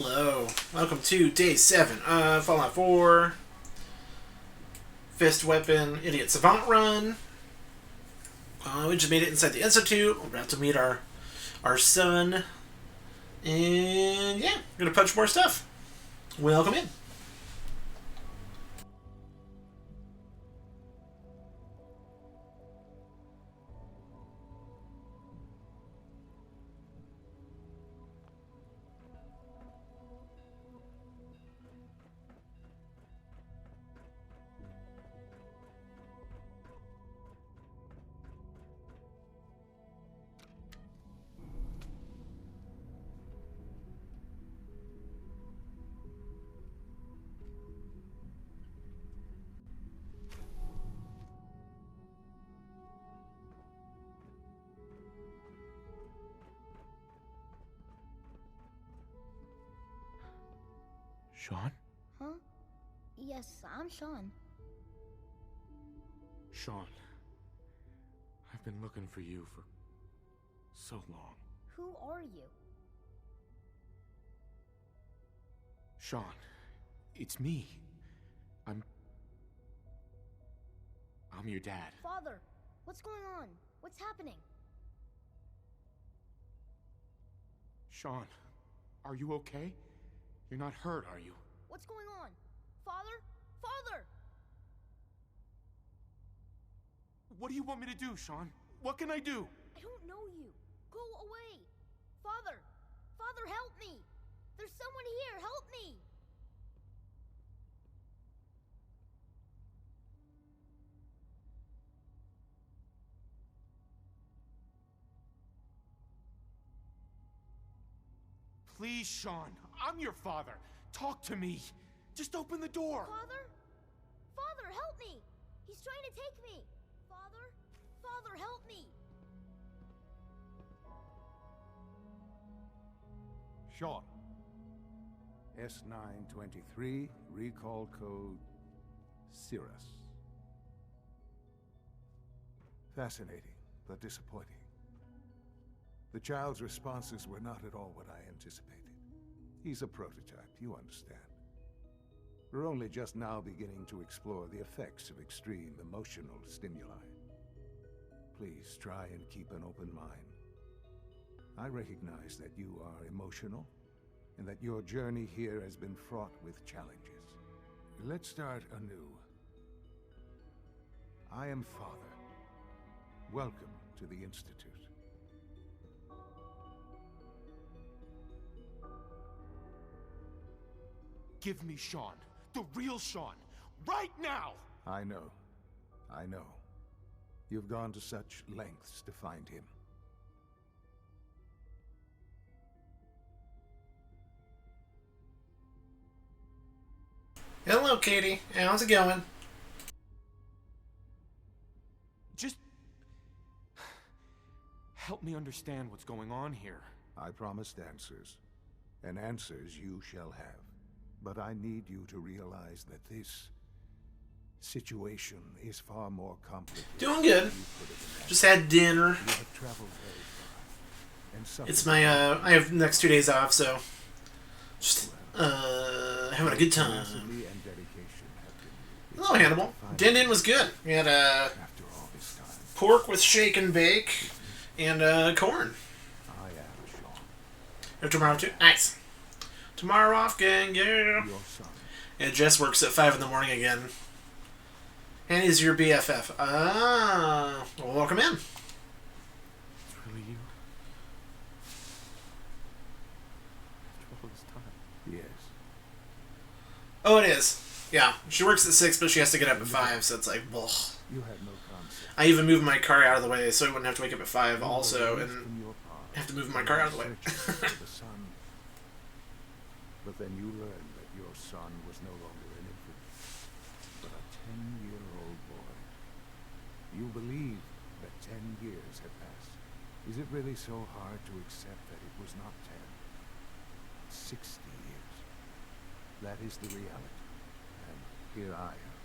Hello, welcome to day 7 of Fallout 4 Fist Weapon Idiot Savant Run. We just made it inside the Institute. We're about to meet our son. And yeah, we're gonna punch more stuff. Welcome in. Sean? Huh? Yes, I'm Sean. Sean. I've been looking for you for so long. Who are you? Sean, it's me. I'm your dad. Father, what's going on? What's happening? Sean, are you okay? You're not hurt, are you? What's going on? Father? Father! What do you want me to do, Sean? What can I do? I don't know you. Go away. Father! Father, help me! There's someone here. Help me! Please, Sean. I'm your father. Talk to me. Just open the door. Father? Father, help me! He's trying to take me! Father? Father, help me! Sean. S923, recall code Cirrus. Fascinating, but disappointing. The child's responses were not at all what I anticipated. He's a prototype, you understand. We're only just now beginning to explore the effects of extreme emotional stimuli. Please try and keep an open mind. I recognize that you are emotional, and that your journey here has been fraught with challenges. Let's start anew. I am Father. Welcome to the Institute. Give me Sean. The real Sean. Right now! I know. I know. You've gone to such lengths to find him. Hello, Katie. How's it going? Just help me understand what's going on here. I promised answers, and answers you shall have. But I need you to realize that this situation is far more complicated. Doing good. than you could have imagined. Just had dinner. You have traveled very far, and suffered It's my, I have the next 2 days off, so just, having a good time. tenacity and dedication have been Hello, Hannibal. Din Din was good. We had, after all this time. pork with shake and bake and, corn. I am Sean, And tomorrow, too. Nice. Tomorrow off, gang, yeah. your son. And Jess works at 5 in the morning again. And he's your BFF. Ah, well, welcome in. It's really you? After all this time. Yes. Oh, it is. Yeah, she works at 6, but she has to get up at 5, so it's like, ugh. You had no concept. I even moved my car out of the way so I wouldn't have to wake up at 5 You also, were released and from your past have to move my car out of the way. searching for the sun. But then you learned that your son was no longer an infant, but a 10-year-old boy. You believe that 10 years have passed. Is it really so hard to accept that it was not 10? 60 years. That is the reality. And here I am,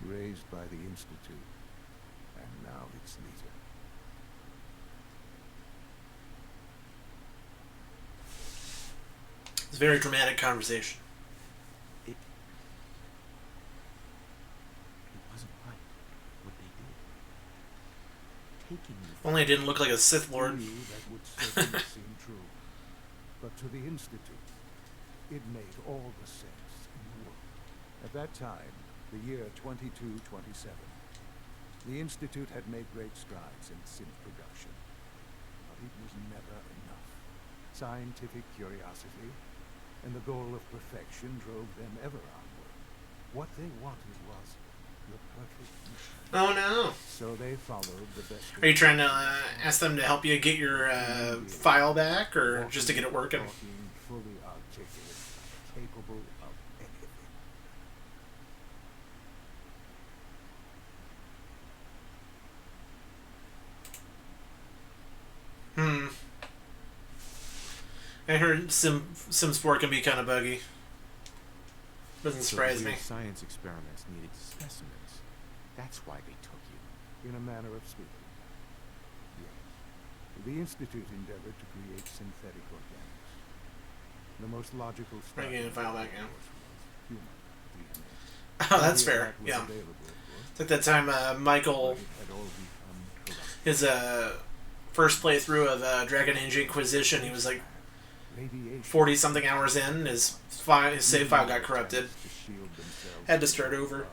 raised by the Institute, and now its leader. It's a very dramatic conversation. It wasn't right what they did. Taking you. If only it didn't look like a Sith Lord. To you, that would certainly seem true. But to the Institute, it made all the sense in the world. At that time, the year 2227, the Institute had made great strides in synth production. But it was never enough. Scientific curiosity and the goal of perfection drove them ever onward. What they wanted was the perfect machine. Oh no. So they followed the best. Are you trying to ask them to help you get your file back, or just to get it working? Talking, fully articulate, capable of anything. I heard Sims 4 can be kind of buggy. Doesn't surprise me. Science experiments needed specimens. That's why they took you. In a manner of speaking. Yes. The Institute endeavored to create synthetic organics. The most logical step. Bring in a file back now. Human DNA. Oh, that's fair. That was Yeah. available, of course, It's like that time Michael, but it had all become corrupt. his first playthrough of Dragon Age Inquisition, he was like Radiation 40 something hours in. His save file got corrupted. to shield themselves Had to start over.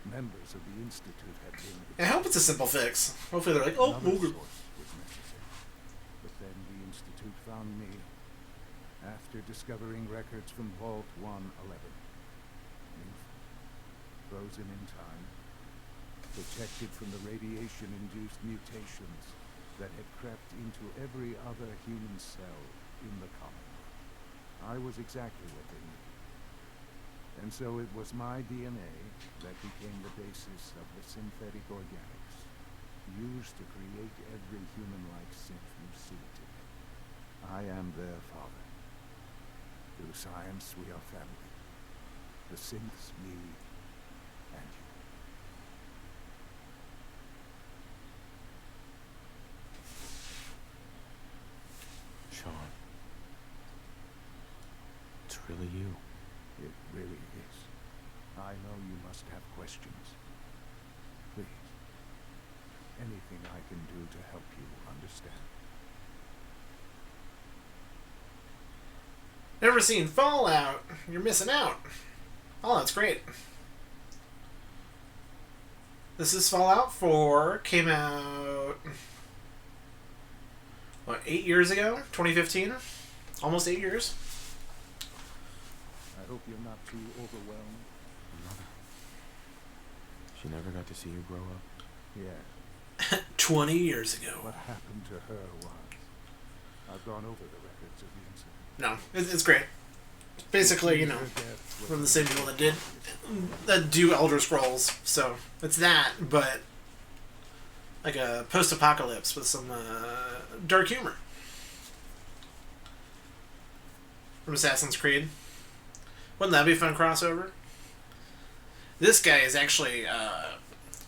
Members of the Institute had been. I hope it's a simple fix. Hopefully they're like, oh, Another okay. source was necessary. But then the Institute found me after discovering records from Vault 111. Frozen in time, protected from the radiation-induced mutations that had crept into every other human cell in the Commonwealth. I was exactly what they needed. And so it was my DNA that became the basis of the synthetic organics used to create every human-like synth you see today. I am their father. Through science, we are family. The synths, me, and you. Sean. It's really you. It really is. I know you must have questions. Please. Anything I can do to help you understand. Never seen Fallout. You're missing out. Fallout's great. This is Fallout 4. Came out, what, 8 years ago? 2015? Almost 8 years. I hope you're not too overwhelmed. Mother. She never got to see you grow up. Yeah. 20 years ago. What happened to her was... I've gone over the records of the incident. No, it's great. Basically, you know, from the same people that do Elder Scrolls. So it's that, but like a post-apocalypse with some dark humor from Assassin's Creed. Wouldn't that be a fun crossover? This guy is actually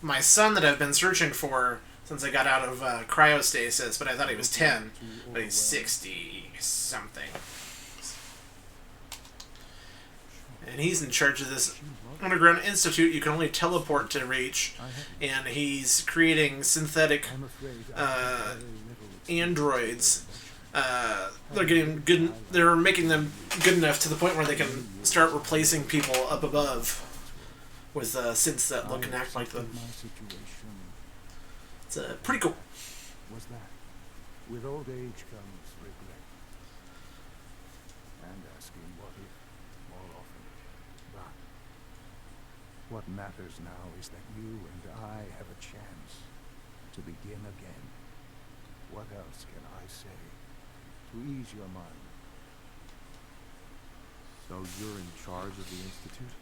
my son that I've been searching for since I got out of cryostasis, but I thought he was 10, but he's 60 something. And he's in charge of this underground institute you can only teleport to reach, and he's creating synthetic androids. They're getting good. They're making them good enough to the point where they can start replacing people up above with synths that look and act like them. It's pretty cool. Was that with old age comes regret and asking what if more often. But what matters now is that you and I have a chance to begin again. What else can I say to ease your mind? So you're in charge of the Institute?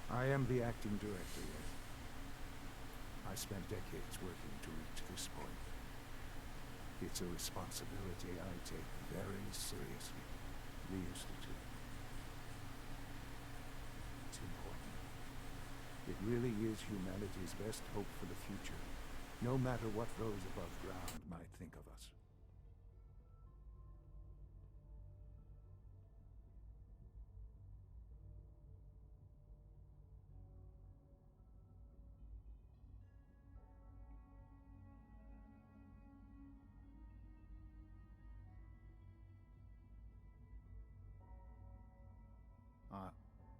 I am the acting director, yes. I spent decades working to reach this point. It's a responsibility I take very seriously. The Institute. It's important. It really is humanity's best hope for the future, no matter what those above ground might think of us.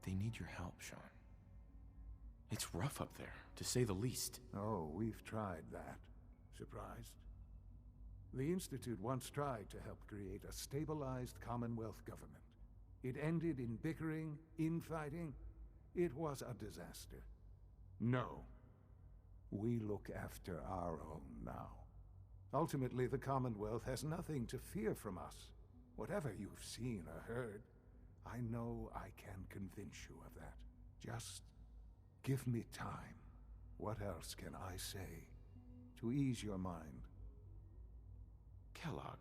They need your help, Sean. It's rough up there, to say the least. Oh, we've tried that. Surprised? The Institute once tried to help create a stabilized Commonwealth government. It ended in bickering, infighting. It was a disaster. No. We look after our own now. Ultimately, the Commonwealth has nothing to fear from us. Whatever you've seen or heard, I know I can convince you of that. Just give me time. What else can I say to ease your mind? Kellogg.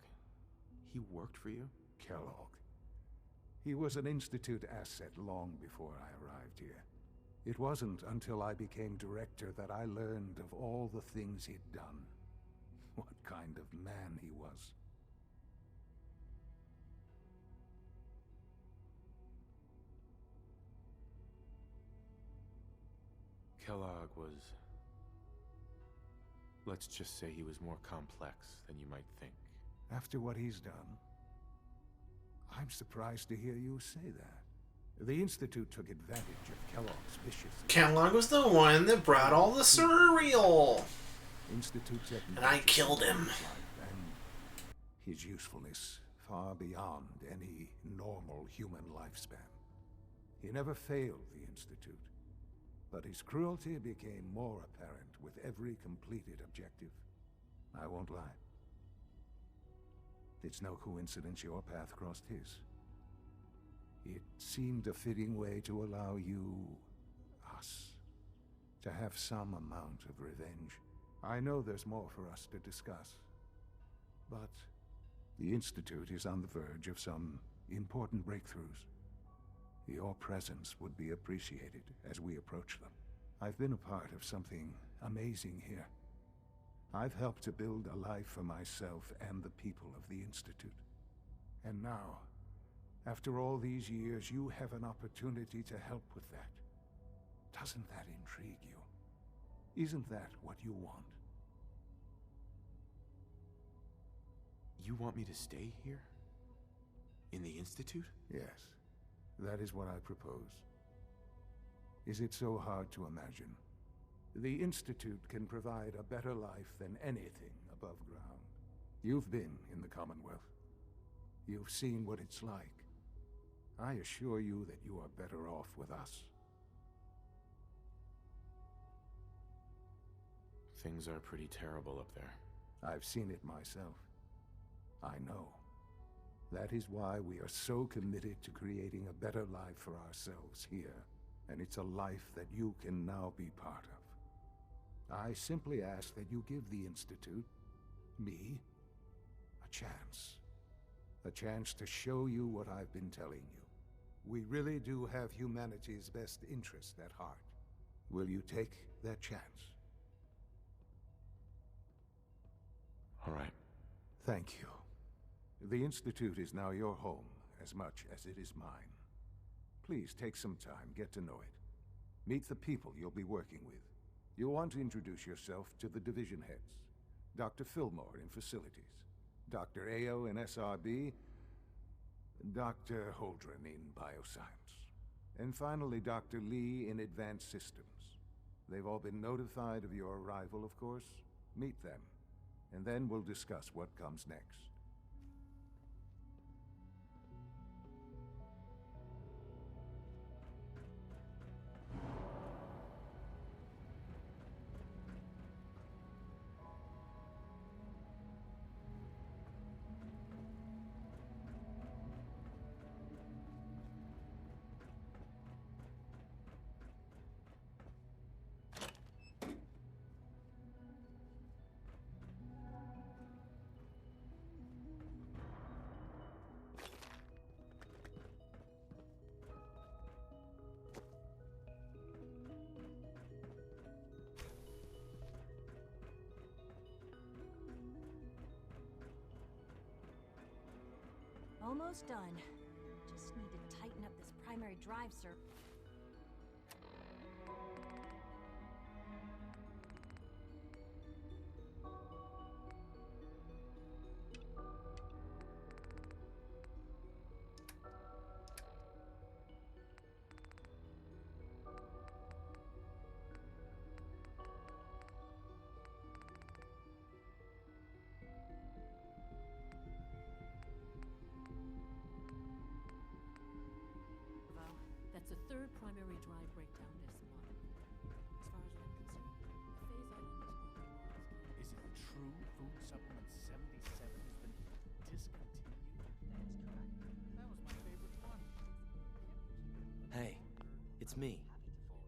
He worked for you? Kellogg. He was an Institute asset long before I arrived here. It wasn't until I became director that I learned of all the things he'd done. What kind of man he was. Kellogg was... Let's just say he was more complex than you might think. After what he's done, I'm surprised to hear you say that. The Institute took advantage of Kellogg's viciousness. Kellogg was the one that brought all the cereal. Institute technology, And I killed him. And his usefulness far beyond any normal human lifespan. He never failed the Institute, but his cruelty became more apparent with every completed objective. I won't lie. It's no coincidence your path crossed his. It seemed a fitting way to allow you, us, to have some amount of revenge. I know there's more for us to discuss, but the Institute is on the verge of some important breakthroughs. Your presence would be appreciated as we approach them. I've been a part of something amazing here. I've helped to build a life for myself and the people of the Institute. And now, after all these years, you have an opportunity to help with that. Doesn't that intrigue you? Isn't that what you want? You want me to stay here? In the Institute? Yes, that is what I propose. Is it so hard to imagine? The Institute can provide a better life than anything above ground. You've been in the Commonwealth. You've seen what it's like. I assure you that you are better off with us. Things are pretty terrible up there. I've seen it myself. I know. That is why we are so committed to creating a better life for ourselves here. And it's a life that you can now be part of. I simply ask that you give the Institute, me, a chance. A chance to show you what I've been telling you. We really do have humanity's best interest at heart. Will you take that chance? All right. Thank you. The Institute is now your home as much as it is mine. Please take some time, get to know it. Meet the people you'll be working with. You'll want to introduce yourself to the division heads. Dr. Fillmore in facilities, Dr. Ayo in SRB, Dr. Holdren in bioscience, and finally Dr. Lee in advanced systems. They've all been notified of your arrival, of course. Meet them, and then we'll discuss what comes next. Almost done. Just need to tighten up this primary drive circuit. third primary drive breakdown this month. As far as I'm concerned, the phase out on these older models. Is it true Food Supplement 77 has been discontinued? That's correct. That was my favorite one. Hey, it's me.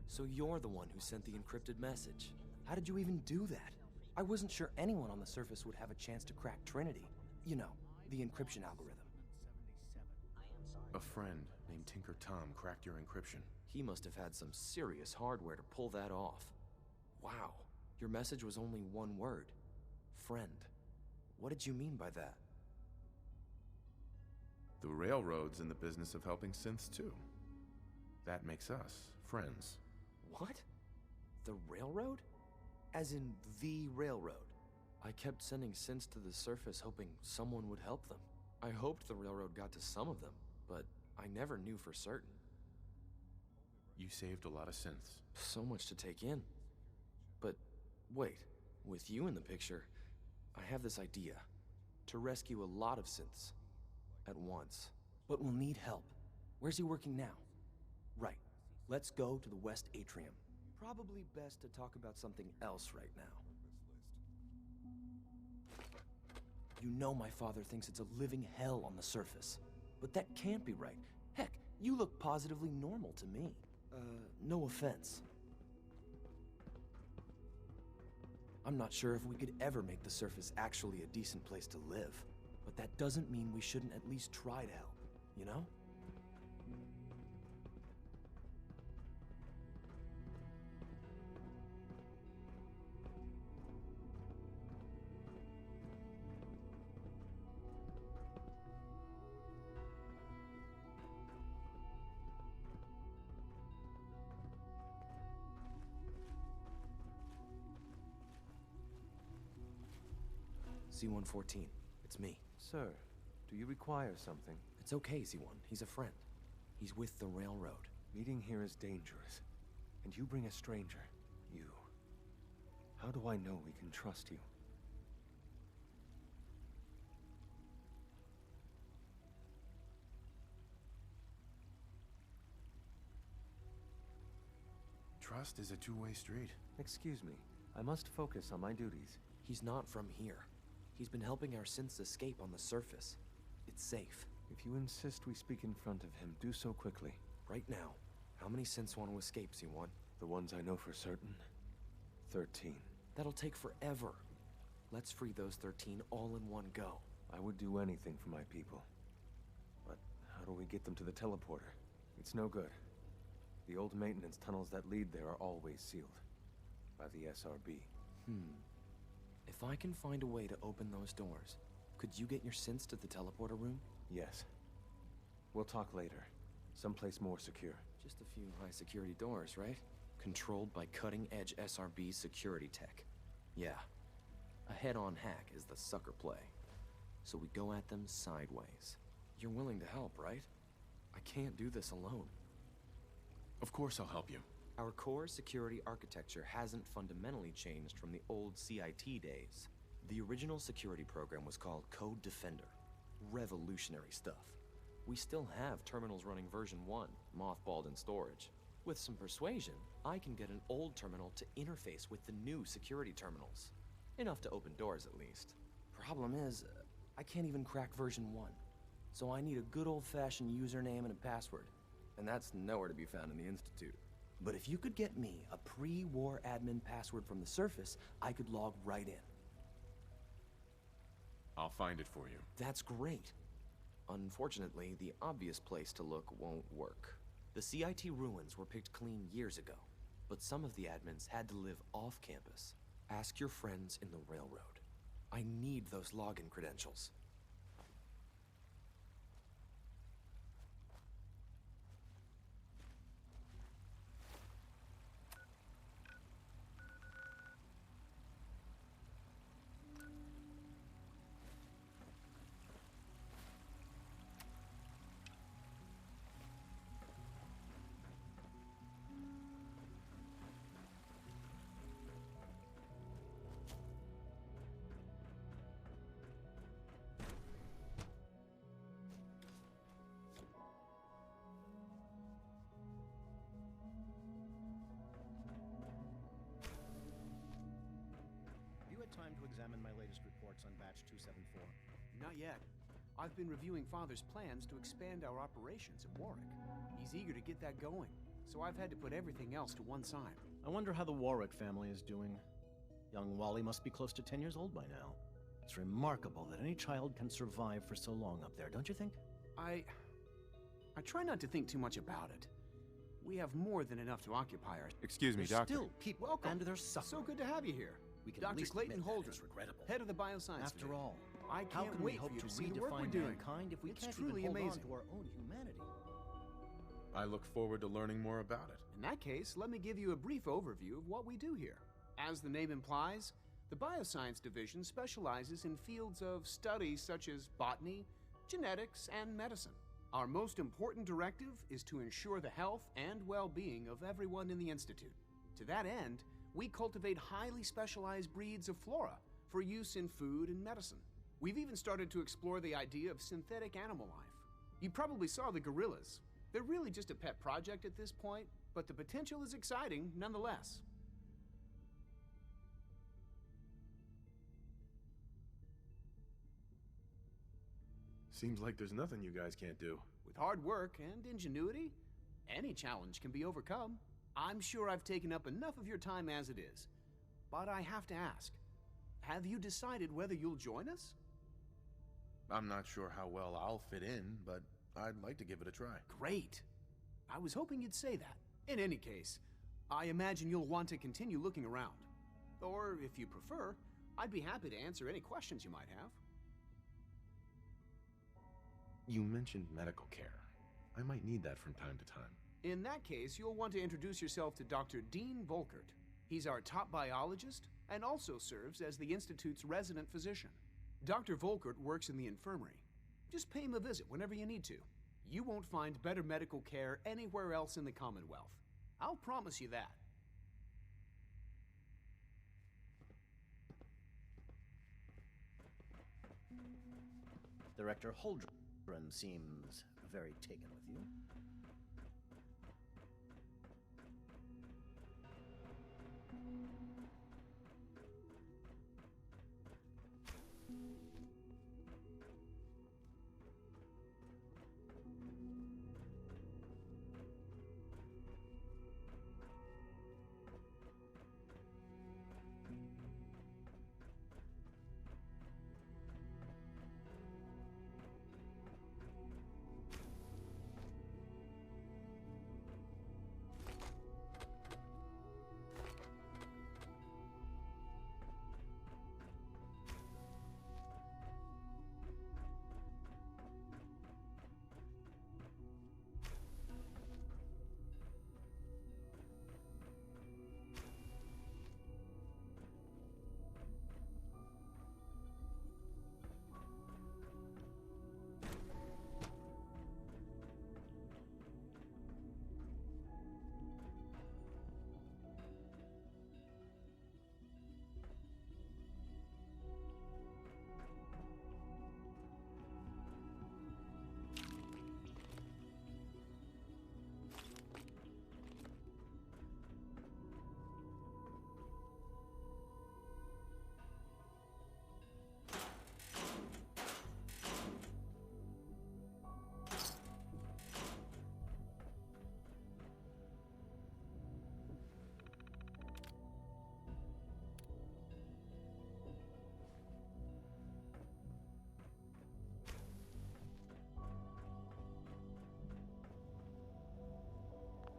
So you're the one who sent the encrypted message. How did you even do that? I wasn't sure anyone on the surface would have a chance to crack Trinity. You know, the encryption algorithm. I am sorry. A friend named Tinker Tom cracked your encryption. He must have had some serious hardware to pull that off. Wow, your message was only one word. Friend. What did you mean by that? The Railroad's in the business of helping synths too. That makes us friends. What? The Railroad? As in the Railroad? I kept sending synths to the surface hoping someone would help them. I hoped the Railroad got to some of them, but I never knew for certain. You saved a lot of synths. So much to take in. But wait, with you in the picture, I have this idea. To rescue a lot of synths. At once. But we'll need help. Where's he working now? Right. Let's go to the West Atrium. Probably best to talk about something else right now. You know my father thinks it's a living hell on the surface. But that can't be right. Heck, you look positively normal to me. No offense. I'm not sure if we could ever make the surface actually a decent place to live. But that doesn't mean we shouldn't at least try to help, you know? C-114, it's me. Sir, do you require something? It's okay, Z1. He's a friend. He's with the Railroad. Meeting here is dangerous. And you bring a stranger. You. How do I know we can trust you? Trust is a two-way street. Excuse me. I must focus on my duties. He's not from here. He's been helping our synths escape on the surface. It's safe. If you insist we speak in front of him, do so quickly. Right now, how many synths want to escape, C1? The ones I know for certain? 13. That'll take forever. Let's free those 13 all in one go. I would do anything for my people. But how do we get them to the teleporter? It's no good. The old maintenance tunnels that lead there are always sealed. By the SRB. If I can find a way to open those doors, could you get your synths to the teleporter room? Yes. We'll talk later. Someplace more secure. Just a few high-security doors, right? Controlled by cutting-edge SRB security tech. Yeah. A head-on hack is the sucker play. So we go at them sideways. You're willing to help, right? I can't do this alone. Of course I'll help you. Our core security architecture hasn't fundamentally changed from the old CIT days. The original security program was called Code Defender. Revolutionary stuff. We still have terminals running version 1, mothballed in storage. With some persuasion, I can get an old terminal to interface with the new security terminals. Enough to open doors, at least. Problem is, I can't even crack version 1. So I need a good old-fashioned username and a password. And that's nowhere to be found in the Institute. But if you could get me a pre-war admin password from the surface, I could log right in. I'll find it for you. That's great. Unfortunately, the obvious place to look won't work. The CIT ruins were picked clean years ago, but some of the admins had to live off campus. Ask your friends in the Railroad. I need those login credentials. examined my latest reports on batch 274? Not yet. I've been reviewing Father's plans to expand our operations at Warwick. He's eager to get that going, so I've had to put everything else to one side. I wonder how the Warwick family is doing. Young Wally must be close to 10 years old by now. It's remarkable that any child can survive for so long up there, don't you think? I try not to think too much about it. We have more than enough to occupy our... Excuse me, There's Doctor. still people Welcome. and they're suffering. So good to have you here. We can at Dr. least Clayton admit that Holdren, it's regrettable. head of the Bioscience After Division. all, I how can't can we wait hope for you to to see the work we're redefine doing. mankind if we It's can't truly even hold amazing. on to our own humanity? I look forward to learning more about it. In that case, let me give you a brief overview of what we do here. As the name implies, the Bioscience Division specializes in fields of study such as botany, genetics, and medicine. Our most important directive is to ensure the health and well-being of everyone in the Institute. To that end, we cultivate highly specialized breeds of flora for use in food and medicine. We've even started to explore the idea of synthetic animal life. You probably saw the gorillas. They're really just a pet project at this point, but the potential is exciting nonetheless. Seems like there's nothing you guys can't do. With hard work and ingenuity, any challenge can be overcome. I'm sure I've taken up enough of your time as it is. But I have to ask, have you decided whether you'll join us? I'm not sure how well I'll fit in, but I'd like to give it a try. Great. I was hoping you'd say that. In any case, I imagine you'll want to continue looking around. Or, if you prefer, I'd be happy to answer any questions you might have. You mentioned medical care. I might need that from time to time. In that case, you'll want to introduce yourself to Dr. Dean Volkert. He's our top biologist and also serves as the Institute's resident physician. Dr. Volkert works in the infirmary. Just pay him a visit whenever you need to. You won't find better medical care anywhere else in the Commonwealth. I'll promise you that. Director Holdren seems very taken with you.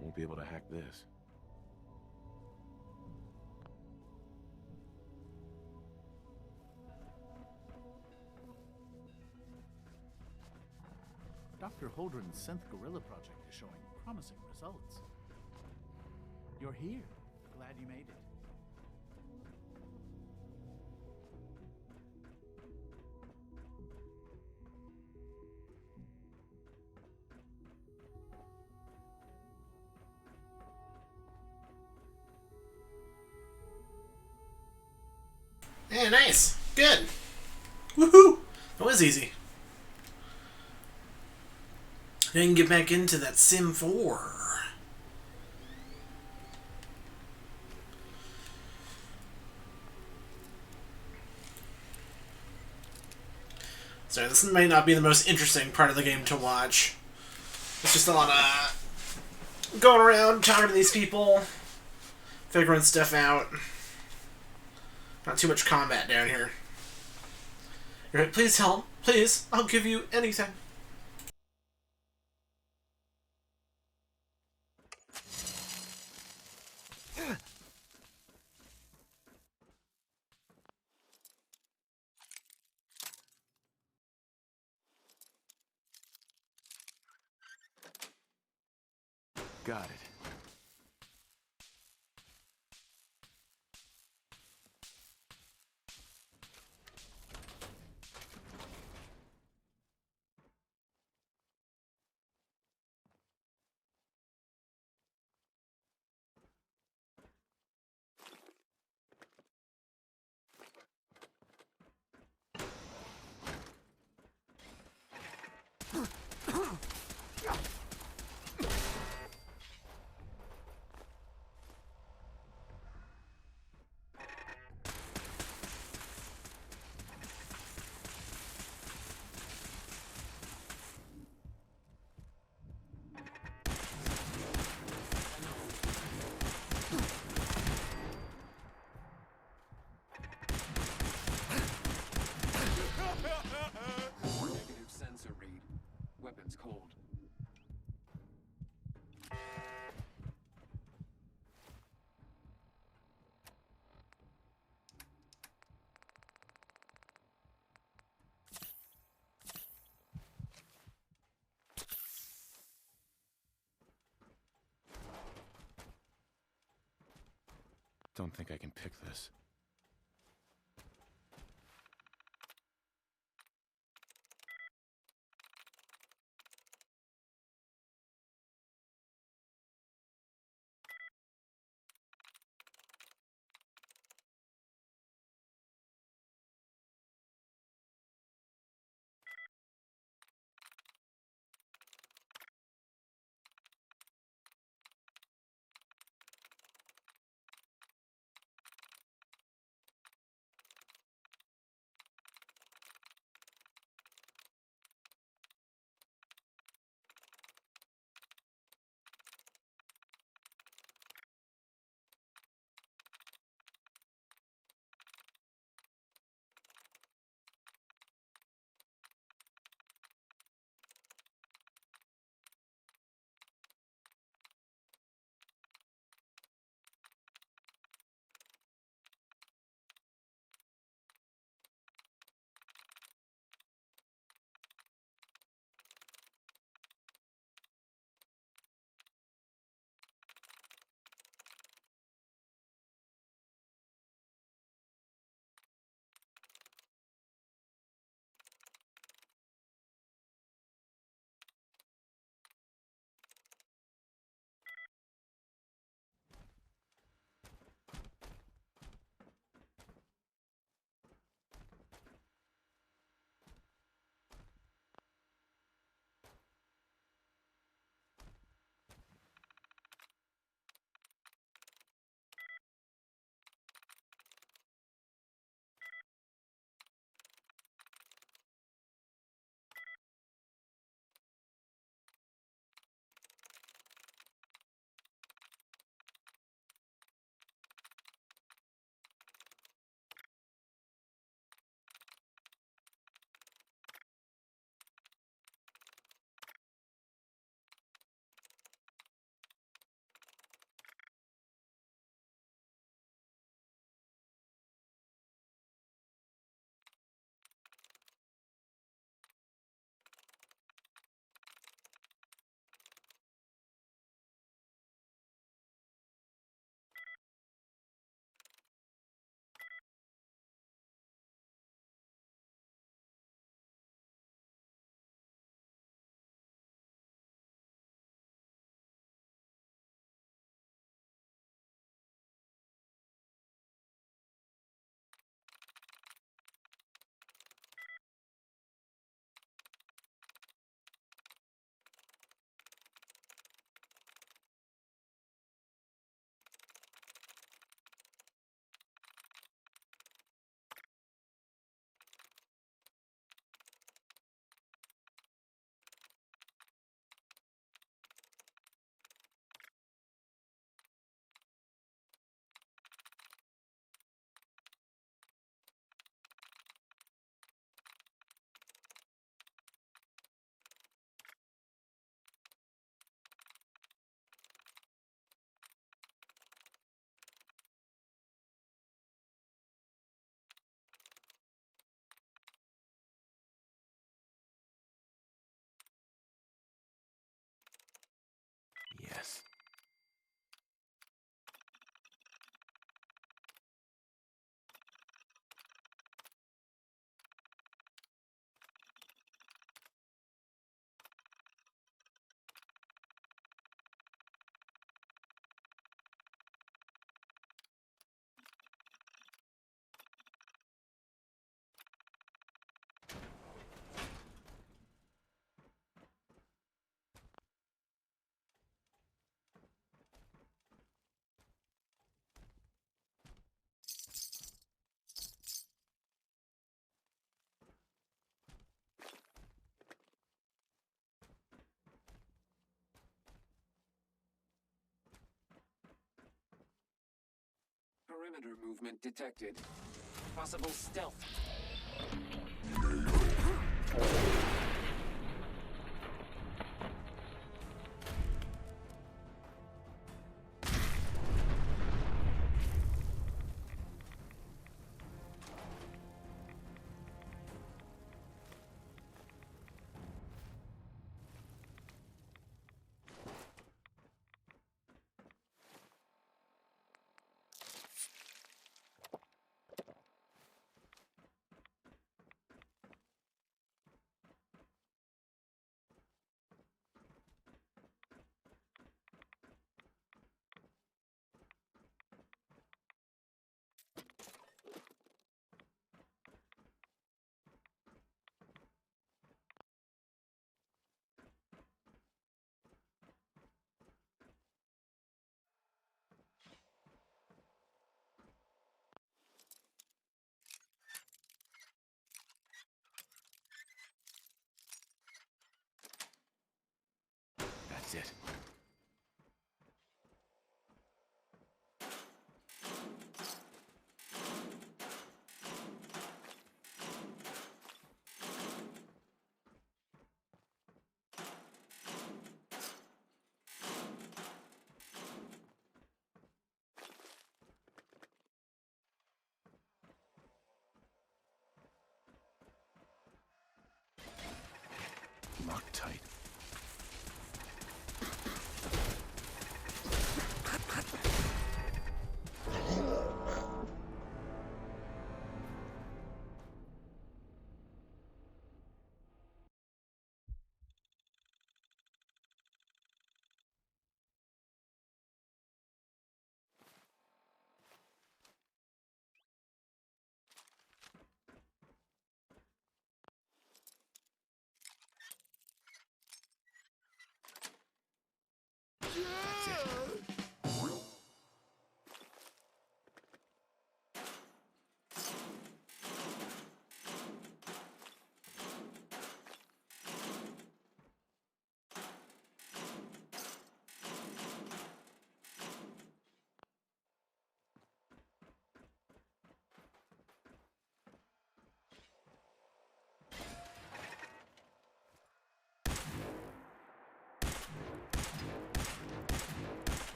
Won't be able to hack this. Dr. Holdren's synth gorilla project is showing promising results. You're here. Glad you made it. Yeah, nice. Good. Woohoo! That was easy. Now you can get back into that Sim 4. So this may not be the most interesting part of the game to watch. It's just a lot of going around, talking to these people, figuring stuff out. Not too much combat down here. You're like, please help. Please, I'll give you anything. Got it. Negative sensor read. Weapons cold. Don't think I can pick this. perimeter movement detected. Possible stealth. That's it. Locked tight.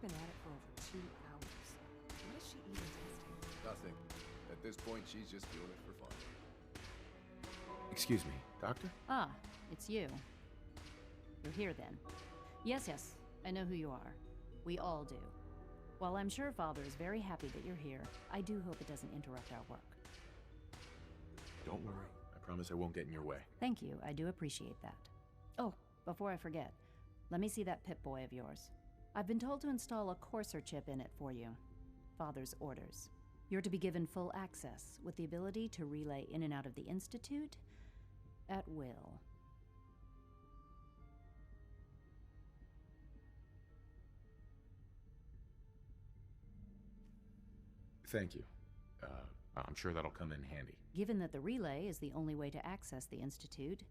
been at it for over 2 hours. What is she even testing? Nothing. At this point, she's just doing it for fun. Excuse me, Doctor? Ah, it's you. You're here then. Yes, I know who you are. We all do. While I'm sure Father is very happy that you're here, I do hope it doesn't interrupt our work. Don't worry. I promise I won't get in your way. Thank you, I do appreciate that. Oh, before I forget, let me see that Pip-Boy of yours. I've been told to install a Courser chip in it for you. Father's orders. You're to be given full access, with the ability to relay in and out of the Institute at will. Thank you. I'm sure that'll come in handy. Given that the relay is the only way to access the Institute,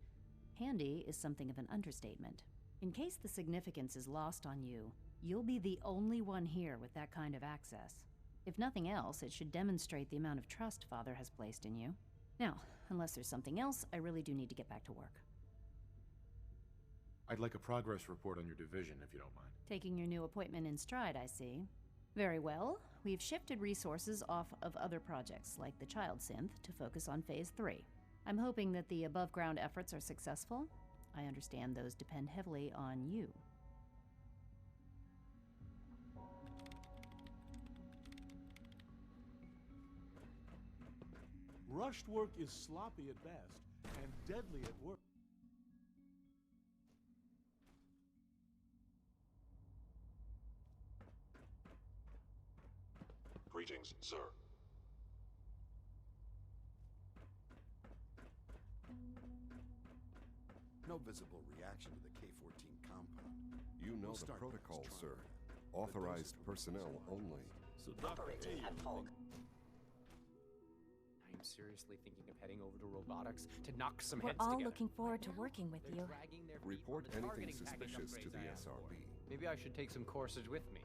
handy is something of an understatement. In case the significance is lost on you, you'll be the only one here with that kind of access. If nothing else, it should demonstrate the amount of trust Father has placed in you. Now, unless there's something else, I really do need to get back to work. I'd like a progress report on your division, if you don't mind. Taking your new appointment in stride, I see. Very well. We've shifted resources off of other projects, like the Child Synth, to focus on Phase 3. I'm hoping that the above-ground efforts are successful. I understand those depend heavily on you. Rushed work is sloppy at best and deadly at worst. Greetings, sir. No visible reaction to the K-14 compound. You know the protocol, sir. Authorized personnel only. So operating at fault. I'm seriously thinking of heading over to robotics to knock some We're heads all together. looking forward to working with you. Report anything suspicious to the SRB. Maybe I should take some courses with me.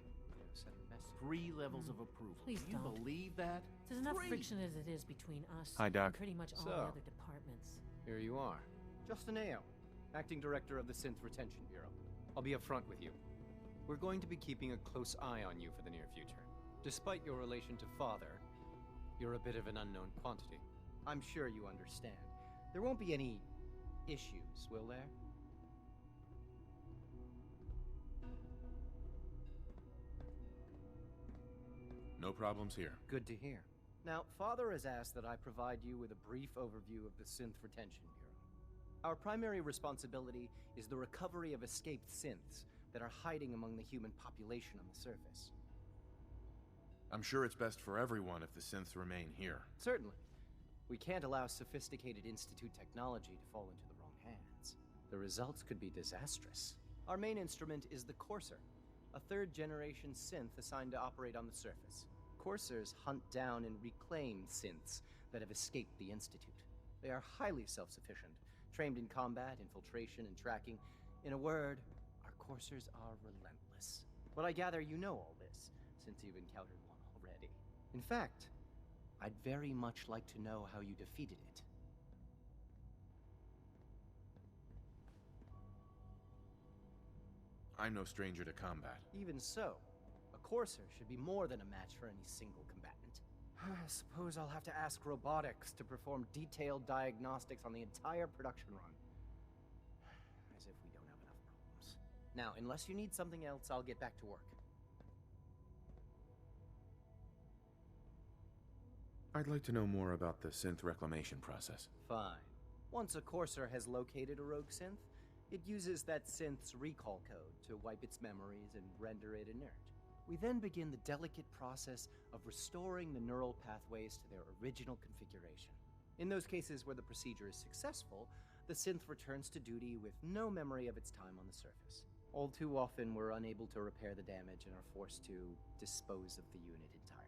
3 levels of approval. Please Do you don't. believe that? There's enough 3! friction as it is between us Hi, Doc. and pretty much all the other departments. Here you are. Justin Ao, Acting Director of the Synth Retention Bureau. I'll be upfront with you. We're going to be keeping a close eye on you for the near future. Despite your relation to Father, you're a bit of an unknown quantity. I'm sure you understand. There won't be any issues, will there? No problems here. Good to hear. Now, Father has asked that I provide you with a brief overview of the Synth Retention Bureau. Our primary responsibility is the recovery of escaped synths that are hiding among the human population on the surface. I'm sure it's best for everyone if the synths remain here. Certainly. We can't allow sophisticated Institute technology to fall into the wrong hands. The results could be disastrous. Our main instrument is the Courser, a 3rd-generation synth assigned to operate on the surface. Coursers hunt down and reclaim synths that have escaped the Institute. They are highly self-sufficient, trained in combat, infiltration, and tracking. In a word, our Coursers are relentless. But I gather you know all this, since you've encountered one already. In fact, I'd very much like to know how you defeated it. I'm no stranger to combat. Even so, a Courser should be more than a match for any single combatant. I suppose I'll have to ask robotics to perform detailed diagnostics on the entire production run. As if we don't have enough problems. Now, unless you need something else, I'll get back to work. I'd like to know more about the synth reclamation process. Fine. Once a Courser has located a rogue synth, it uses that synth's recall code to wipe its memories and render it inert. We then begin the delicate process of restoring the neural pathways to their original configuration. In those cases where the procedure is successful, the synth returns to duty with no memory of its time on the surface. All too often, we're unable to repair the damage and are forced to dispose of the unit entirely.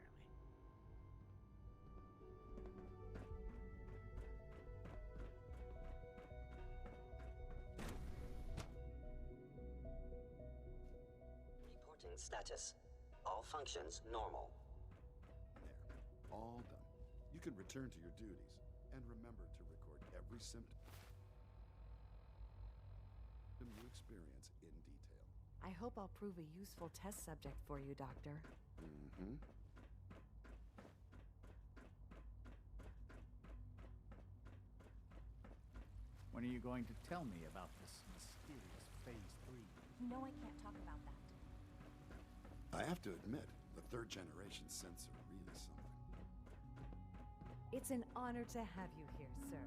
Reporting status. All functions normal. There. All done. You can return to your duties. And remember to record every symptom you experience in detail. I hope I'll prove a useful test subject for you, Doctor. Mm-hmm. When are you going to tell me about this mysterious Phase 3? No, I can't talk about that. I have to admit, the third generation synths are really something. It's an honor to have you here, sir.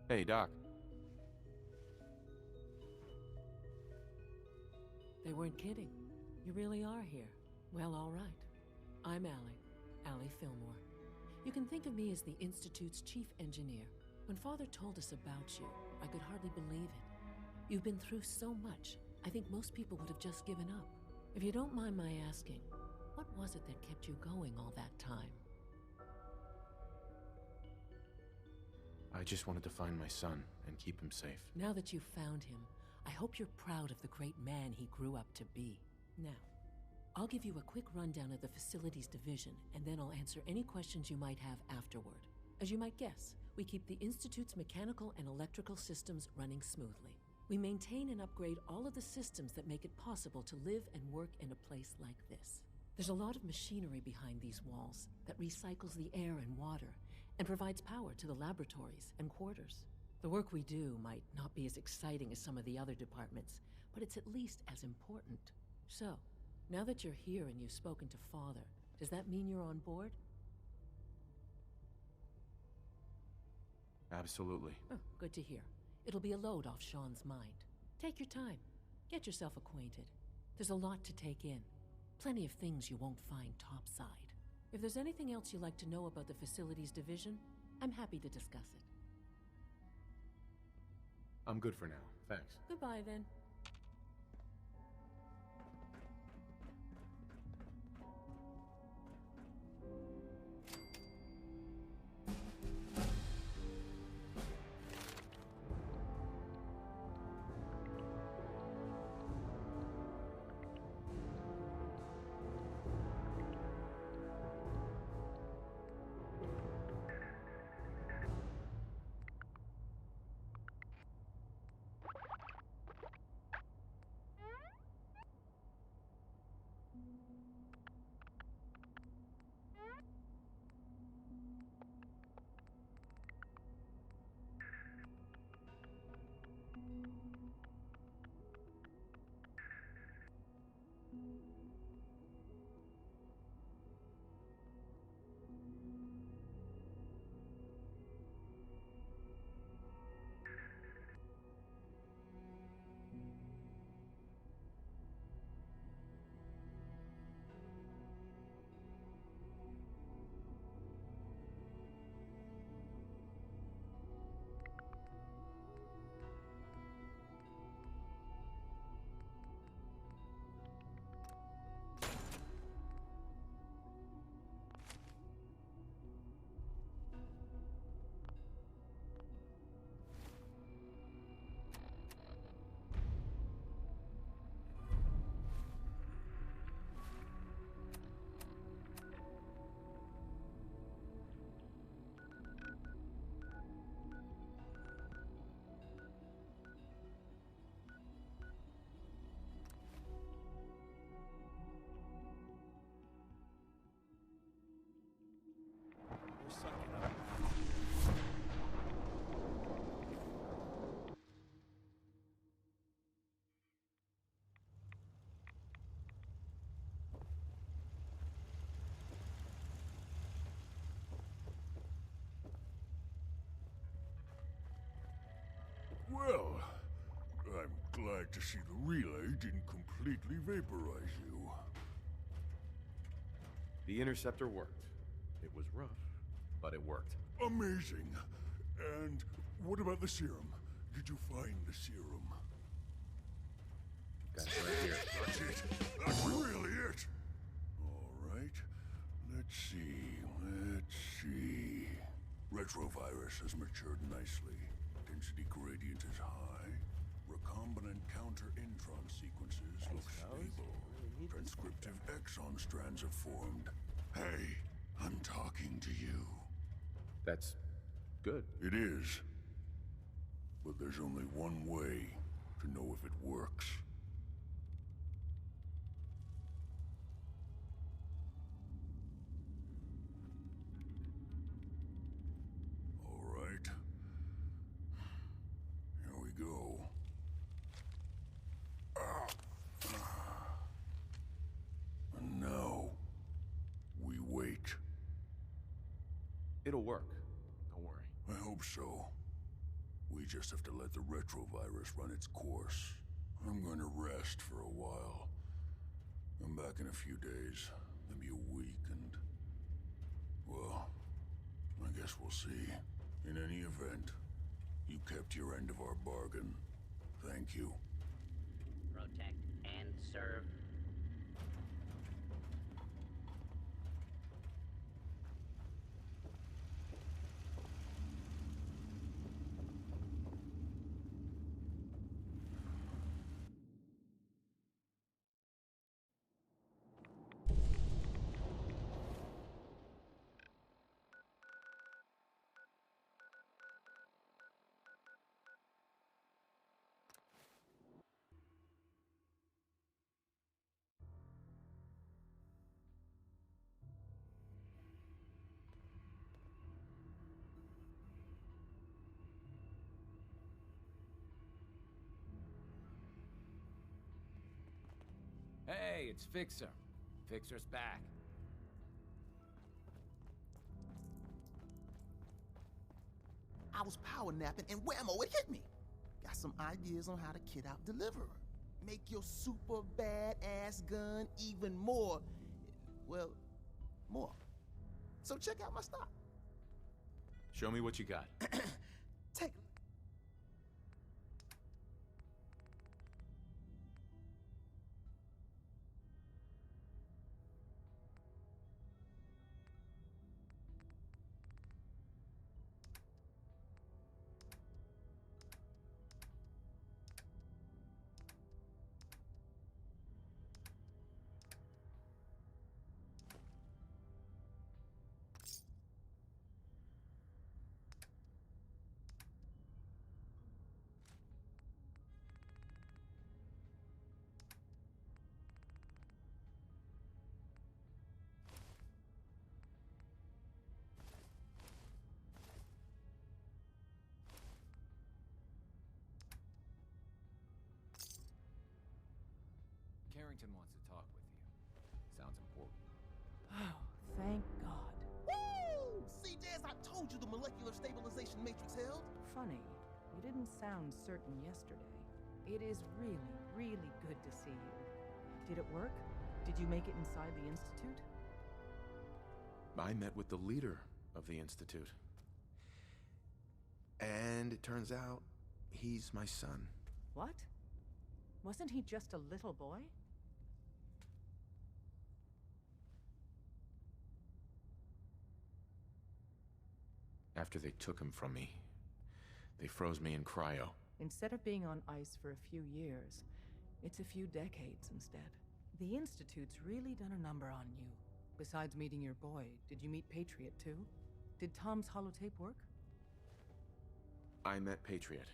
Hey, Doc. They weren't kidding. You really are here. Well, all right. I'm Allie Fillmore. You can think of me as the Institute's chief engineer. When Father told us about you, I could hardly believe it. You've been through so much, I think most people would have just given up. If you don't mind my asking, what was it that kept you going all that time? I just wanted to find my son and keep him safe. Now that you've found him, I hope you're proud of the great man he grew up to be. Now, I'll give you a quick rundown of the facilities division, and then I'll answer any questions you might have afterward. As you might guess, we keep the Institute's mechanical and electrical systems running smoothly. We maintain and upgrade all of the systems that make it possible to live and work in a place like this. There's a lot of machinery behind these walls that recycles the air and water and provides power to the laboratories and quarters. The work we do might not be as exciting as some of the other departments, but it's at least as important. So, now that you're here and you've spoken to Father, does that mean you're on board? Absolutely. Oh, good to hear. It'll be a load off Sean's mind. Take your time. Get yourself acquainted. There's a lot to take in. Plenty of things you won't find topside. If there's anything else you'd like to know about the facilities division, I'm happy to discuss it. I'm good for now. Thanks. Goodbye, then. Well, I'm glad to see the relay didn't completely vaporize you. The interceptor worked. It was rough, but it worked. Amazing. And what about the serum? Did you find the serum? Got it right here. That's it. That's really it. All right. Let's see. Retrovirus has matured nicely. Density gradient is high. Recombinant counter-intron sequences look stable. Transcriptive exon strands have formed. Hey, I'm talking to you. That's good. It is. But there's only one way to know if it works. All right. Here we go. And now, we wait. It'll work. Don't worry. I hope so. We just have to let the retrovirus run its course. I'm going to rest for a while. I'm back in a few days, maybe a week, and... well, I guess we'll see. In any event, you kept your end of our bargain. Thank you. Protect and serve. Hey, it's Fixer. Fixer's back. I was power napping and whammo, it hit me. Got some ideas on how to kit out Deliverer. Make your super badass gun even more, well, more. So check out my stock. Show me what you got. Take Carrington wants to talk with you. Sounds important. Oh, thank God. Woo! See, Jazz, I told you the molecular stabilization matrix held. Funny, you didn't sound certain yesterday. It is really, really good to see you. Did it work? Did you make it inside the Institute? I met with the leader of the Institute. And it turns out, he's my son. What? Wasn't he just a little boy? After they took him from me, they froze me in cryo. Instead of being on ice for a few years, it's a few decades instead. The Institute's really done a number on you. Besides meeting your boy, did you meet Patriot too? Did Tom's holotape work? I met Patriot.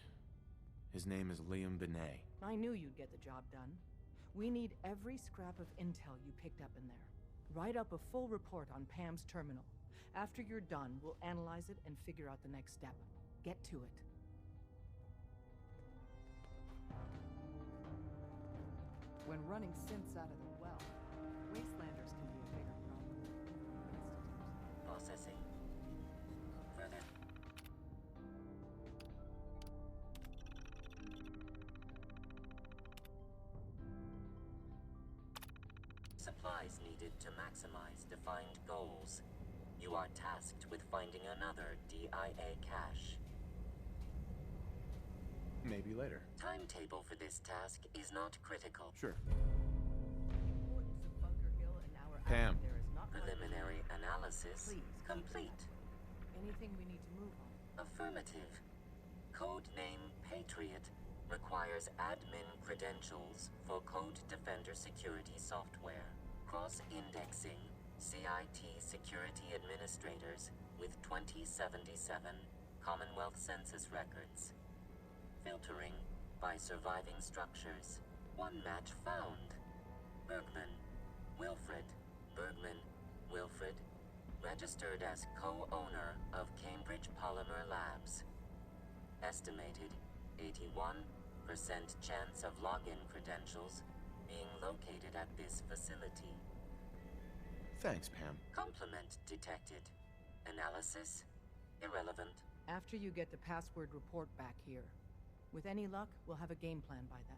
His name is Liam Benet. I knew you'd get the job done. We need every scrap of intel you picked up in there. Write up a full report on Pam's terminal. After you're done, we'll analyze it and figure out the next step. Get to it. When running synths out of the well, wastelanders can be a bigger problem. Processing. Further. Supplies needed to maximize defined goals. You are tasked with finding another DIA cache. Maybe later. Timetable for this task is not critical. Sure. Bunker Hill and our Pam. there is not Preliminary analysis Please, complete. anything we need to move on. Affirmative. Codename Patriot requires admin credentials for Code Defender security software. Cross-indexing CIT security administrators with 2077 Commonwealth Census records. Filtering by surviving structures. One match found. Bergman. Wilfred. Bergman. Wilfred. Registered as co-owner of Cambridge Polymer Labs. Estimated 81% chance of login credentials being located at this facility. Thanks, Pam. Complement detected. Analysis irrelevant. After you get the password report back here. With any luck, we'll have a game plan by then.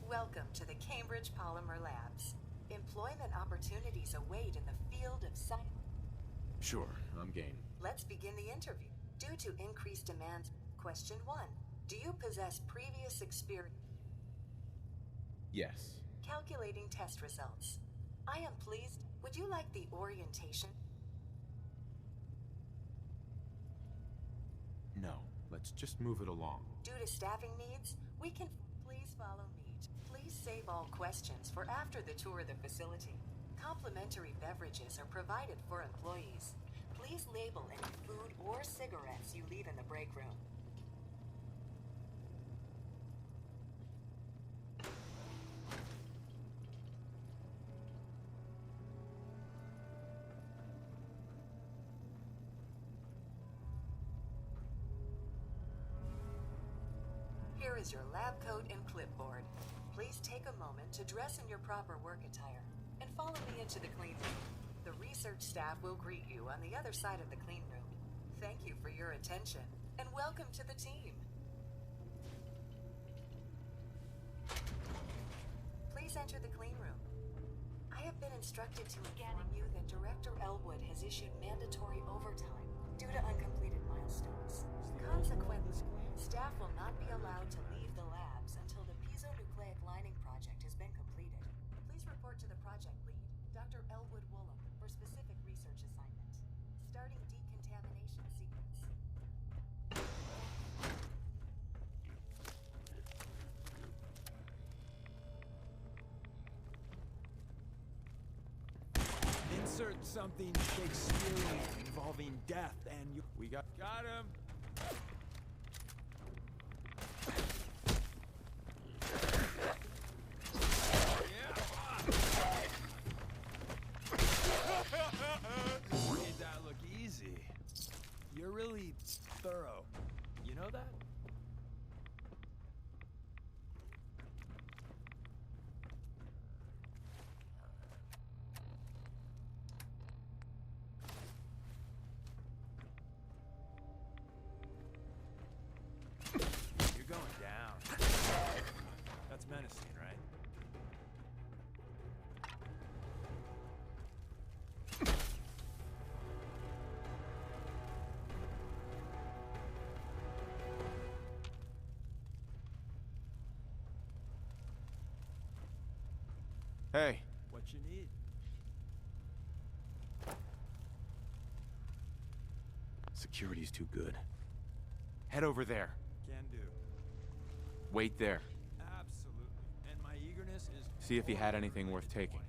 Welcome to the Cambridge Polymer Labs. Employment opportunities await in the field of science. Sure, I'm game. Let's begin the interview. Due to increased demands, question 1. Do you possess previous experience? Yes. Calculating test results. I am pleased. Would you like the orientation? No, let's just move it along. Due to staffing needs, we can... Please follow me. Please save all questions for after the tour of the facility. Complimentary beverages are provided for employees. Please label any food or cigarettes you leave in the break room. Here is your lab coat and clipboard. Please take a moment to dress in your proper work attire and follow me into the clean room. The research staff will greet you on the other side of the clean room. Thank you for your attention and welcome to the team. Please enter the clean room. I have been instructed to inform you that Director Elwood has issued mandatory overtime due to uncompleted milestones. Consequently, staff will not be allowed to leave the labs until the piezonucleic lining project has been completed. Please report to the project lead, Dr. Elwood Woolham, for specific research assignment. Starting decontamination sequence. Insert something Shakespearean involving death and you... We got him! Made that look easy. You're really thorough. You know that? You're going down. That's menacing, right? Hey. What you need? Security's too good. Head over there. Can do. Wait there. Absolutely. And my eagerness is... See if he had anything worth taking.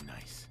Nice.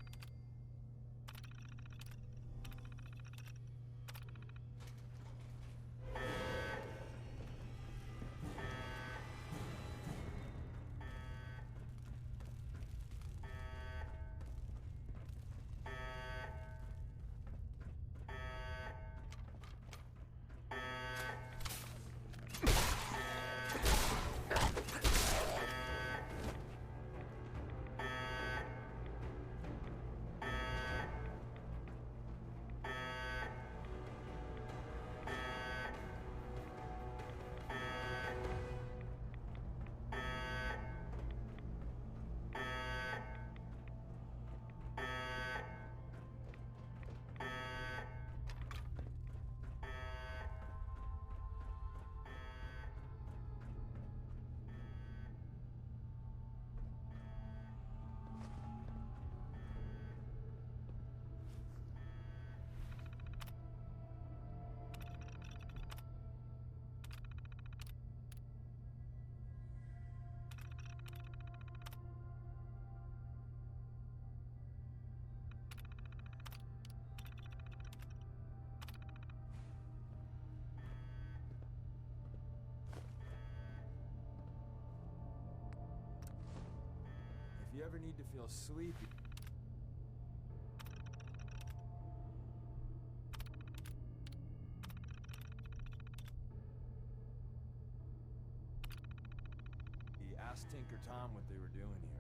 If you ever need to feel sleepy... He asked Tinker Tom what they were doing here.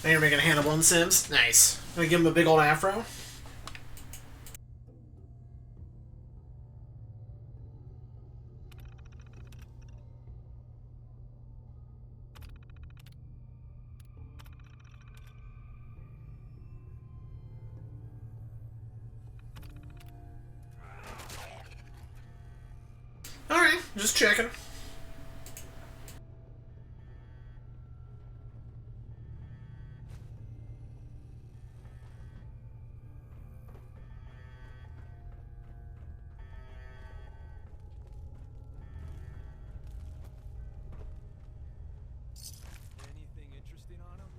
Now you're making Hannibal and Sims. Nice. Gonna give him a big old afro. Alright, just checking. Anything interesting on him?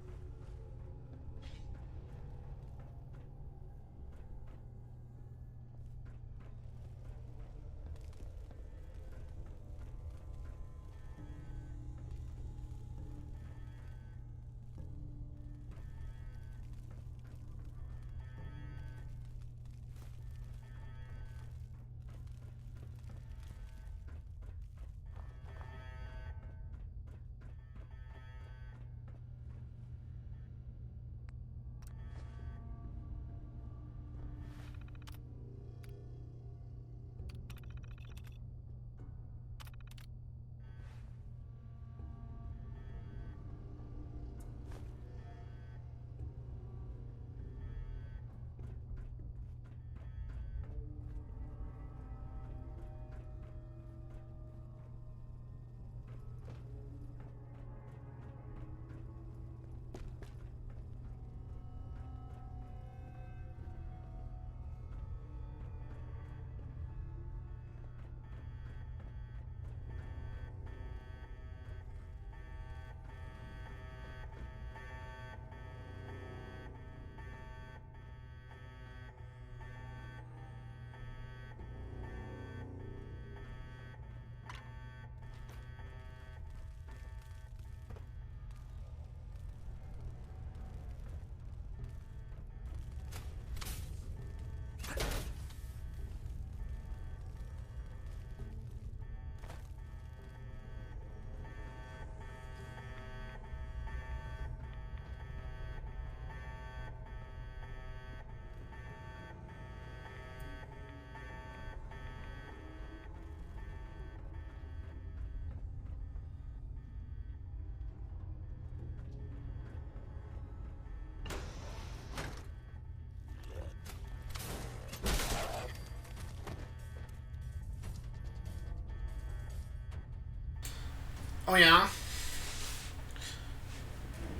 Oh yeah?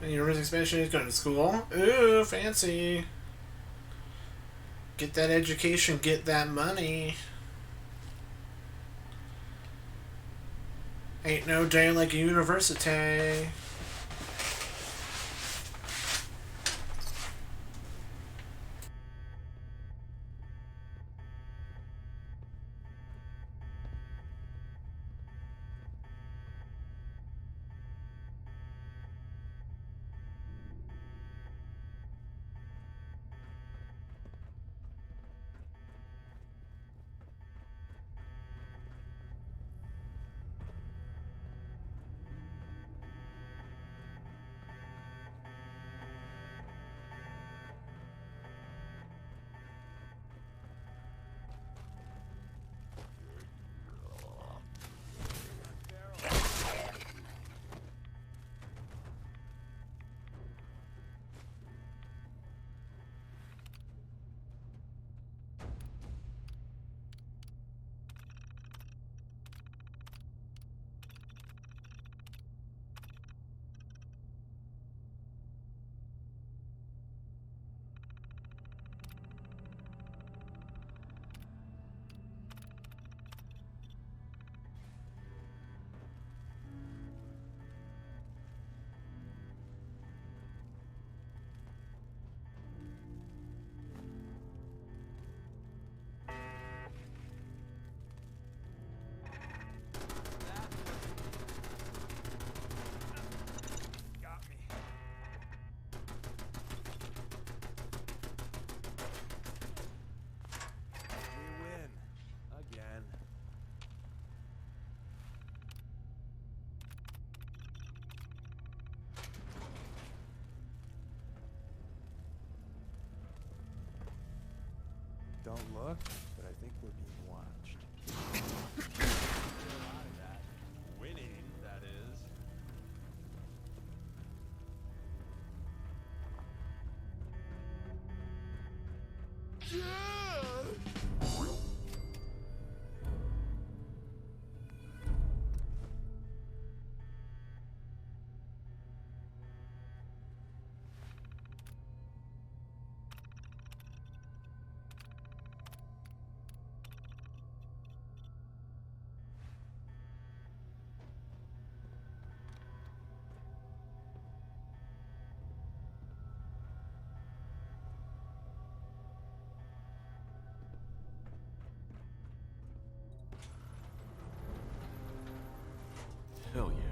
And your expansion is going to school. Ooh, fancy. Get that education, get that money. Ain't no day like a university. don't look, but I think we're being watched. Winning, that is. Hell yeah.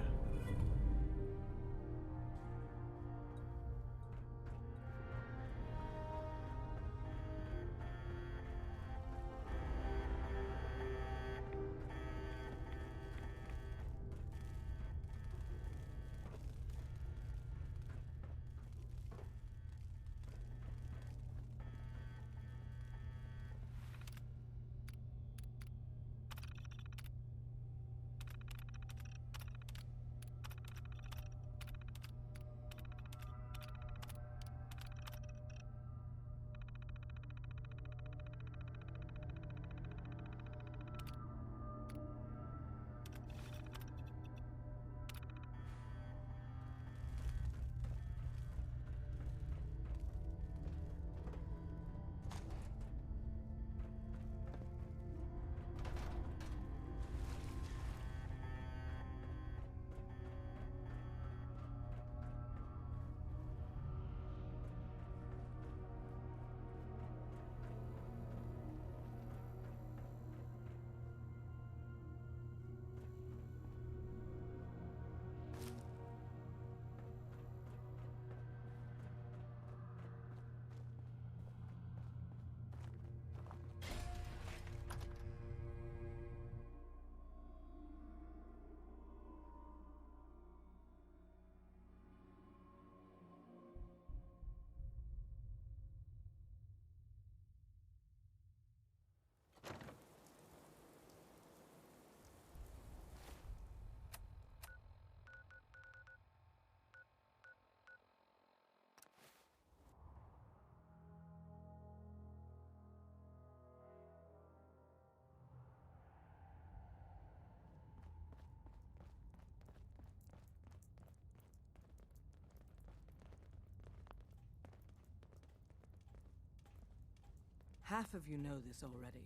Half of you know this already,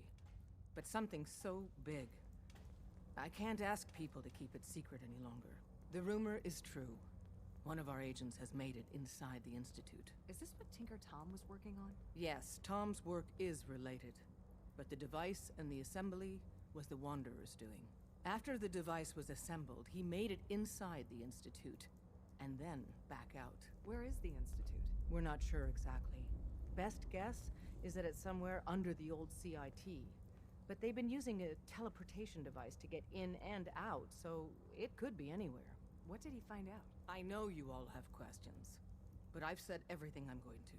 but something so big. I can't ask people to keep it secret any longer. The rumor is true. One of our agents has made it inside the Institute. Is this what Tinker Tom was working on? Yes, Tom's work is related, but the device and the assembly was the Wanderer's doing. After the device was assembled, he made it inside the Institute, and then back out. Where is the Institute? We're not sure exactly. Best guess is that it's somewhere under the old CIT. But they've been using a teleportation device to get in and out, so it could be anywhere. What did he find out? I know you all have questions, but I've said everything I'm going to.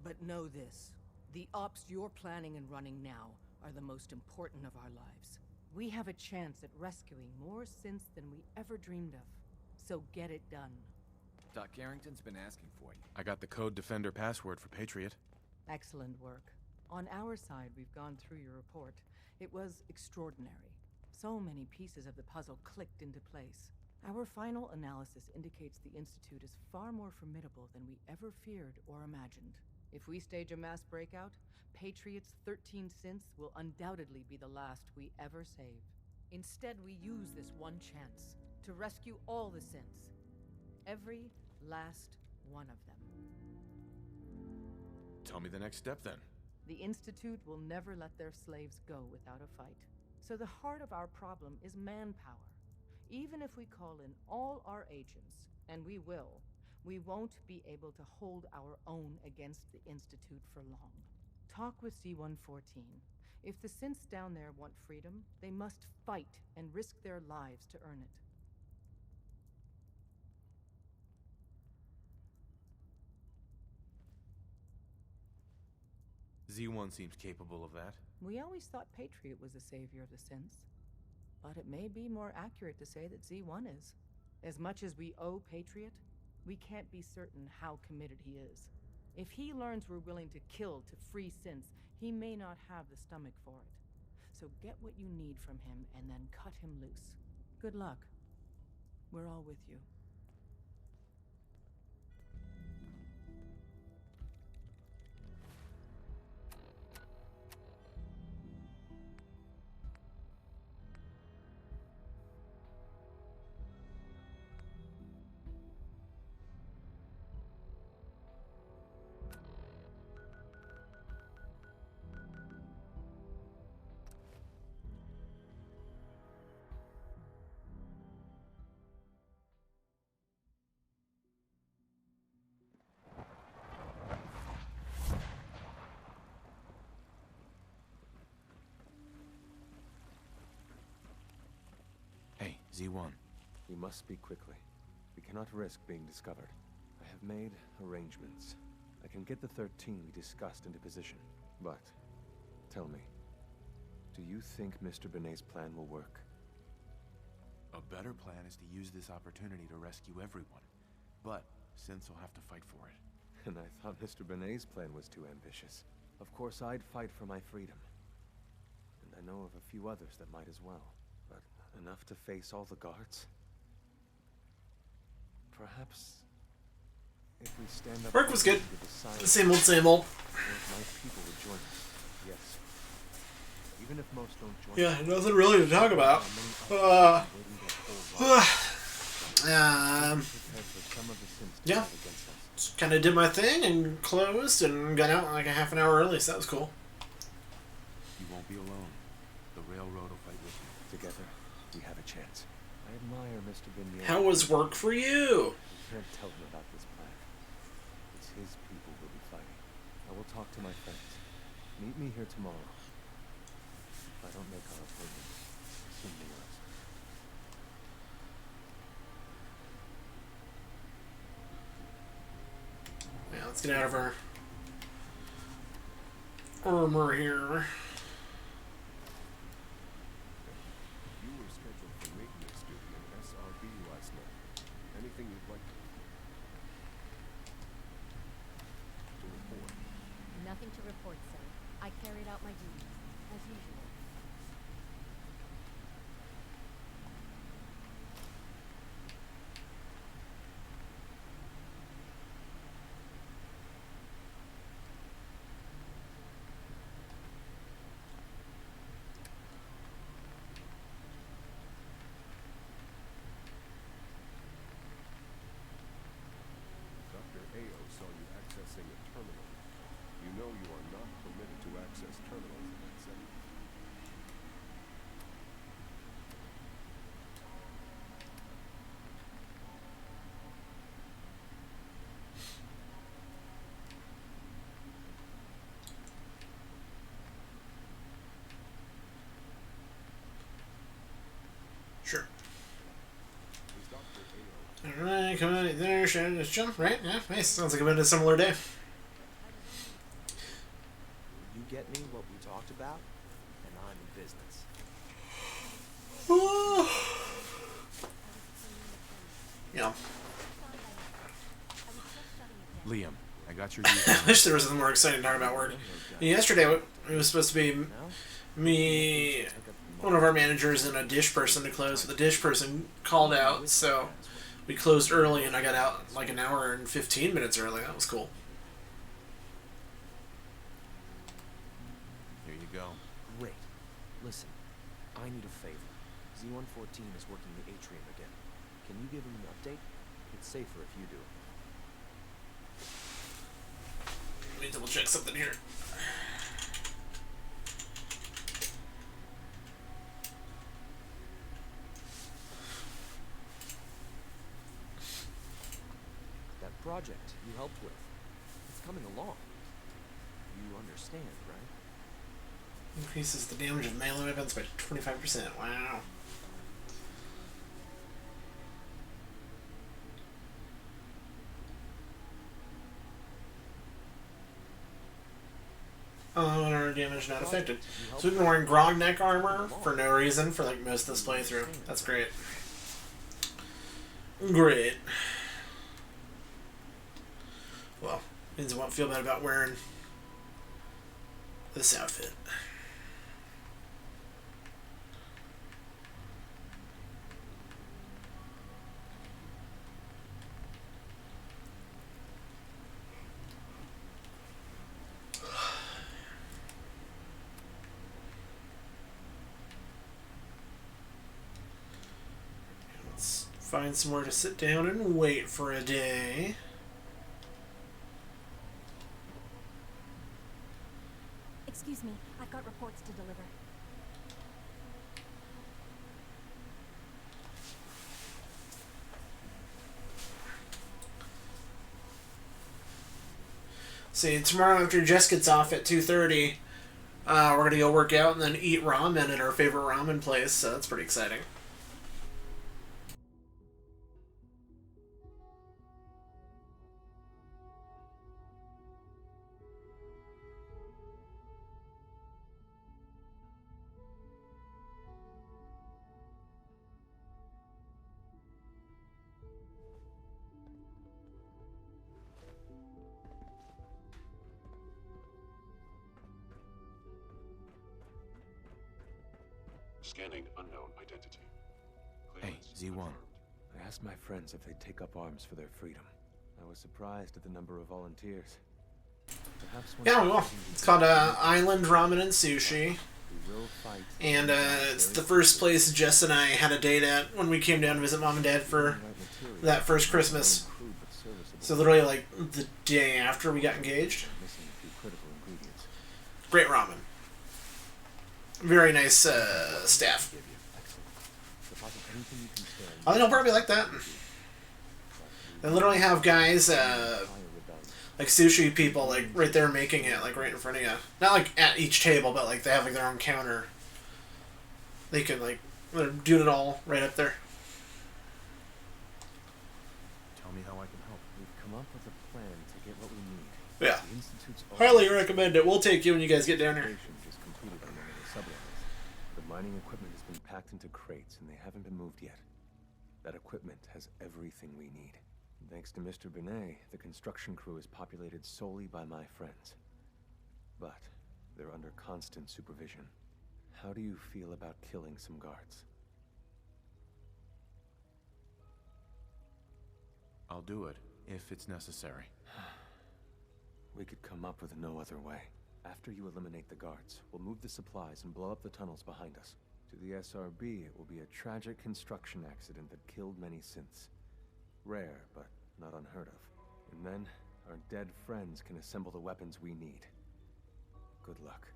But know this, the ops you're planning and running now are the most important of our lives. We have a chance at rescuing more synths than we ever dreamed of. So get it done. Doc Garrington's been asking for you. I got the Code Defender password for Patriot. Excellent work. On our side, we've gone through your report. It was extraordinary. So many pieces of the puzzle clicked into place. Our final analysis indicates the Institute is far more formidable than we ever feared or imagined. If we stage a mass breakout, Patriot's 13 synths will undoubtedly be the last we ever save. Instead, we use this one chance to rescue all the synths. Every last one of them. Tell me the next step, then. The Institute will never let their slaves go without a fight. So the heart of our problem is manpower. Even if we call in all our agents, and we will, we won't be able to hold our own against the Institute for long. Talk with C-114. If the synths down there want freedom, they must fight and risk their lives to earn it. Z1 seems capable of that. We always thought Patriot was the savior of the synths. But it may be more accurate to say that Z1 is. As much as we owe Patriot, we can't be certain how committed he is. If he learns we're willing to kill to free synths, he may not have the stomach for it. So get what you need from him and then cut him loose. Good luck. We're all with you. Hey, Z1. We must speak quickly. We cannot risk being discovered. I have made arrangements. I can get the 13 we discussed into position. But, tell me, do you think Mr. Benet's plan will work? A better plan is to use this opportunity to rescue everyone. But synths will have to fight for it. And I thought Mr. Benet's plan was too ambitious. Of course, I'd fight for my freedom. And I know of a few others that might as well. But enough to face all the guards? Perhaps if we stand up... Work was good. Same old, same old. My people would join us. Yes. Even if most don't join Yeah, us, nothing really to talk about. Yeah. Just kind of did my thing and closed and got out like a half an hour early, so that was cool. You won't be alone. The railroad will fight with you. Together, we have a chance. I admire Mr. Vignier. How was work for you? You can't tell him about this plan. It's his people we'll be fighting. I will talk to my friends. Meet me here tomorrow. If I don't make our appointment, send me yours. Yeah, let's get out of our armor here. You were scheduled for maintenance duty in SRB last night. Anything you'd like to report? Nothing to report, sir. I carried out my duties, as usual. Dr. Ao saw you accessing a terminal. You know you are not permitted to access terminals in that setting. Sure. Is Dr. Ao Alright, come on there, sharing this jump, right? Yeah, nice. Sounds like I've been a similar day. You get me what we talked about, and I'm in business. Yeah. Liam, I got your I wish there was something more exciting to talk about work. Yesterday, it was supposed to be me, one of our managers, and a dish person to close. But the dish person called out, so we closed early, and I got out like an hour and 15 minutes early. That was cool. Here you go. Great. Listen, I need a favor. Z-114 is working the atrium again. Can you give him an update? It's safer if you do. Let me double check something here. That project you helped with, it's coming along. You understand, right? Increases the damage of melee weapons by 25%. Wow. damage, not affected. So we've been wearing Grog neck armor for no reason for like most of this playthrough. That's great. Great. Well, means I won't feel bad about wearing this outfit. Let's find somewhere to sit down and wait for a day. Excuse me, I've got reports to deliver. See, tomorrow after Jess gets off at 2:30, we're gonna go work out and then eat ramen at our favorite ramen place, so that's pretty exciting. Scanning unknown identity. Hey, Z1. I asked my friends if they'd take up arms for their freedom. I was surprised at the number of volunteers. Yeah, we will. It's called Island Ramen and Sushi. And it's the first place Jess and I had a date at when we came down to visit Mom and Dad for that first Christmas. So literally like the day after we got engaged. Great ramen. Very nice staff. Oh, they'll probably like that. They literally have guys, like sushi people, like right there making it, like right in front of you. Not like at each table, but like they have like their own counter. They can like, they're doing it all right up there. Tell me how I can help. We've come up with a plan to get what we need. Yeah. Highly recommend it. We'll take you when you guys get down here. The mining equipment has been packed into crates and they haven't been moved yet. That equipment has everything we need. Thanks to Mr. Binet, the construction crew is populated solely by my friends. But they're under constant supervision. How do you feel about killing some guards? I'll do it, if it's necessary. We could come up with no other way. After you eliminate the guards, we'll move the supplies and blow up the tunnels behind us. To the SRB, it will be a tragic construction accident that killed many synths. Rare, but not unheard of. And then, our dead friends can assemble the weapons we need. Good luck.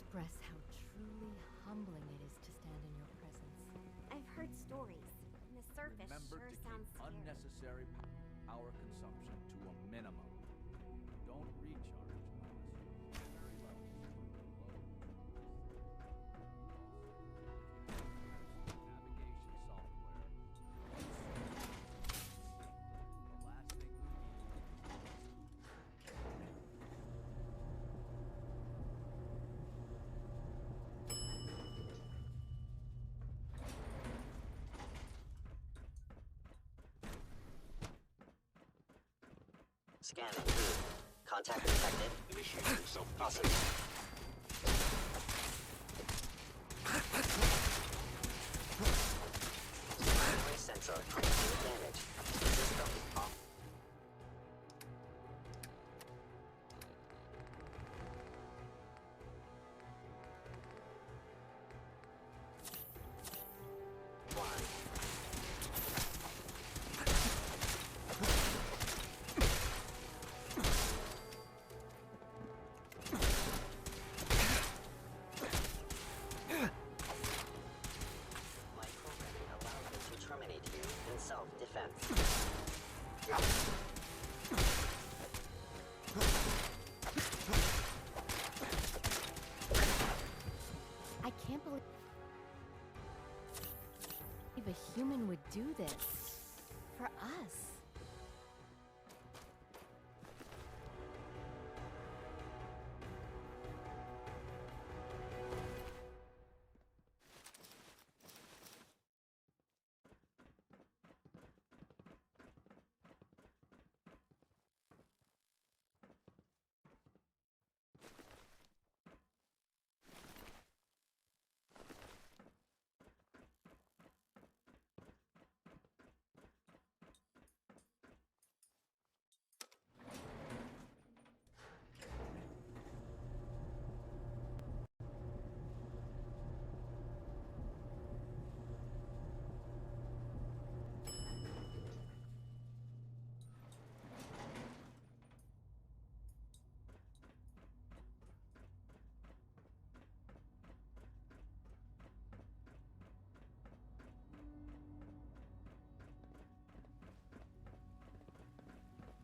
express how truly humbling it is to stand in your presence. I've heard stories. And the surface Remember sure to keep sounds scary. unnecessary power consumption to a minimum. Don't recharge unless your primary levels are below. Navigation software. The last thing we Scanning. Contact detected. Initiating self-processing. Primary sensor critically damaged. System off. I can't believe a human would do this for us.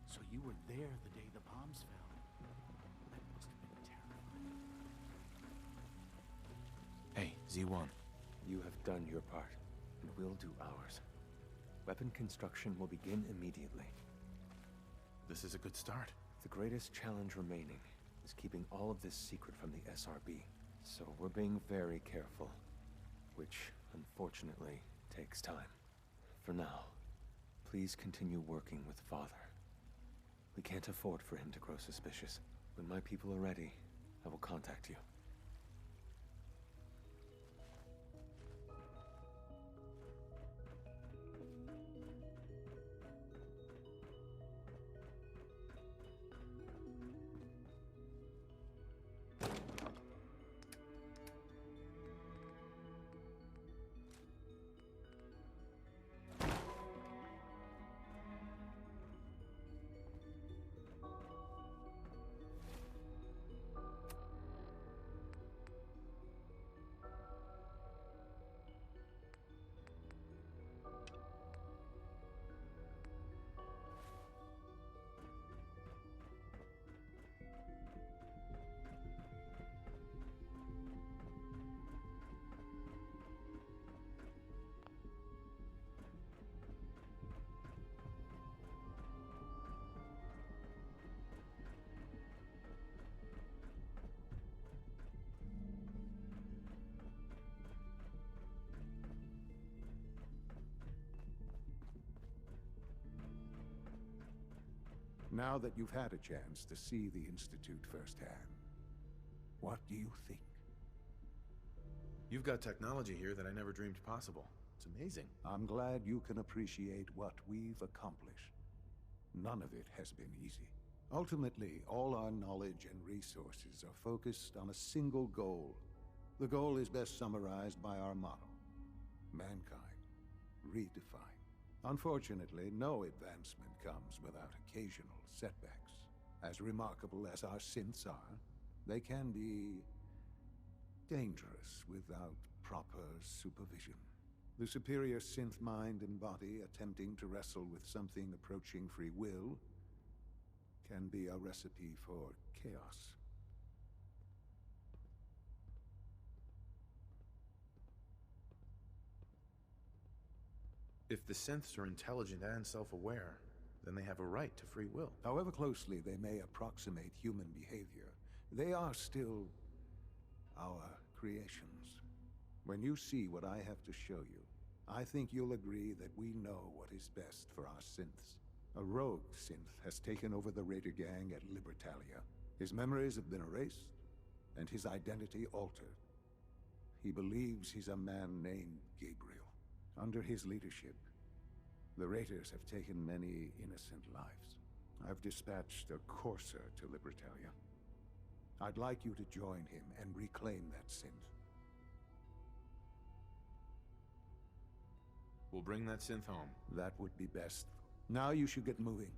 So you were there the day the bombs fell. That must have been terrifying. Hey, Z1. You have done your part, and we'll do ours. Weapon construction will begin immediately. This is a good start. The greatest challenge remaining is keeping all of this secret from the SRB. So we're being very careful, which, unfortunately, takes time. For now, please continue working with Father. We can't afford for him to grow suspicious. When my people are ready, I will contact you. Now that you've had a chance to see the Institute firsthand, what do you think? You've got technology here that I never dreamed possible. It's amazing. I'm glad you can appreciate what we've accomplished. None of it has been easy. Ultimately, all our knowledge and resources are focused on a single goal. The goal is best summarized by our motto: mankind, redefined. Unfortunately, no advancement comes without occasional setbacks. As remarkable as our synths are, they can be dangerous without proper supervision. The superior synth mind and body attempting to wrestle with something approaching free will can be a recipe for chaos. If the synths are intelligent and self-aware, then they have a right to free will. However closely they may approximate human behavior, they are still our creations. When you see what I have to show you, I think you'll agree that we know what is best for our synths. A rogue synth has taken over the Raider gang at Libertalia. His memories have been erased, and his identity altered. He believes he's a man named Gabriel. Under his leadership, the Raiders have taken many innocent lives. I've dispatched a courser to Libertalia. I'd like you to join him and reclaim that synth. We'll bring that synth home. That would be best. Now you should get moving.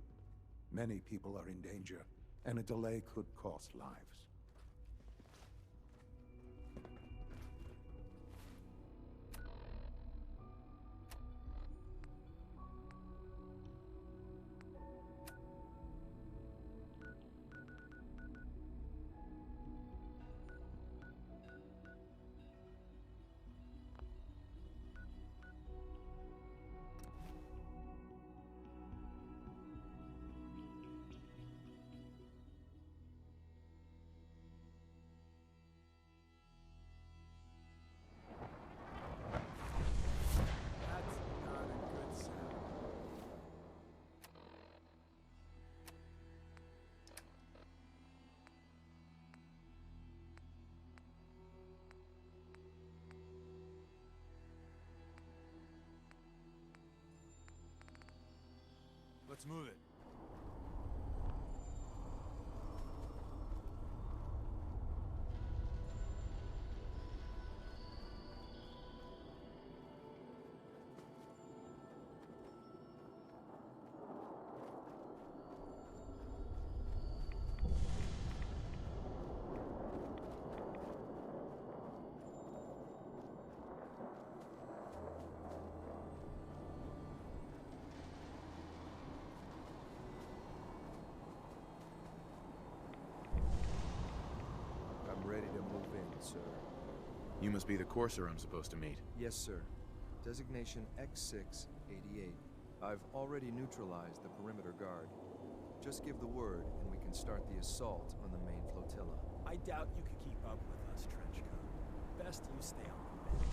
Many people are in danger, and a delay could cost lives. Let's move it. Ready to move in, sir. You must be the courser I'm supposed to meet. Yes, sir. Designation X688. I've already neutralized the perimeter guard. Just give the word, and we can start the assault on the main flotilla. I doubt you could keep up with us, Trenchcoat. Best you stay on the bench.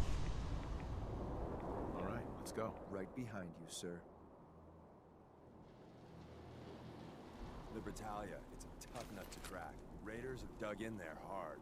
All right, let's go. Right behind you, sir. Libertalia, it's a tough nut to crack. Raiders have dug in there hard.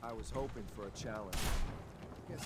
I was hoping for a challenge. Guess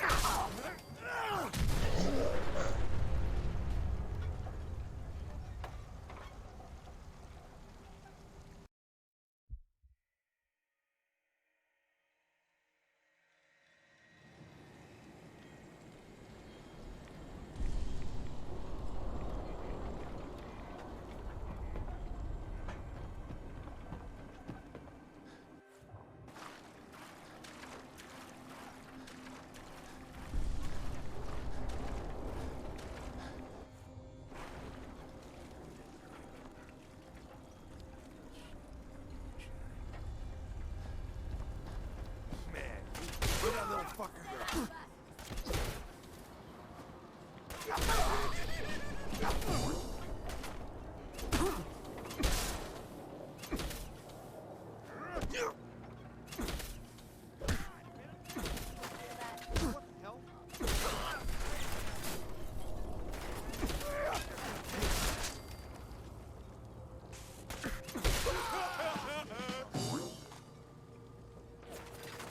Get that little fucker.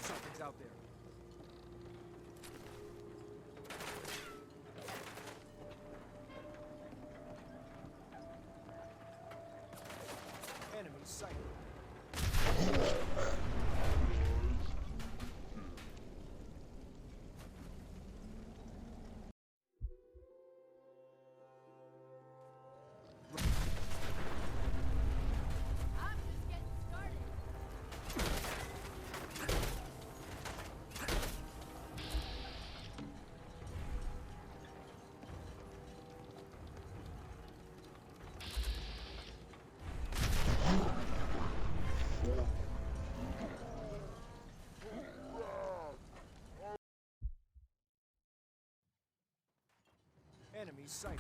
Something's out there. Enemy sighted. I'm just getting started. Enemy sighted.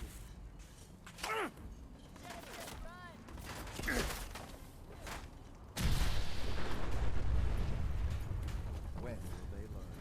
When will they learn?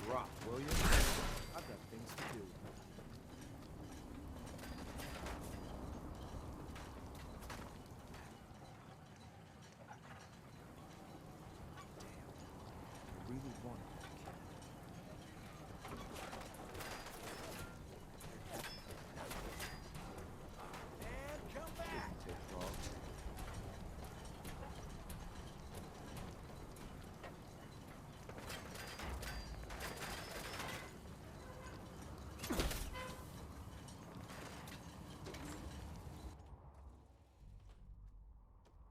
Drop, will you? I've got things to do. Damn. I really want that kid. And come back! Didn't take long.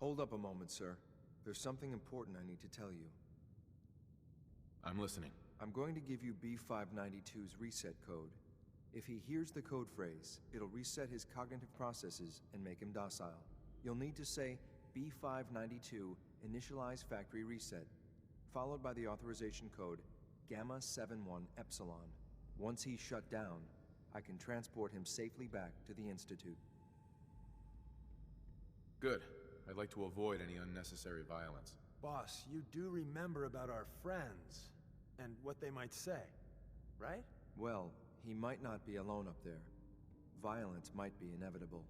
Hold up a moment, sir. There's something important I need to tell you. I'm listening. I'm going to give you B592's reset code. If he hears the code phrase, it'll reset his cognitive processes and make him docile. You'll need to say B592 initialize factory reset, followed by the authorization code Gamma 71 Epsilon. Once he's shut down, I can transport him safely back to the Institute. Good. I'd like to avoid any unnecessary violence. Boss, you do remember about our friends and what they might say, right? Well, he might not be alone up there. Violence might be inevitable.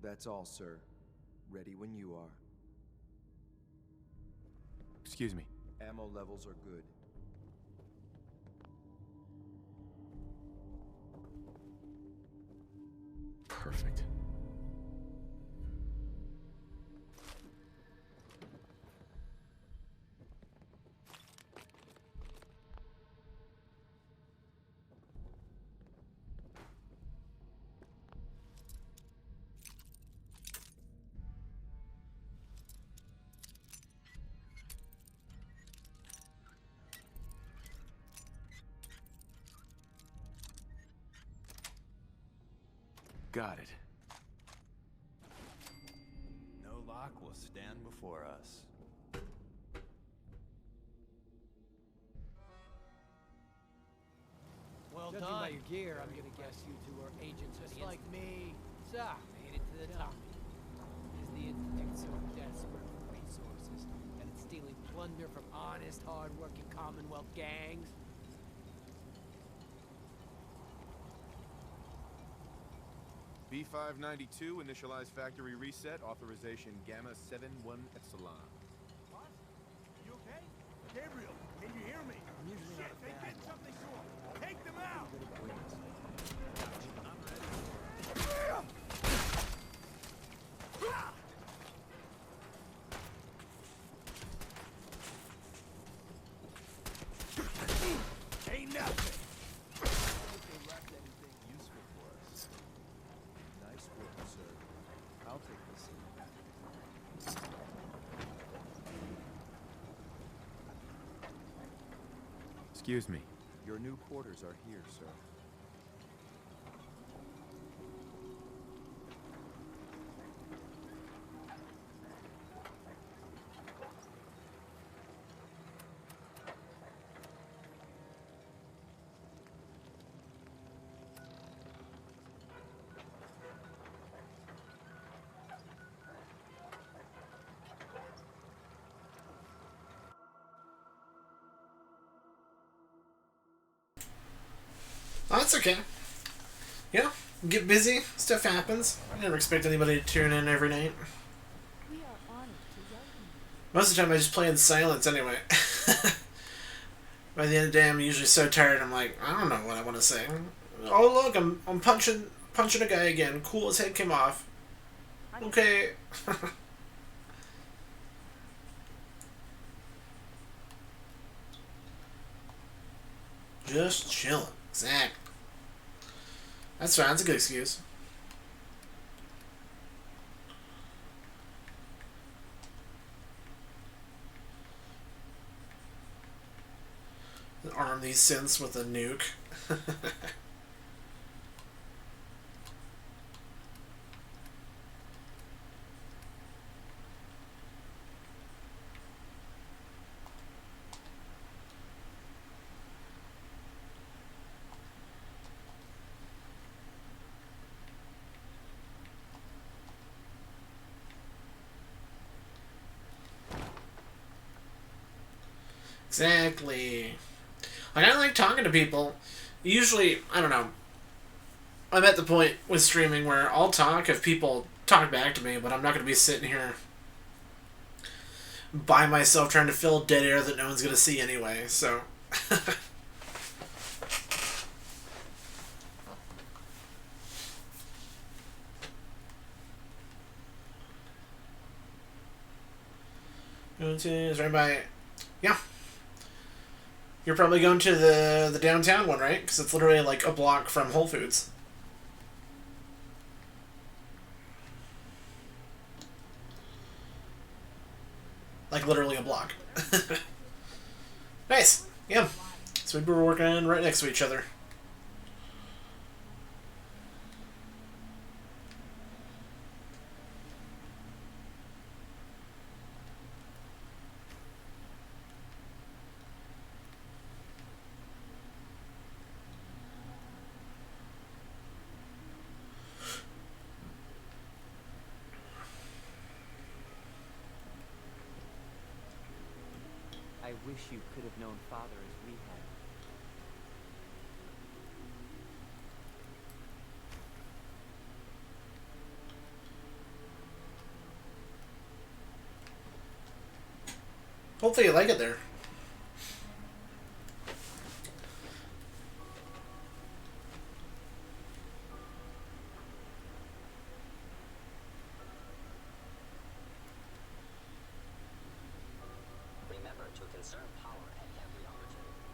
That's all, sir. Ready when you are. Excuse me. Ammo levels are good. Perfect. Got it. No lock will stand before us. Well Judging done. by your gear, I'm gonna guess you two are agents Just of the like Institute. me. So, made it to the top. Is the Institute so desperate for resources that it's stealing plunder from honest, hard-working Commonwealth gangs? B592, initialize factory reset, authorization Gamma 71 Epsilon. Boss? You okay? Gabriel, can you hear me? I'm usually Shit, not they bad. did something to him! Take them out! Ain't nothing. They left anything useful for us. Nice work, sir. I'll take the seat. Excuse me. Your new quarters are here, sir. Oh, that's okay. Yeah, get busy. Stuff happens. I never expect anybody to tune in every night. We are honored to welcome you. Most of the time I just play in silence anyway. By the end of the day, I'm usually so tired, I'm like, I don't know what I want to say. Oh, look, I'm punching a guy again. Cool, his head came off. Okay. Just chilling. Exactly. That's fine. That's a good excuse. Arm these synths with a nuke. Exactly. Like, I like talking to people. Usually, I don't know. I'm at the point with streaming where I'll talk if people talk back to me, but I'm not going to be sitting here by myself trying to fill dead air that no one's going to see anyway, so. Is right by. Yeah. You're probably going to the downtown one, right? Because it's literally like a block from Whole Foods. Like literally a block. Nice. Yeah. So we were working right next to each other. I wish you could have known Father as we had. Hopefully you like it there. Remember to conserve power at every opportunity.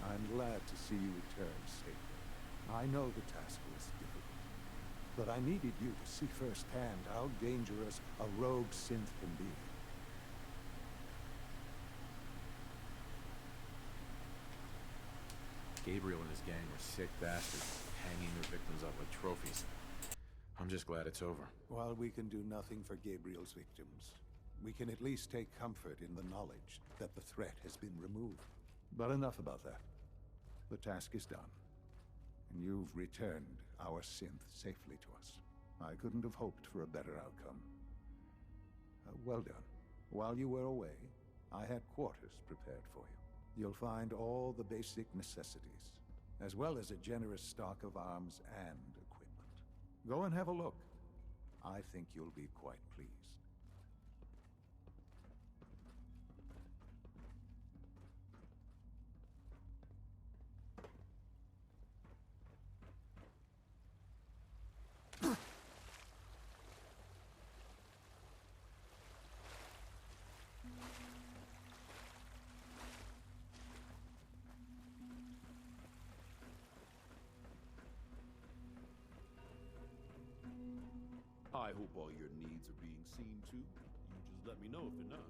I'm glad to see you return safely. I know the task was difficult, but I needed you to see firsthand how dangerous a rogue synth can be. Gabriel and his gang were sick bastards, hanging their victims up like trophies. I'm just glad it's over. While we can do nothing for Gabriel's victims, we can at least take comfort in the knowledge that the threat has been removed. But enough about that. The task is done. And you've returned our synth safely to us. I couldn't have hoped for a better outcome. Well done. While you were away, I had quarters prepared for you. You'll find all the basic necessities, as well as a generous stock of arms and equipment. Go and have a look. I think you'll be quite pleased. I hope all your needs are being seen to. You just let me know if they're not.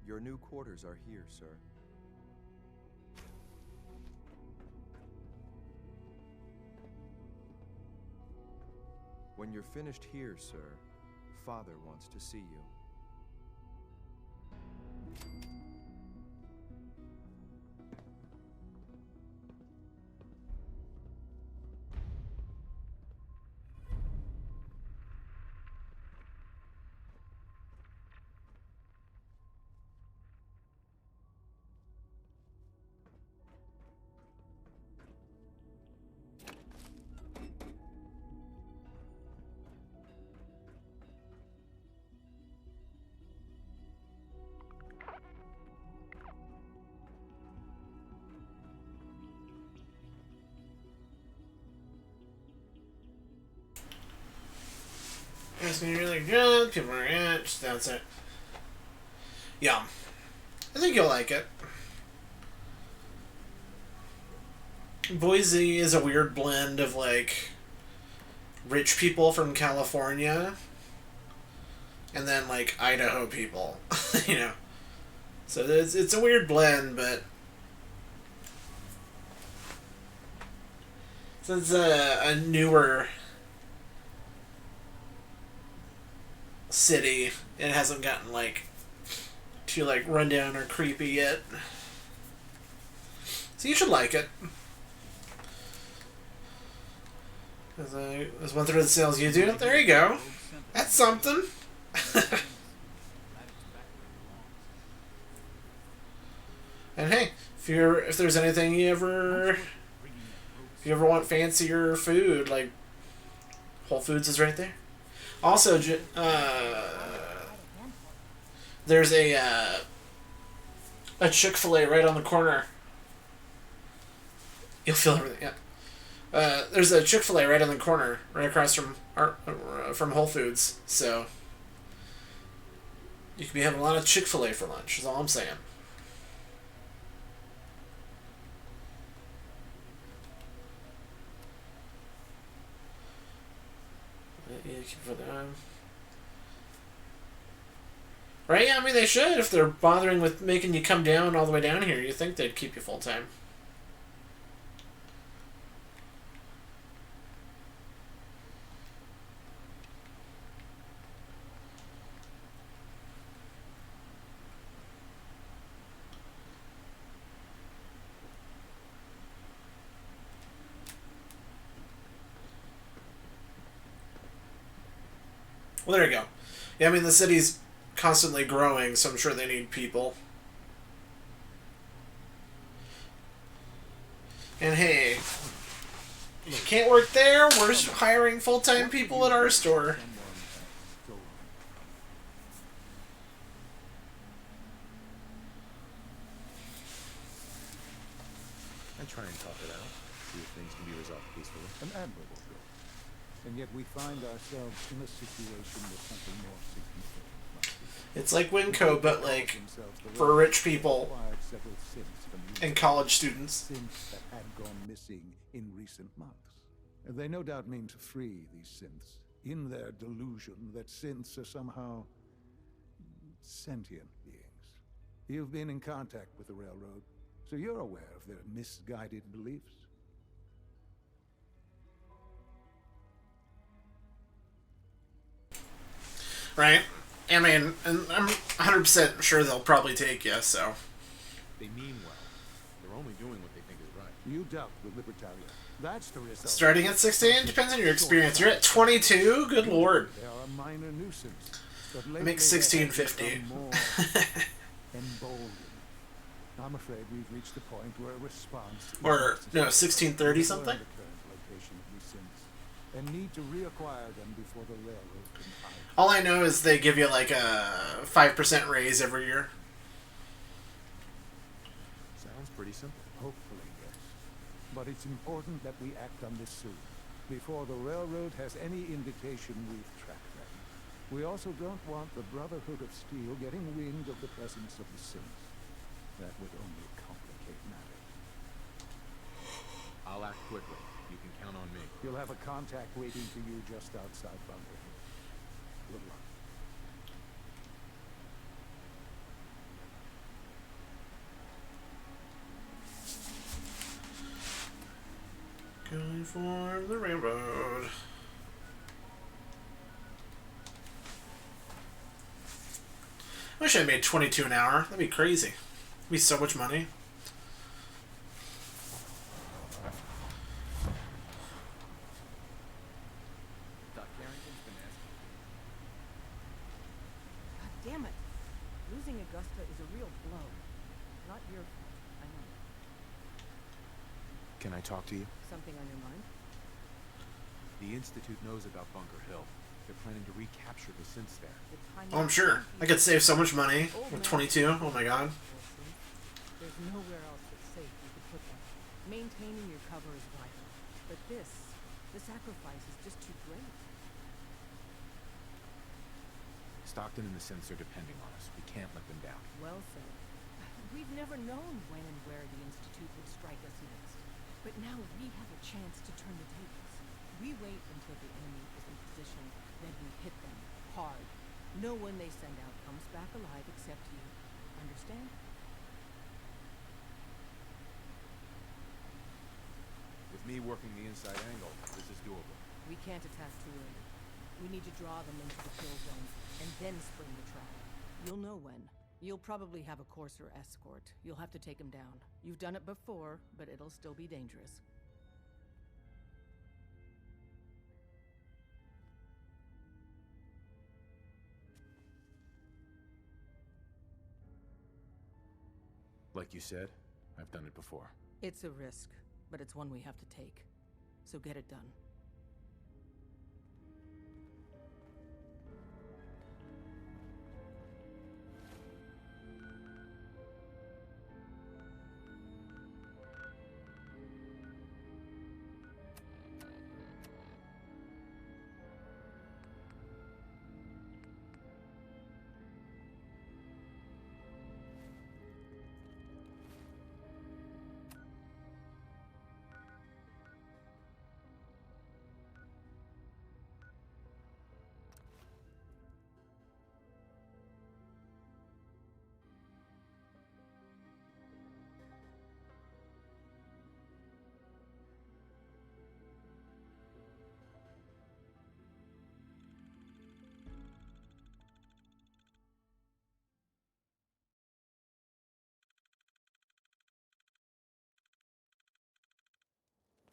Your new quarters are here, sir. When you're finished here, sir, Father wants to see you. It's gonna be really good. People are itched. That's it. Yeah. I think you'll like it. Boise is a weird blend of, like, rich people from California and then, like, Idaho people. You know? So it's a weird blend, but since a newer city, it hasn't gotten, like, too, like, rundown or creepy yet. So you should like it. As I went through the sales you do, there you go. That's something. And hey, if there's anything if you ever want fancier food, like, Whole Foods is right there. Also, there's a Chick-fil-A right on the corner. You'll feel everything, yeah. There's a Chick-fil-A right on the corner, right across from Whole Foods. So you could be having a lot of Chick-fil-A for lunch. Is all I'm saying. Right? Yeah, I mean, they should. If they're bothering with making you come down all the way down here, you think they'd keep you full time. Well, there you go. Yeah, I mean, the city's constantly growing, so I'm sure they need people. And hey, if you can't work there, we're hiring full-time people at our store. I try and talk it out, see if things can be resolved peacefully. An admirable goal. And yet we find ourselves in a situation where something more significant must be done. It's like Winco, but like for rich people and college students. Synths that had gone missing in recent months. And they no doubt mean to free these synths in their delusion that synths are somehow sentient beings. You've been in contact with the Railroad, so you're aware of their misguided beliefs. Right? I mean, and I'm 100% sure they'll probably take you, so. They mean well. They're only doing what they think is right. You doubt the Libertalia. That's the result. Starting at 16? Depends on your experience. You're at 22? Good lord. They are a minor nuisance. But I make 1650. Emboldened. I'm afraid we've reached the point where a response Or, no, 1630 something? And need to reacquire them before the railroad can find them. All I know is they give you like a 5% raise every year. Sounds pretty simple. Hopefully, yes. But it's important that we act on this soon, before the railroad has any indication we've tracked them. We also don't want the Brotherhood of Steel getting wind of the presence of the Synths. That would only complicate matters. I'll act quickly. You can count on me. You'll have a contact waiting for you just outside Bunker Hill. Good luck. Going for the railroad. I wish I made 22 an hour. That'd be crazy. That'd be so much money. Damn it. Losing Augusta is a real blow. Not your fault, I know. Can I talk to you? Something on your mind? The Institute knows about Bunker Hill. They're planning to recapture the synths there. Oh, I'm sure. I could save so much money with 22. Oh my god. There's nowhere else that's safe you could put them. Maintaining your cover is vital. But the sacrifice is just too great. Stockton and the synths are depending on us. We can't let them down. Well said. We've never known when and where the Institute would strike us next. But now we have a chance to turn the tables. We wait until the enemy is in position, then we hit them hard. No one they send out comes back alive except you. Understand? With me working the inside angle, this is doable. We can't attack too early. We need to draw them into the kill zone, and then spring the trap. You'll know when. You'll probably have a courser escort. You'll have to take him down. You've done it before, but it'll still be dangerous. Like you said, I've done it before. It's a risk, but it's one we have to take. So get it done.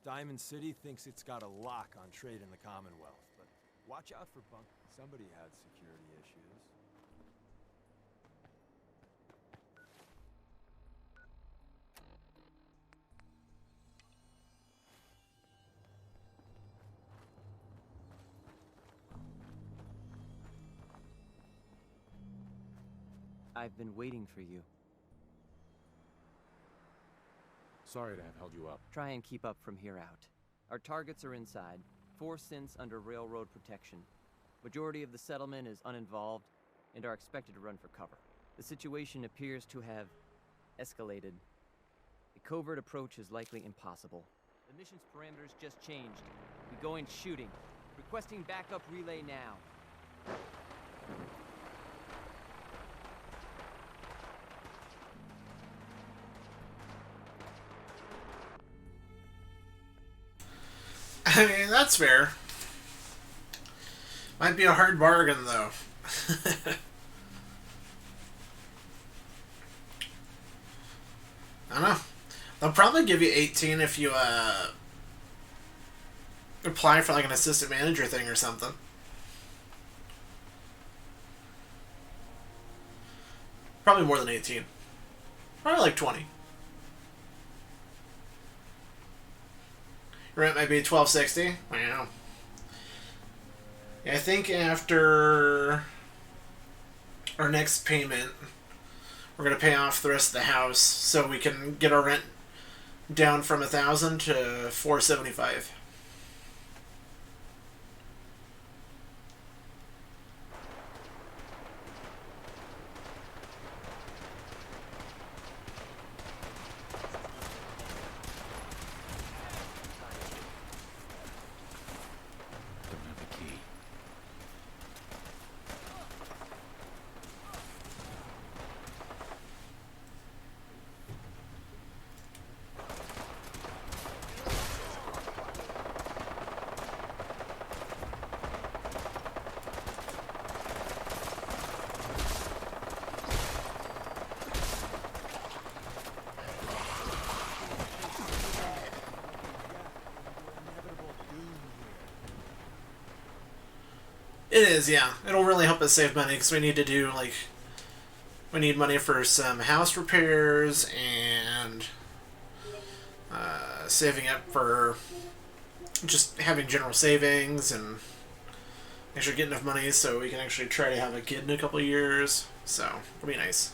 Diamond City thinks it's got a lock on trade in the Commonwealth, but watch out for Bunk. Somebody had security issues. I've been waiting for you. Sorry to have held you up. Try and keep up from here out. Our targets are inside, 4 synths under railroad protection. Majority of the settlement is uninvolved. and are expected to run for cover. The situation appears to have escalated. A covert approach is likely impossible. The mission's parameters just changed. We go in shooting. Requesting backup relay now. I mean, that's fair. Might be a hard bargain, though. I don't know. They'll probably give you 18 if you apply for like an assistant manager thing or something. Probably more than 18. Probably like 20. Rent might be $12.60. Wow. Yeah, I think after our next payment, we're gonna pay off the rest of the house so we can get our rent down from $1,000 to $475. It is, yeah. It'll really help us save money because we need to do, like, we need money for some house repairs and saving up for just having general savings and actually get enough money so we can actually try to have a kid in a couple of years. So, it'll be nice.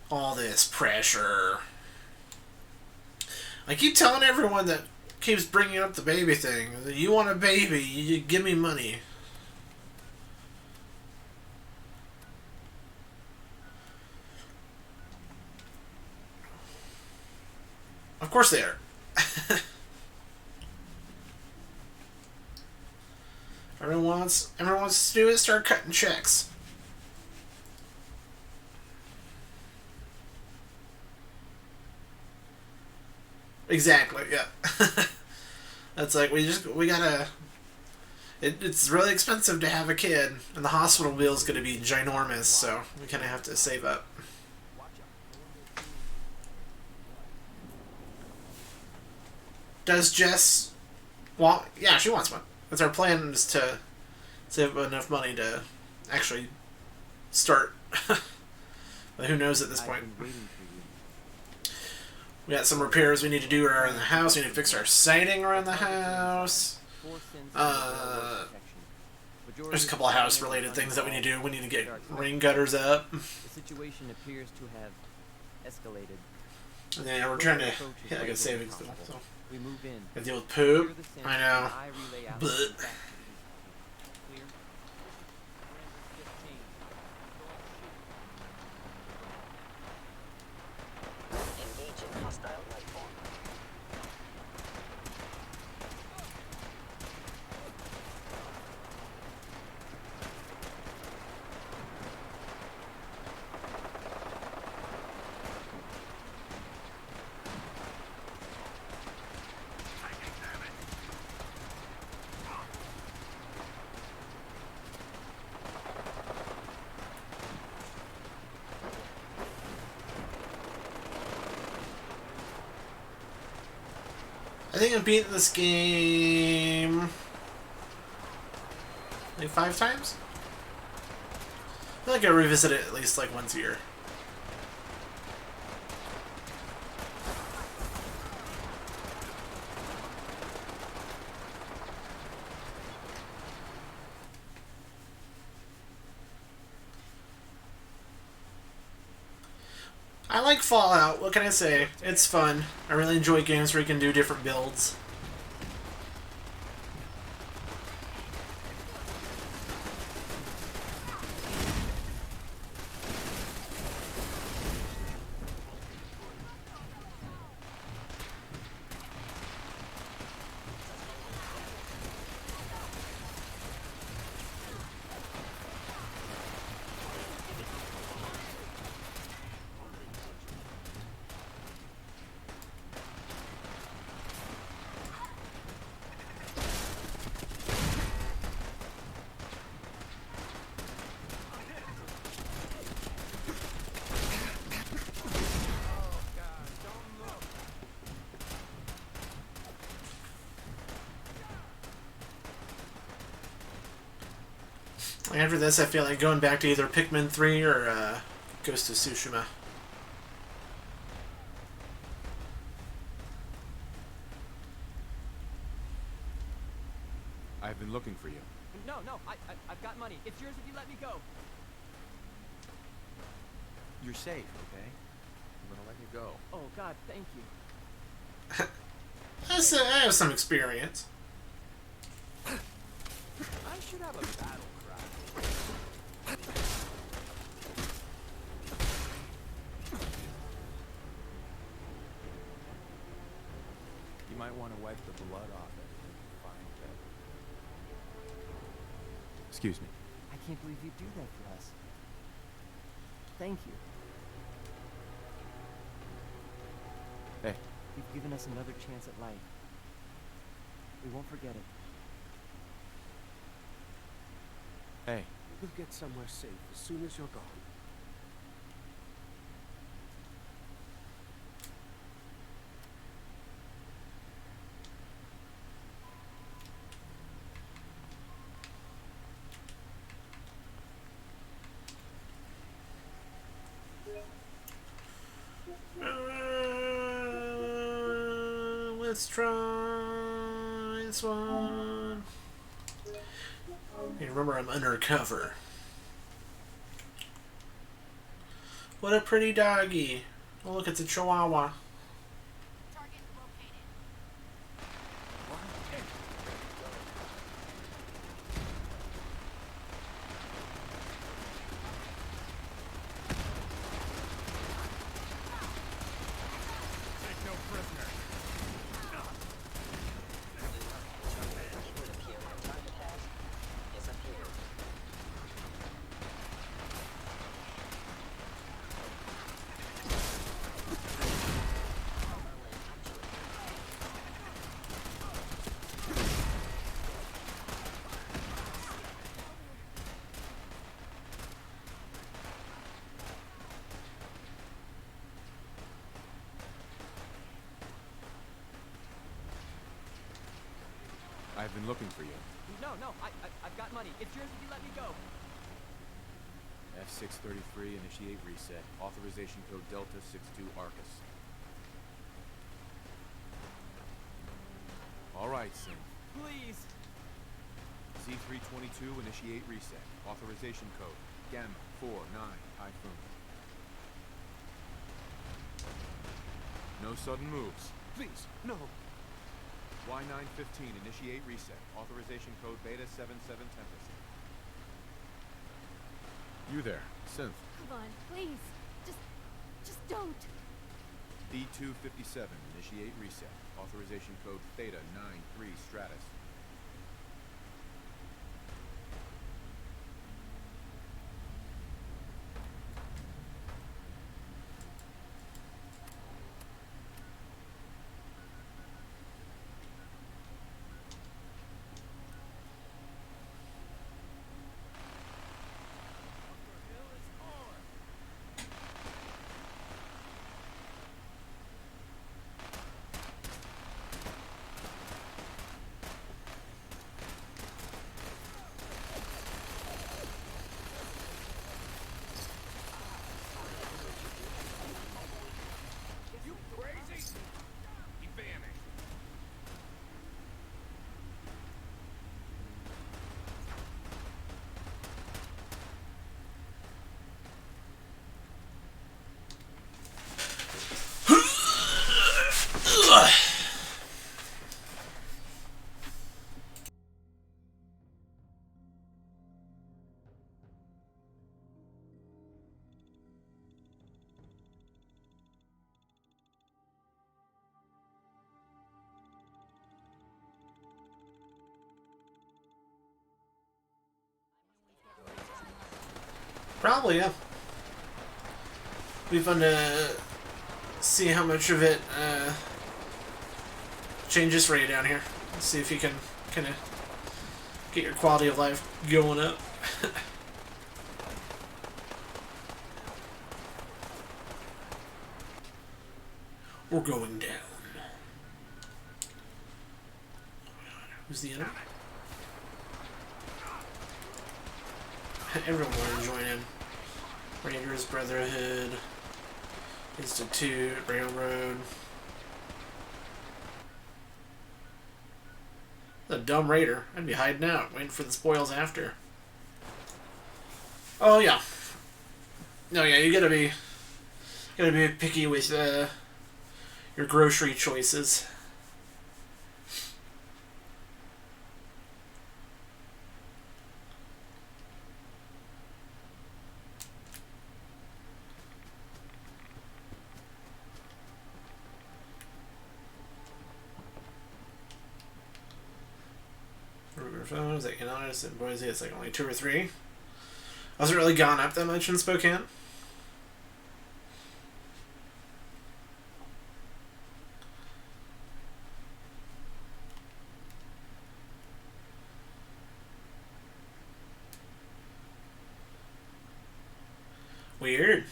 All this pressure. I keep telling everyone that keeps bringing up the baby thing. That you want a baby, you give me money. Of course they are. Everyone wants to do is start cutting checks. Exactly, yeah. That's like, we gotta... It's really expensive to have a kid, and the hospital bill is going to be ginormous, so we kind of have to save up. Does Jess want... Yeah, she wants one. That's our plan, is to save up enough money to actually start. But who knows at this point. We got some repairs we need to do around the house. We need to fix our siding around the house. There's a couple of house-related things that we need to do. We need to get rain gutters up. The situation appears to have escalated. And then we're trying to hit like a savings goal. So we move in. Gotta deal with poop. I know. But I think I've beaten this game like 5 times. I feel like I revisit it at least like once a year. I like Fallout. What can I say? It's fun. I really enjoy games where you can do different builds. After this, I feel like going back to either Pikmin 3 or Ghost of Tsushima. I've been looking for you. No, I've got money. It's yours if you let me go. You're safe, okay? I'm gonna let you go. Oh, God, thank you. I have some experience. I should have a battle cry. You might want to wipe the blood off it and find it. Excuse me. I can't believe you do that for us. Thank you. Hey. You've given us another chance at life. We won't forget it. Hey. We'll get somewhere safe as soon as you're gone. Let's try this one. Hey, remember, I'm undercover. What a pretty doggy. Oh, look, it's a chihuahua. I've been looking for you. No, I've got money. It's yours if you let me go. F633, initiate reset. Authorization code Delta 62 Arcus. All right, Sim. Please. Z322, initiate reset. Authorization code Gamma 49 Typhoon. No sudden moves. Please, no. Y915, initiate reset. Authorization code Beta 77 Tempest. You there, Synth. Come on, please. Just don't. D257, initiate reset. Authorization code Theta 93 Stratus. Probably, yeah. Be fun to see how much of it changes for you down here. See if you can kind of get your quality of life going up. We're going down. Who's the enemy? Everyone wanted to join in. Rangers, Brotherhood, Institute, Railroad. A dumb raider. I'd be hiding out, waiting for the spoils after. Oh yeah. No, yeah, you gotta be picky with your grocery choices. Phones, I can notice in Boise it's like only 2 or 3. Hasn't really gone up that much in Spokane. Weird.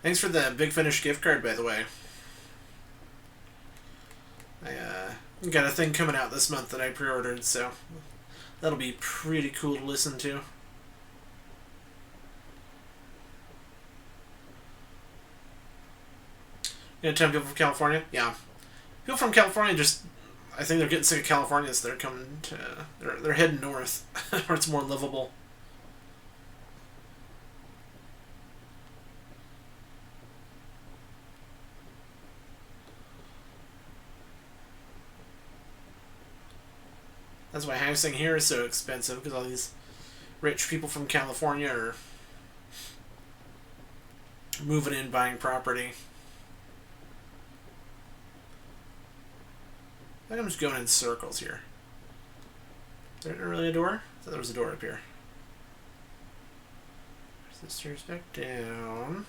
Thanks for the Big Finish gift card, by the way. I got a thing coming out this month that I pre-ordered, so that'll be pretty cool to listen to. You know, 10 people from California? Yeah. People from California just, I think they're getting sick of California, so they're coming to, they're heading north, where it's more livable. That's why housing here is so expensive, because all these rich people from California are moving in, buying property. I think I'm just going in circles here. Is there really a door? I thought there was a door up here. There's the stairs back down.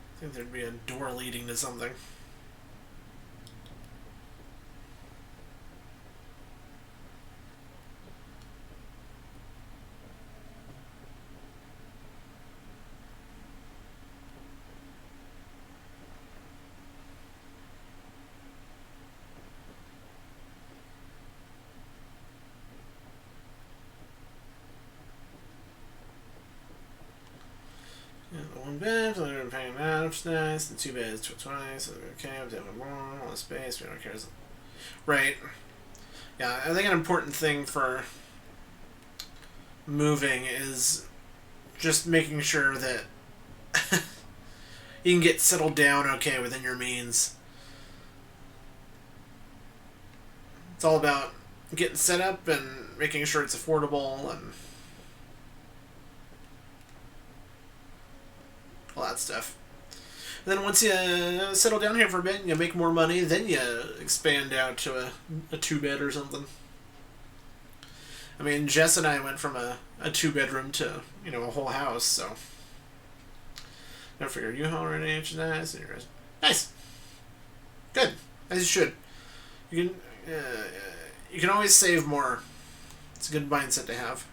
I think there'd be a door leading to something. One bed, so they're paying that, which is nice. The 2 beds, twice. Okay, I'm having more, all the space, we don't care. Right. Yeah, I think an important thing for moving is just making sure that you can get settled down okay within your means. It's all about getting set up and making sure it's affordable and all that stuff. And then once you settle down here for a bit and you make more money, then you expand out to a 2-bed or something. I mean, Jess and I went from a 2-bedroom to, you know, a whole house, so. Don't figure you already, which is nice. And yours. Nice. Good. As you should. You can always save more. It's a good mindset to have.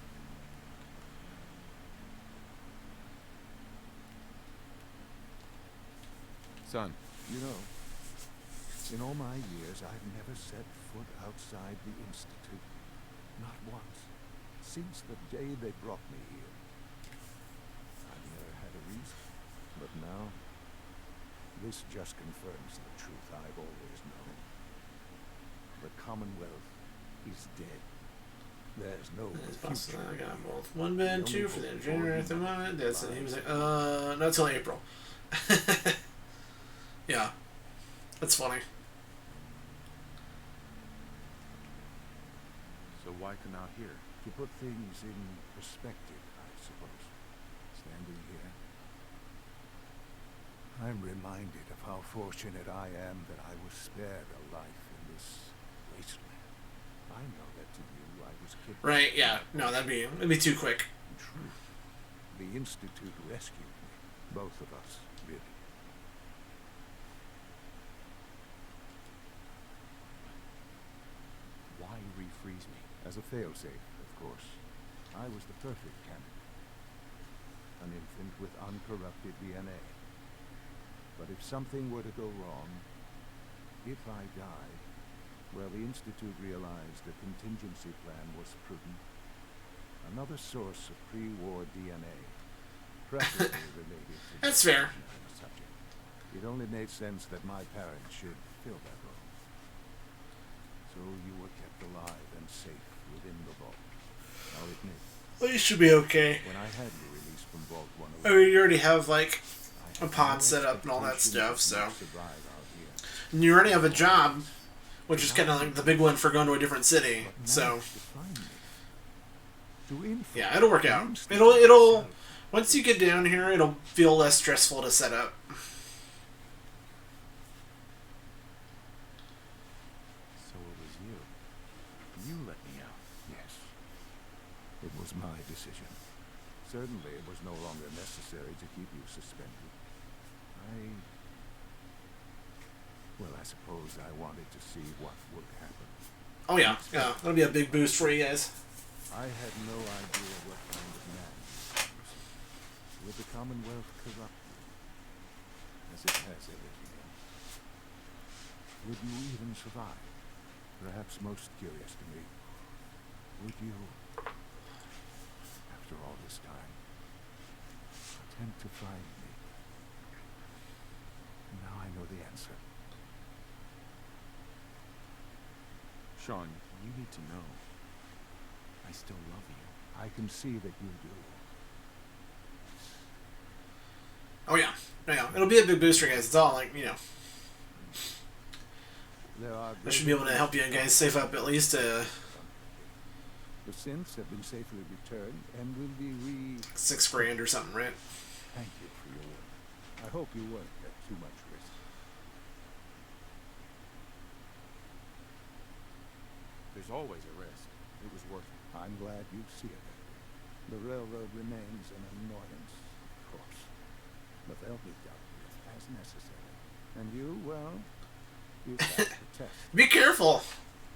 Son. You know, in all my years, I've never set foot outside the Institute. Not once. Since the day they brought me here. I've never had a reason. But now, This just confirms the truth I've always known. The Commonwealth is dead. There's no future. I got both. One bed, two for the generator at the moment. That's it. He was like, not till April. Yeah. That's funny. So why come out here? To put things in perspective, I suppose. Standing here, I'm reminded of how fortunate I am that I was spared a life in this wasteland. I know that to you I was kidnapped. Right, yeah. No, it'd be too quick. In truth, the Institute rescued me. Both of us, really. Why refreeze me? As a failsafe, of course. I was the perfect candidate. An infant with uncorrupted DNA. But if something were to go wrong, if I died, well, the Institute realized a contingency plan was prudent. Another source of pre-war DNA, preferably related to That's fair. the subject. It only made sense that my parents should fill that role. So you were kept alive and safe within the vault. I'll admit. Well, you should be okay. When I had you released from Vault 101, I mean, you already have, like, a pod set up and all that stuff, so. And you already have a job, which is kind of like the big one for going to a different city, so. Yeah, it'll work out. It'll, once you get down here, it'll feel less stressful to set up. So it was you. You let me out. Yes. It was my decision. Certainly it was no longer necessary to keep you suspended. Well, I suppose I wanted to see what would happen. Oh yeah, yeah. That'll be a big boost for you guys. I had no idea what kind of man you was. Would the Commonwealth corrupt you? As it has everything else. Would you even survive? Perhaps most curious to me, would you, after all this time, attempt to find me? Now I know the answer. Sean, you need to know. I still love you. I can see that you do. Oh yeah, yeah. It'll be a big boost for you guys. It's all like, you know. I should be able to help you guys save up at least The synths have been safely returned and will be $6 grand or something, right? Thank you for your work. I hope you weren't at too much risk. There's always a risk. It was worth it. I'm glad you see it. The railroad remains an annoyance, of course. But they'll be dealt with as necessary. And you, well, you passed the test. Be careful!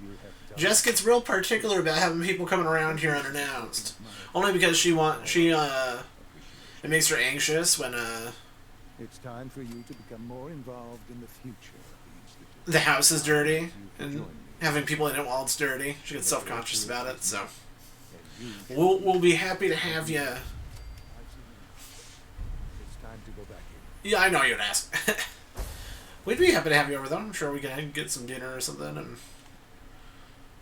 You have done Jess gets real particular about having people coming around here unannounced. Only because it makes her anxious when, It's time for you to become more involved in the future of the Institute. the house is dirty, and having people in it while it's dirty. She gets self-conscious about it, so. We'll be happy to have you. It's time to go back in. Yeah, I know you'd ask. We'd be happy to have you over, though. I'm sure we can get some dinner or something and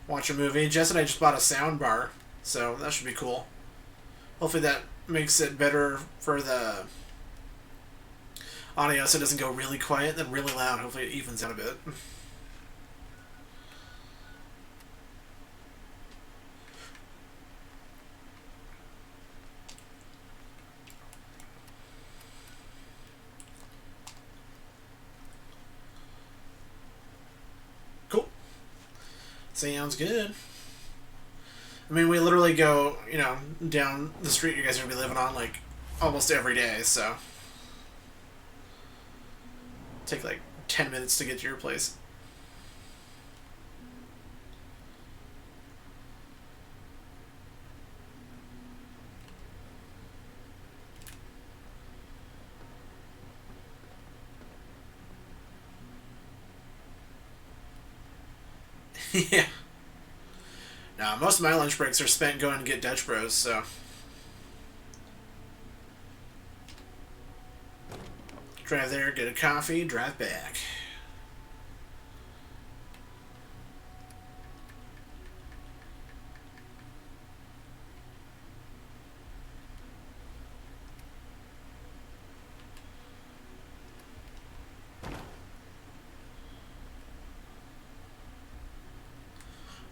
watch a movie. Jess and I just bought a sound bar, so that should be cool. Hopefully that makes it better for the audio so it doesn't go really quiet then really loud. Hopefully it evens out a bit. Cool. Sounds good. I mean, we literally go, you know, down the street you guys are going to be living on, like, almost every day, so. Take, like, 10 minutes to get to your place. Yeah. Now, most of my lunch breaks are spent going to get Dutch Bros, so. Drive there, get a coffee, drive back.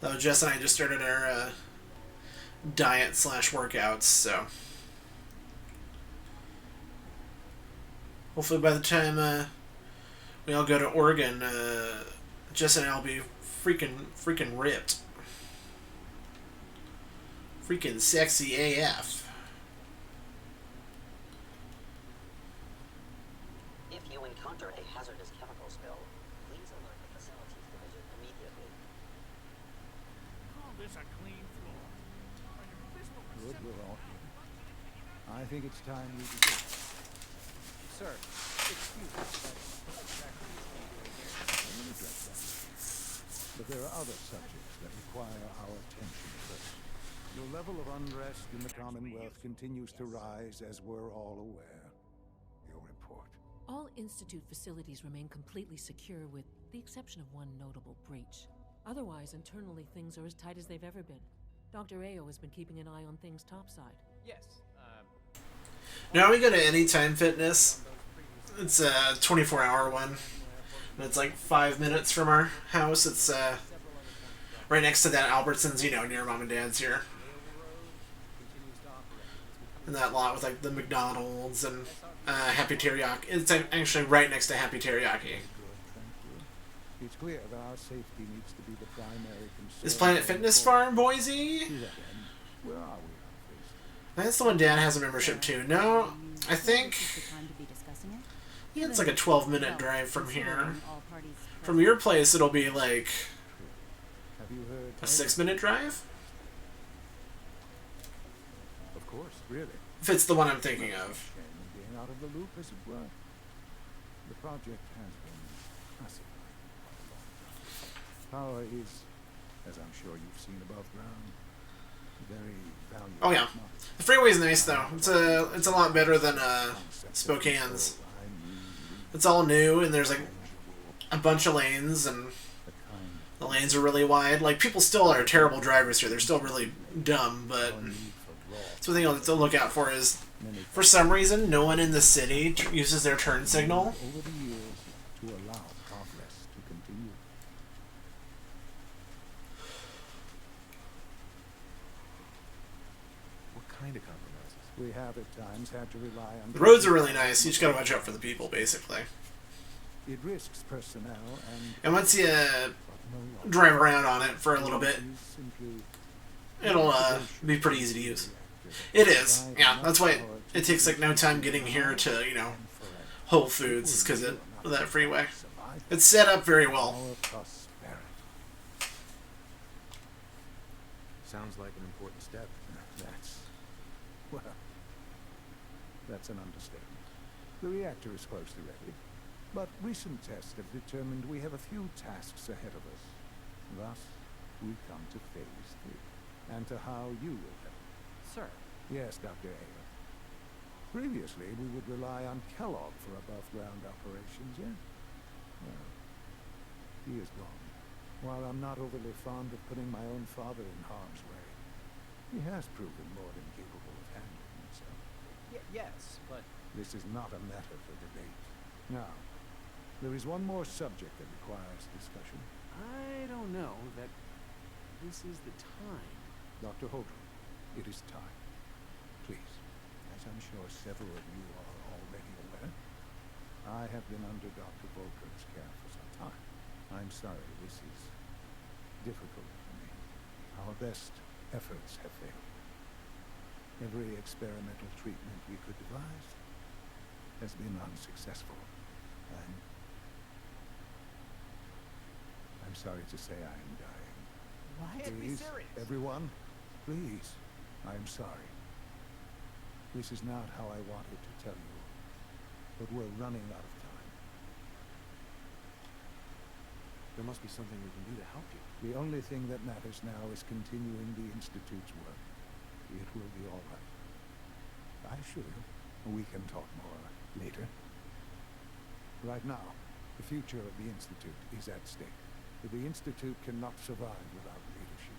Though Jess and I just started our diet / workouts, so hopefully by the time we all go to Oregon, Jess and I will be freaking ripped, freaking sexy AF. If you encounter a hazardous chemical spill, please alert the facilities division immediately. Call this a clean floor. Good, we're all here. I think it's time we begin. Sir, excuse me, but what exactly is he doing here? I will address that. But there are other subjects that require our attention first. The level of unrest in the Commonwealth continues to rise, as we're all aware. Your report. All Institute facilities remain completely secure with the exception of one notable breach. Otherwise, internally, things are as tight as they've ever been. Dr. Ao has been keeping an eye on things topside. Yes, Now we go to Anytime Fitness. It's a 24-hour one. And it's like 5 minutes from our house. It's right next to that Albertsons, you know, near Mom and Dad's here. And that lot with like the McDonald's and Happy Teriyaki. It's actually right next to Happy Teriyaki. It's clear that our safety needs to be the primary concern. Is Planet Fitness Farm, Boise? To that end, where are we? That's the one Dad has a membership to. No, I think... Yeah, it's like a 12-minute drive from here. From your place, it'll be like a 6-minute drive? Of course, really. If it's the one I'm thinking of. Being out of the loop, as it were. The project has been classified. Power is, as I'm sure you've seen above ground, very valuable. Oh yeah, the freeway's nice though. It's a lot better than Spokane's. It's all new and there's like a bunch of lanes and the lanes are really wide. Like people still are terrible drivers here. They're still really dumb, but that's one thing to look out for is for some reason no one in the city uses their turn signal. Over the years, to allow progress to continue. What kind of compromises? We have at times had to rely on... The roads are really nice. You just gotta watch out for the people, basically. It risks personnel and once you drive around on it for a little bit, it'll be pretty easy to use. It is, yeah. That's why it takes like no time getting here to, you know, Whole Foods, is because of that freeway. It's set up very well. Sounds like an important step. That's an understatement. The reactor is close to ready, but recent tests have determined we have a few tasks ahead of us. Thus, we come to phase 3, and to how you will help. Sir. Yes, Dr. Ayer. Previously, we would rely on Kellogg for above-ground operations, yes? Well, he is gone. While I'm not overly fond of putting my own father in harm's way, he has proven more than capable of handling himself. Yes, but... This is not a matter for debate. Now, there is one more subject that requires discussion. I don't know that this is the time. Dr. Holdren, it is time. Please, as I'm sure several of you are already aware, I have been under Dr. Volker's care for some time. I'm sorry, this is difficult for me. Our best efforts have failed. Every experimental treatment we could devise has been unsuccessful. I'm sorry to say I am dying. What? Please, Be serious. everyone, please. I'm sorry. This is not how I wanted to tell you, but we're running out of time. There must be something we can do to help you. The only thing that matters now is continuing the Institute's work. It will be all right. I assure you, we can talk more later. Right now, the future of the Institute is at stake. The Institute cannot survive without leadership.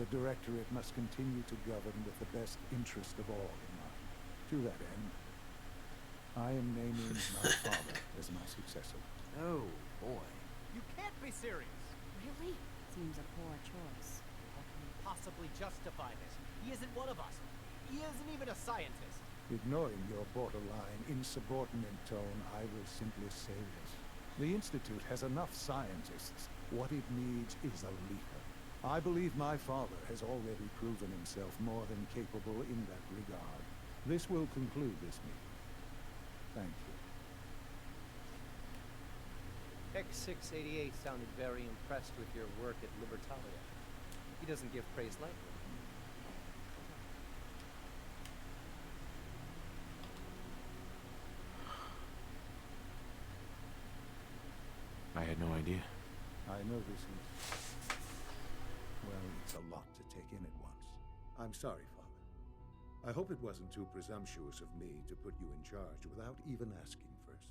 The Directorate must continue to govern with the best interest of all in mind. To that end, I am naming my father as my successor. Oh, boy. You can't be serious! Really? Seems a poor choice. How can you possibly justify this? He isn't one of us. He isn't even a scientist. Ignoring your borderline, insubordinate tone, I will simply say this. The Institute has enough scientists. What it needs is a leader. I believe my father has already proven himself more than capable in that regard. This will conclude this meeting. Thank you. X688 sounded very impressed with your work at Libertalia. He doesn't give praise lightly. I had no idea. I know this is... well, it's a lot to take in at once. I'm sorry, Father. I hope it wasn't too presumptuous of me to put you in charge without even asking first.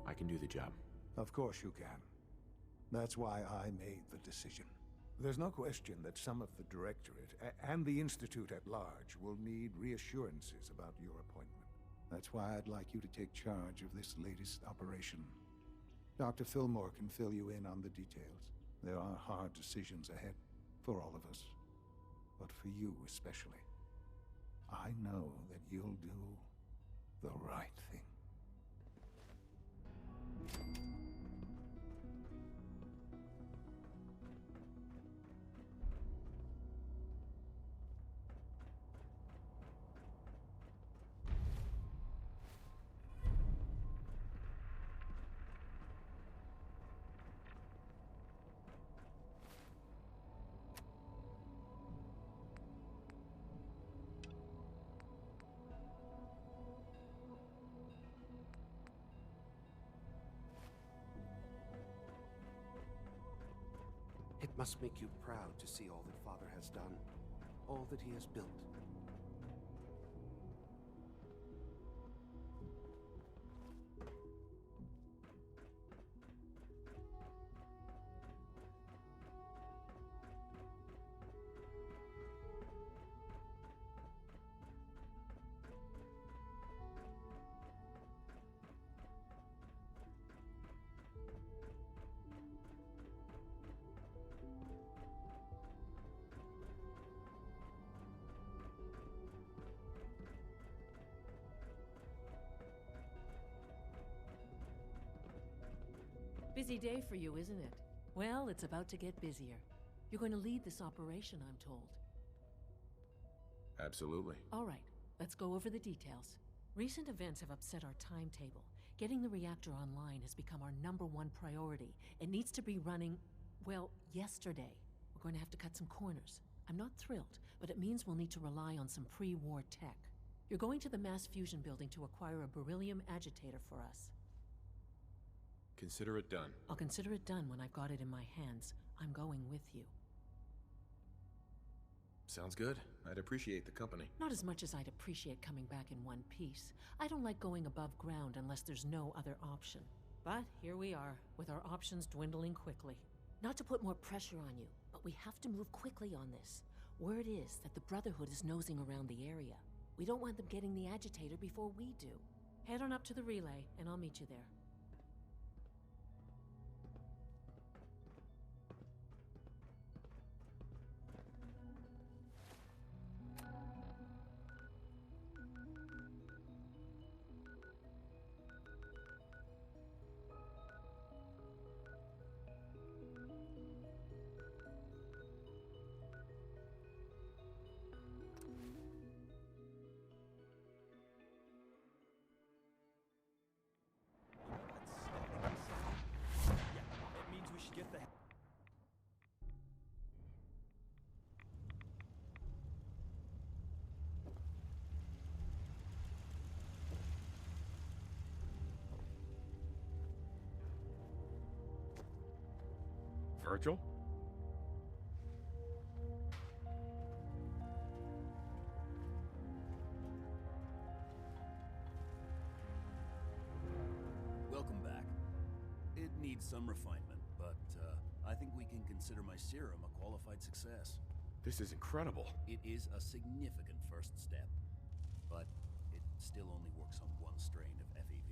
I can do the job. Of course you can. That's why I made the decision. There's no question that some of the Directorate and the Institute at large will need reassurances about your appointment. That's why I'd like you to take charge of this latest operation. Dr. Fillmore can fill you in on the details. There are hard decisions ahead for all of us, but for you especially. I know that you'll do the right thing. It must make you proud to see all that Father has done, all that he has built. Busy day for you, isn't it? Well, it's about to get busier. You're going to lead this operation, I'm told. Absolutely. All right, let's go over the details. Recent events have upset our timetable. Getting the reactor online has become our #1 priority. It needs to be running, well, yesterday. We're going to have to cut some corners. I'm not thrilled, but it means we'll need to rely on some pre-war tech. You're going to the mass fusion building to acquire a beryllium agitator for us. Consider it done. I'll consider it done when I've got it in my hands. I'm going with you. Sounds good. I'd appreciate the company. Not as much as I'd appreciate coming back in one piece. I don't like going above ground unless there's no other option. But here we are, with our options dwindling quickly. Not to put more pressure on you, but we have to move quickly on this. Word is that the Brotherhood is nosing around the area. We don't want them getting the agitator before we do. Head on up to the relay, and I'll meet you there. Virgil? Welcome back. It needs some refinement, but I think we can consider my serum a qualified success. This is incredible. It is a significant first step, but it still only works on one strain of FEV.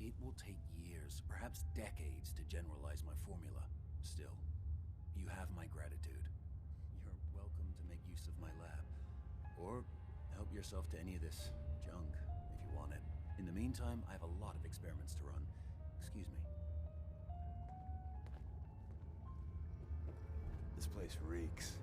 It will take years, perhaps decades, to generalize my formula. Still, you have my gratitude. You're welcome to make use of my lab, or help yourself to any of this junk if you want it. In the meantime, I have a lot of experiments to run. Excuse me. This place reeks.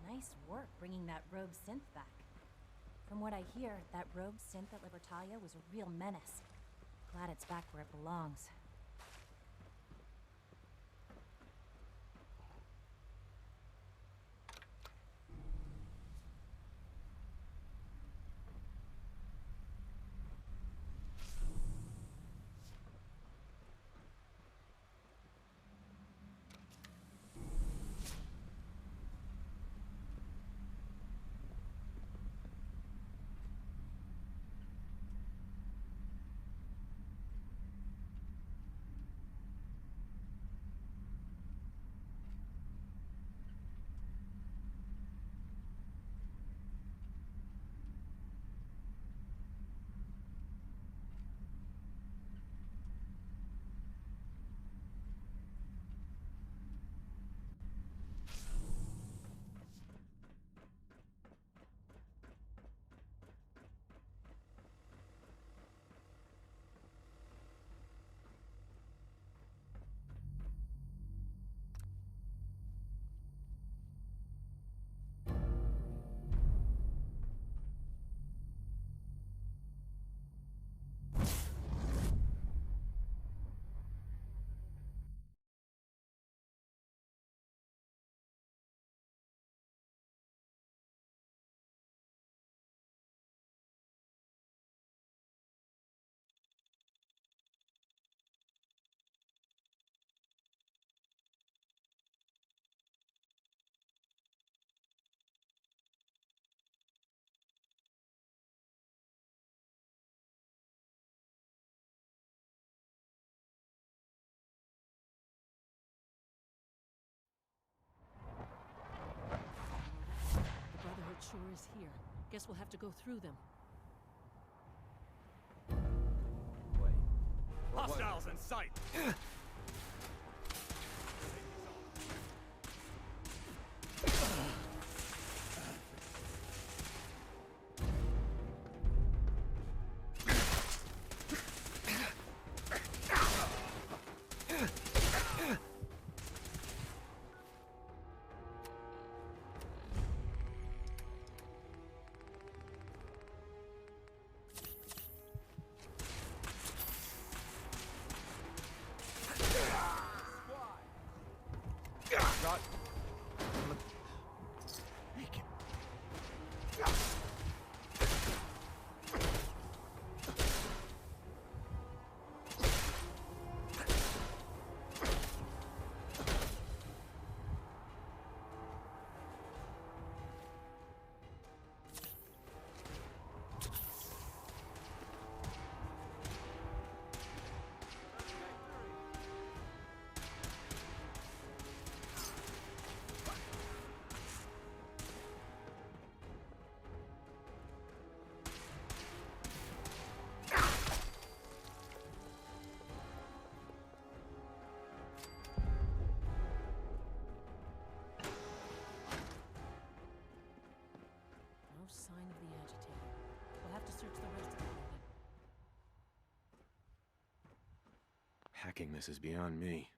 Nice work bringing that rogue synth back. From what I hear, that rogue synth at Libertalia was a real menace. Glad it's back where it belongs. The Brotherhood sure is here. Guess we'll have to go through them. Hostiles in sight! Shot. Hacking this is beyond me.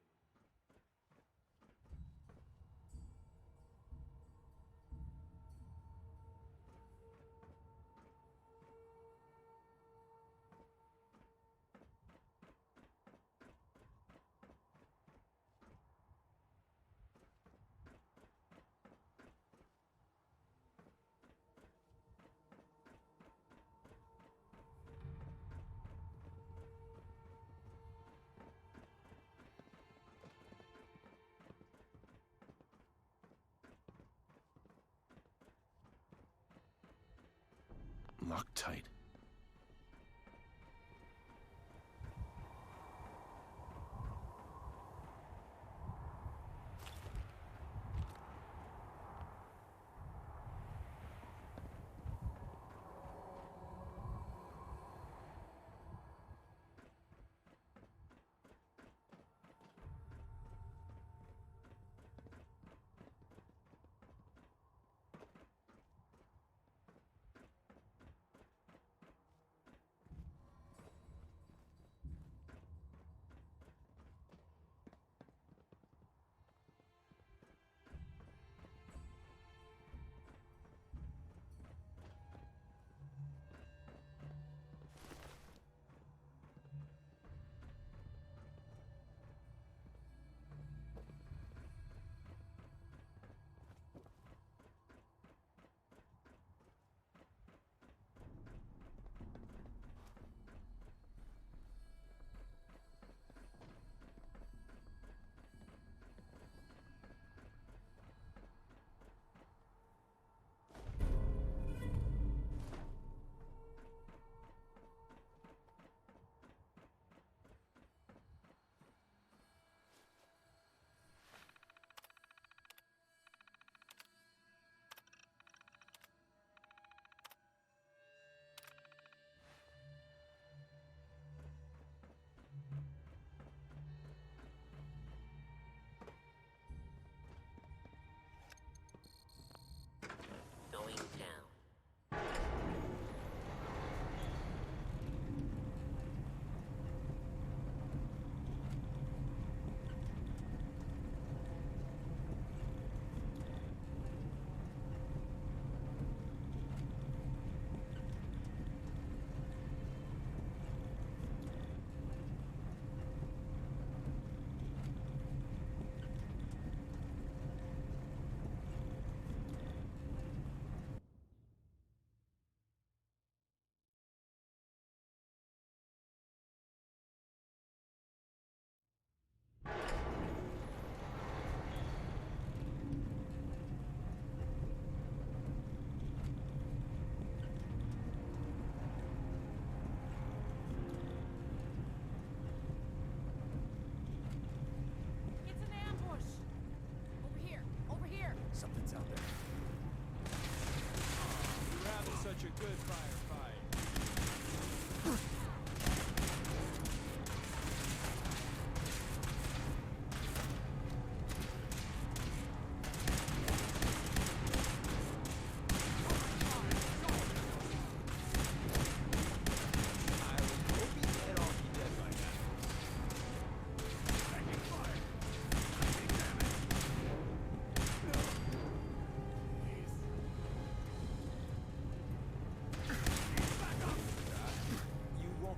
Locked tight. Going down. It's an ambush! Over here! Over here! Something's out there. You're having such a good firefight.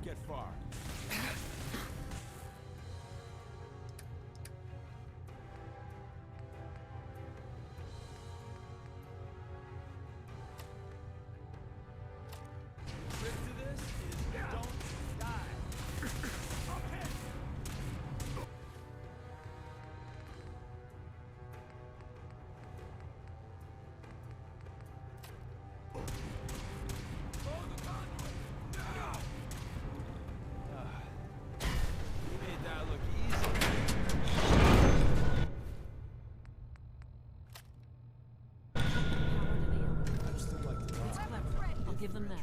Get far. Trick to this is don't die. Okay. You made that look easy. I'd still like to It's clever. I'll give them that.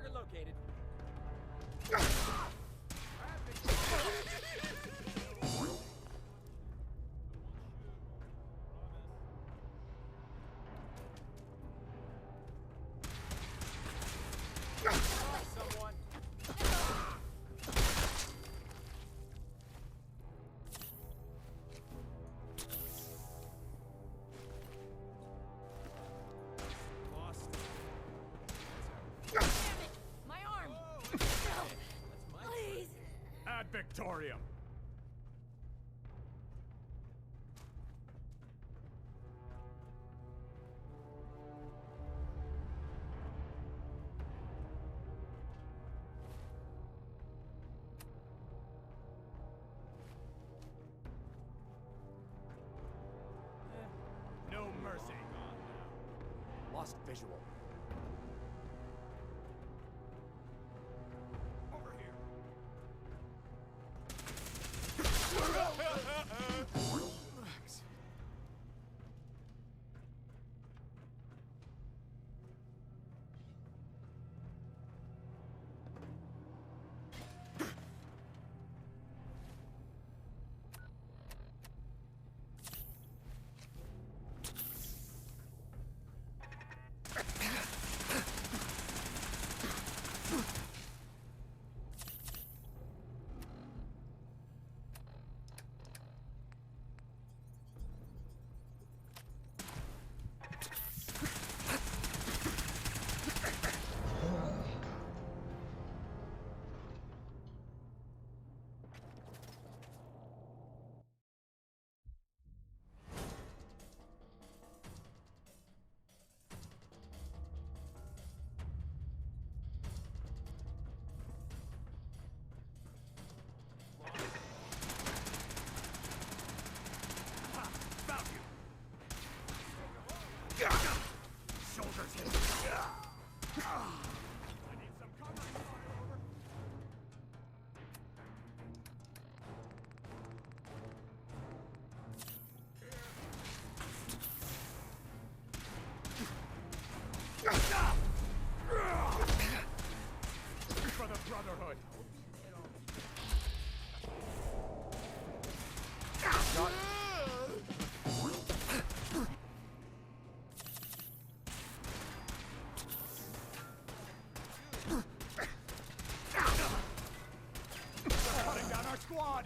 Target located. Someone. Damn it! My arm! No! Please! Ad Victorium! No mercy. Lost visual. Over here. Relax. Shoulders hit. I need some cover. Over. For the Brotherhood. Cutting down our squad.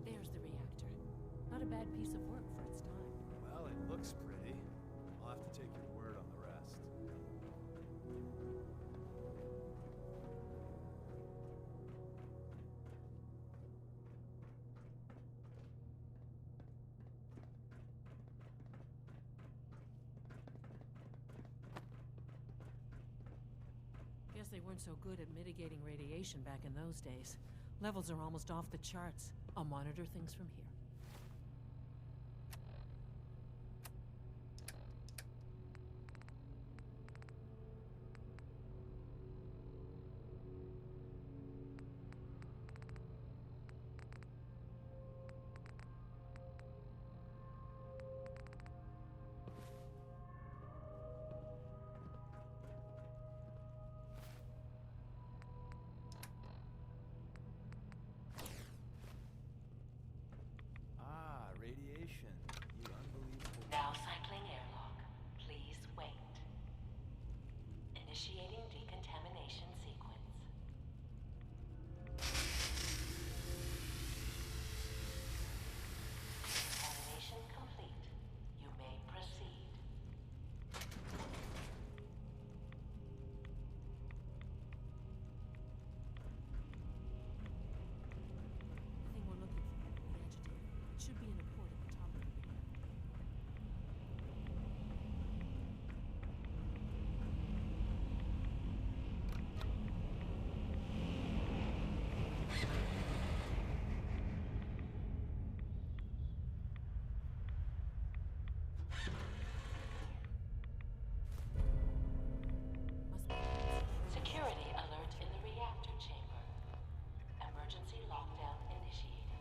There's the reactor. Not a bad piece of work for its time. Well, it looks pretty. I'll have to take your word on the rest. they weren't so good at mitigating radiation back in those days. Levels are almost off the charts. I'll monitor things from here. Radiation. You unbelievable. Now cycling airlock. Please wait. Initiating decontamination sequence. Decontamination complete. You may proceed. The thing we're looking for, the agitator. It should be in a port at the top of the beacon. Security alert in the reactor chamber. Emergency lockdown initiated.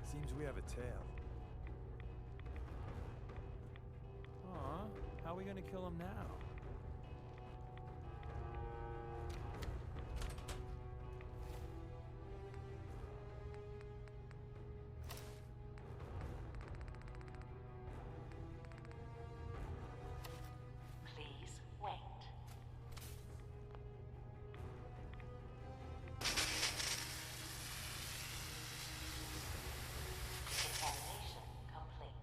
Seems we have a tail. Aw, how are we gonna kill him now? Please wait. Decontamination complete.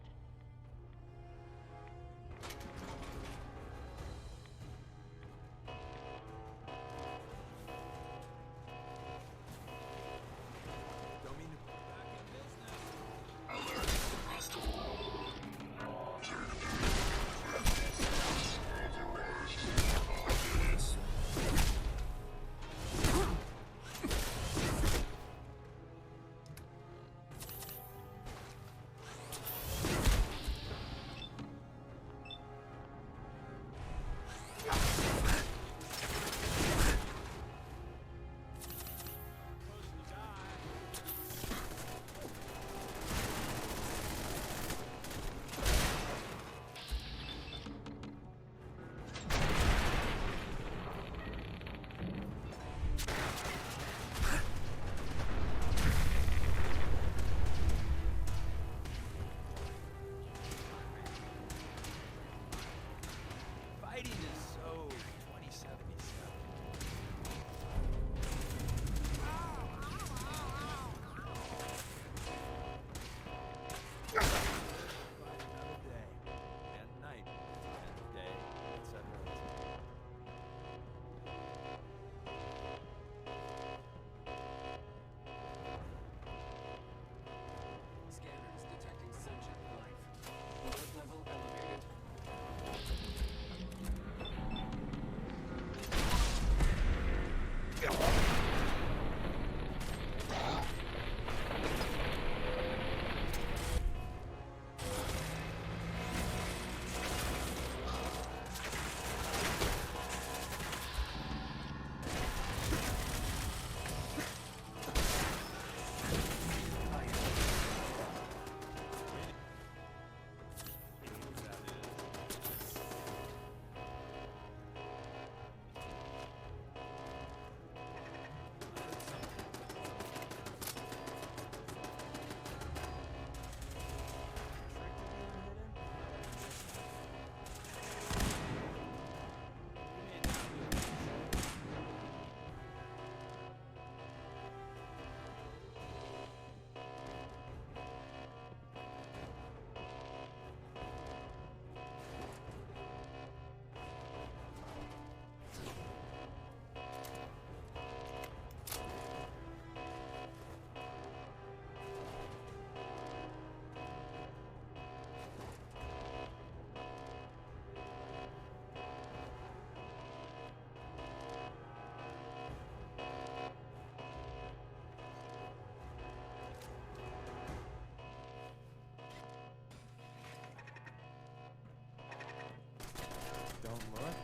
somewhat.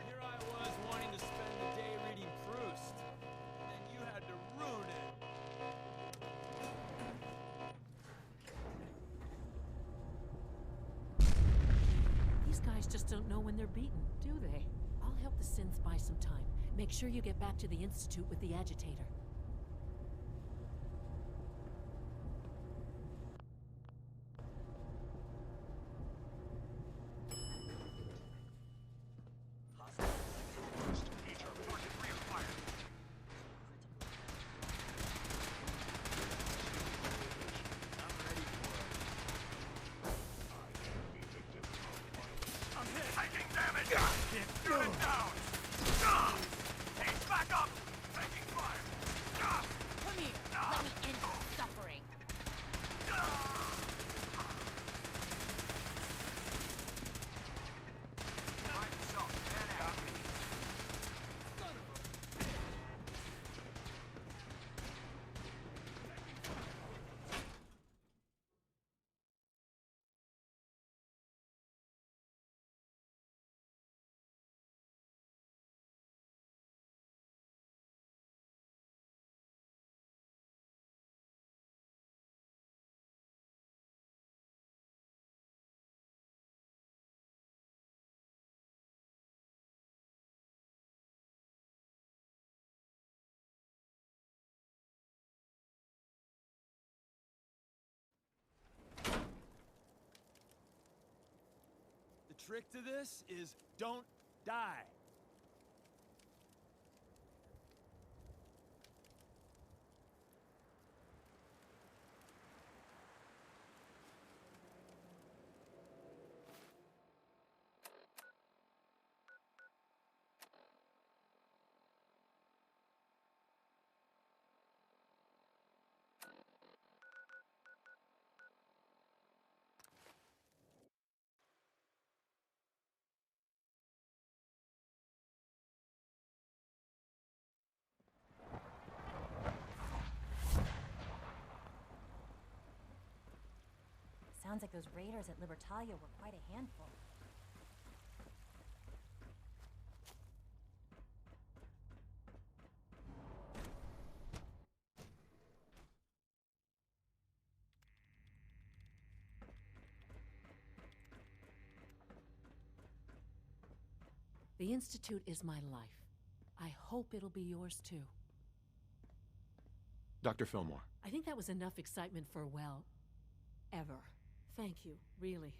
Here I was wanting to spend the day reading Proust, and then you had to ruin it. These guys just don't know when they're beaten, do they? I'll help the synths buy some time. Make sure you get back to the Institute with the agitator. The trick to this is don't die. Sounds like those raiders at Libertalia were quite a handful. The Institute is my life. I hope it'll be yours too. Dr. Fillmore. I think that was enough excitement for, well, ever. Thank you, really.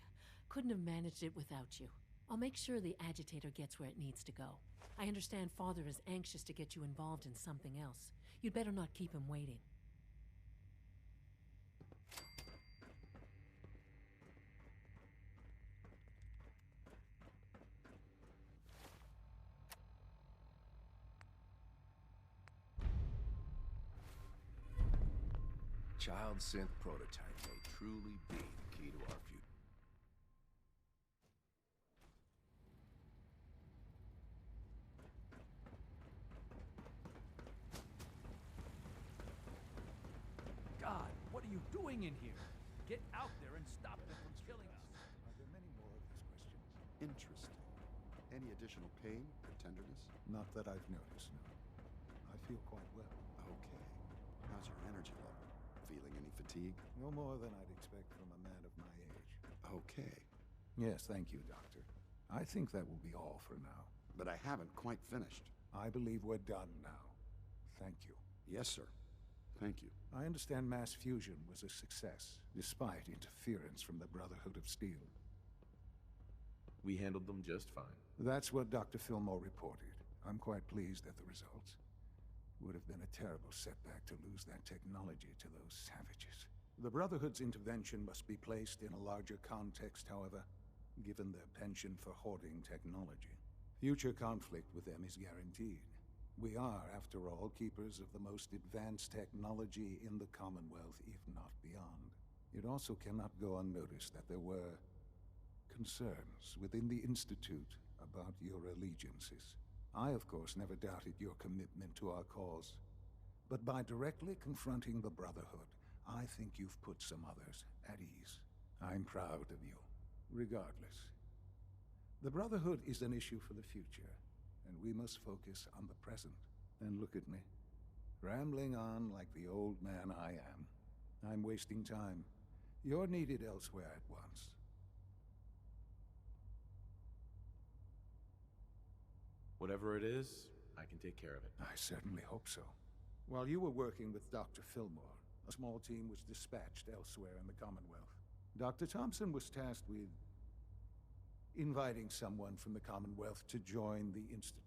Couldn't have managed it without you. I'll make sure the agitator gets where it needs to go. I understand Father is anxious to get you involved in something else. You'd better not keep him waiting. Child synth prototype may truly be the key to our future. God, what are you doing in here? Get out there and stop them from killing us. Are there many more of this question? Interesting. Any additional pain or tenderness? Not that I've noticed, no. I feel quite well. Okay. How's your energy level? Feeling any fatigue? No more than I'd expect from a man of my age. Okay. Yes, thank you, Doctor. I think that will be all for now. But I haven't quite finished. I believe we're done now. Thank you. Yes, sir. Thank you. I understand mass fusion was a success, despite interference from the Brotherhood of Steel. We handled them just fine. That's what Dr. Fillmore reported. I'm quite pleased at the results. It would have been a terrible setback to lose that technology to those savages. The Brotherhood's intervention must be placed in a larger context, however, given their penchant for hoarding technology. Future conflict with them is guaranteed. We are, after all, keepers of the most advanced technology in the Commonwealth, if not beyond. It also cannot go unnoticed that there were concerns within the Institute about your allegiances. I, of course, never doubted your commitment to our cause. But by directly confronting the Brotherhood, I think you've put some others at ease. I'm proud of you, regardless. The Brotherhood is an issue for the future, and we must focus on the present. And look at me, rambling on like the old man I am. I'm wasting time. You're needed elsewhere at once. Whatever it is, I can take care of it. I certainly hope so. While you were working with Dr. Fillmore, a small team was dispatched elsewhere in the Commonwealth. Dr. Thompson was tasked with inviting someone from the Commonwealth to join the Institute.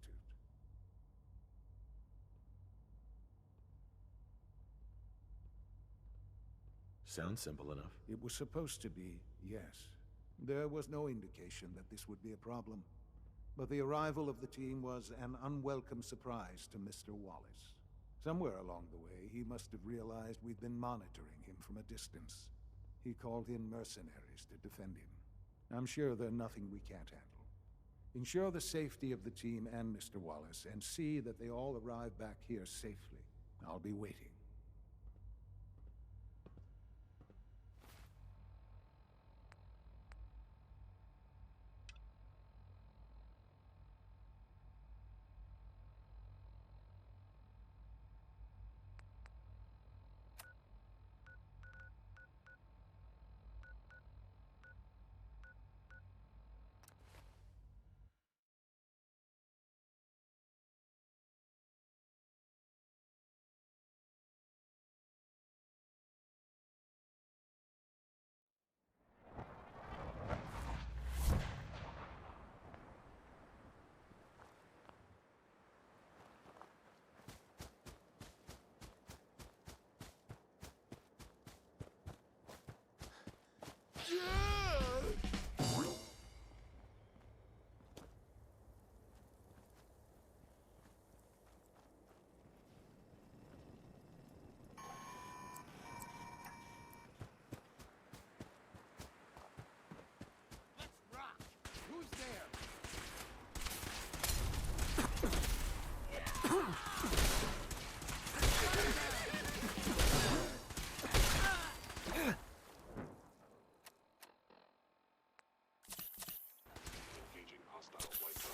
Sounds simple enough. It was supposed to be, yes. There was no indication that this would be a problem. But the arrival of the team was an unwelcome surprise to Mr. Wallace. Somewhere along the way, he must have realized we'd been monitoring him from a distance. He called in mercenaries to defend him. I'm sure they're nothing we can't handle. Ensure the safety of the team and Mr. Wallace, and see that they all arrive back here safely. I'll be waiting. Who's there? Engaging hostile flight zone.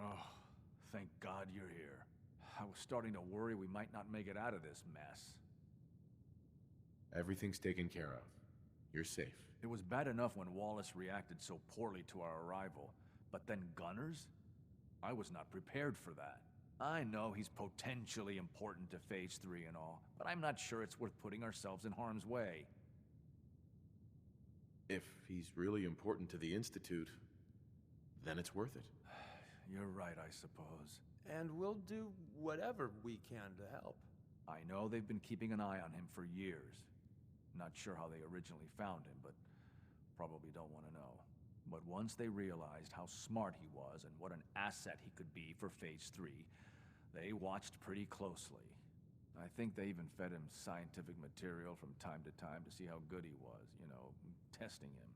Oh, thank God you're here. I was starting to worry we might not make it out of this mess. Everything's taken care of. You're safe. It was bad enough when Wallace reacted so poorly to our arrival, but then Gunners? I was not prepared for that. I know he's potentially important to Phase 3 and all, but I'm not sure it's worth putting ourselves in harm's way. If he's really important to the Institute, then it's worth it. You're right, I suppose. And we'll do whatever we can to help. I know they've been keeping an eye on him for years. Not sure how they originally found him, but probably don't want to know. But once they realized how smart he was and what an asset he could be for Phase 3, they watched pretty closely. I think they even fed him scientific material from time to time to see how good he was, you know, testing him,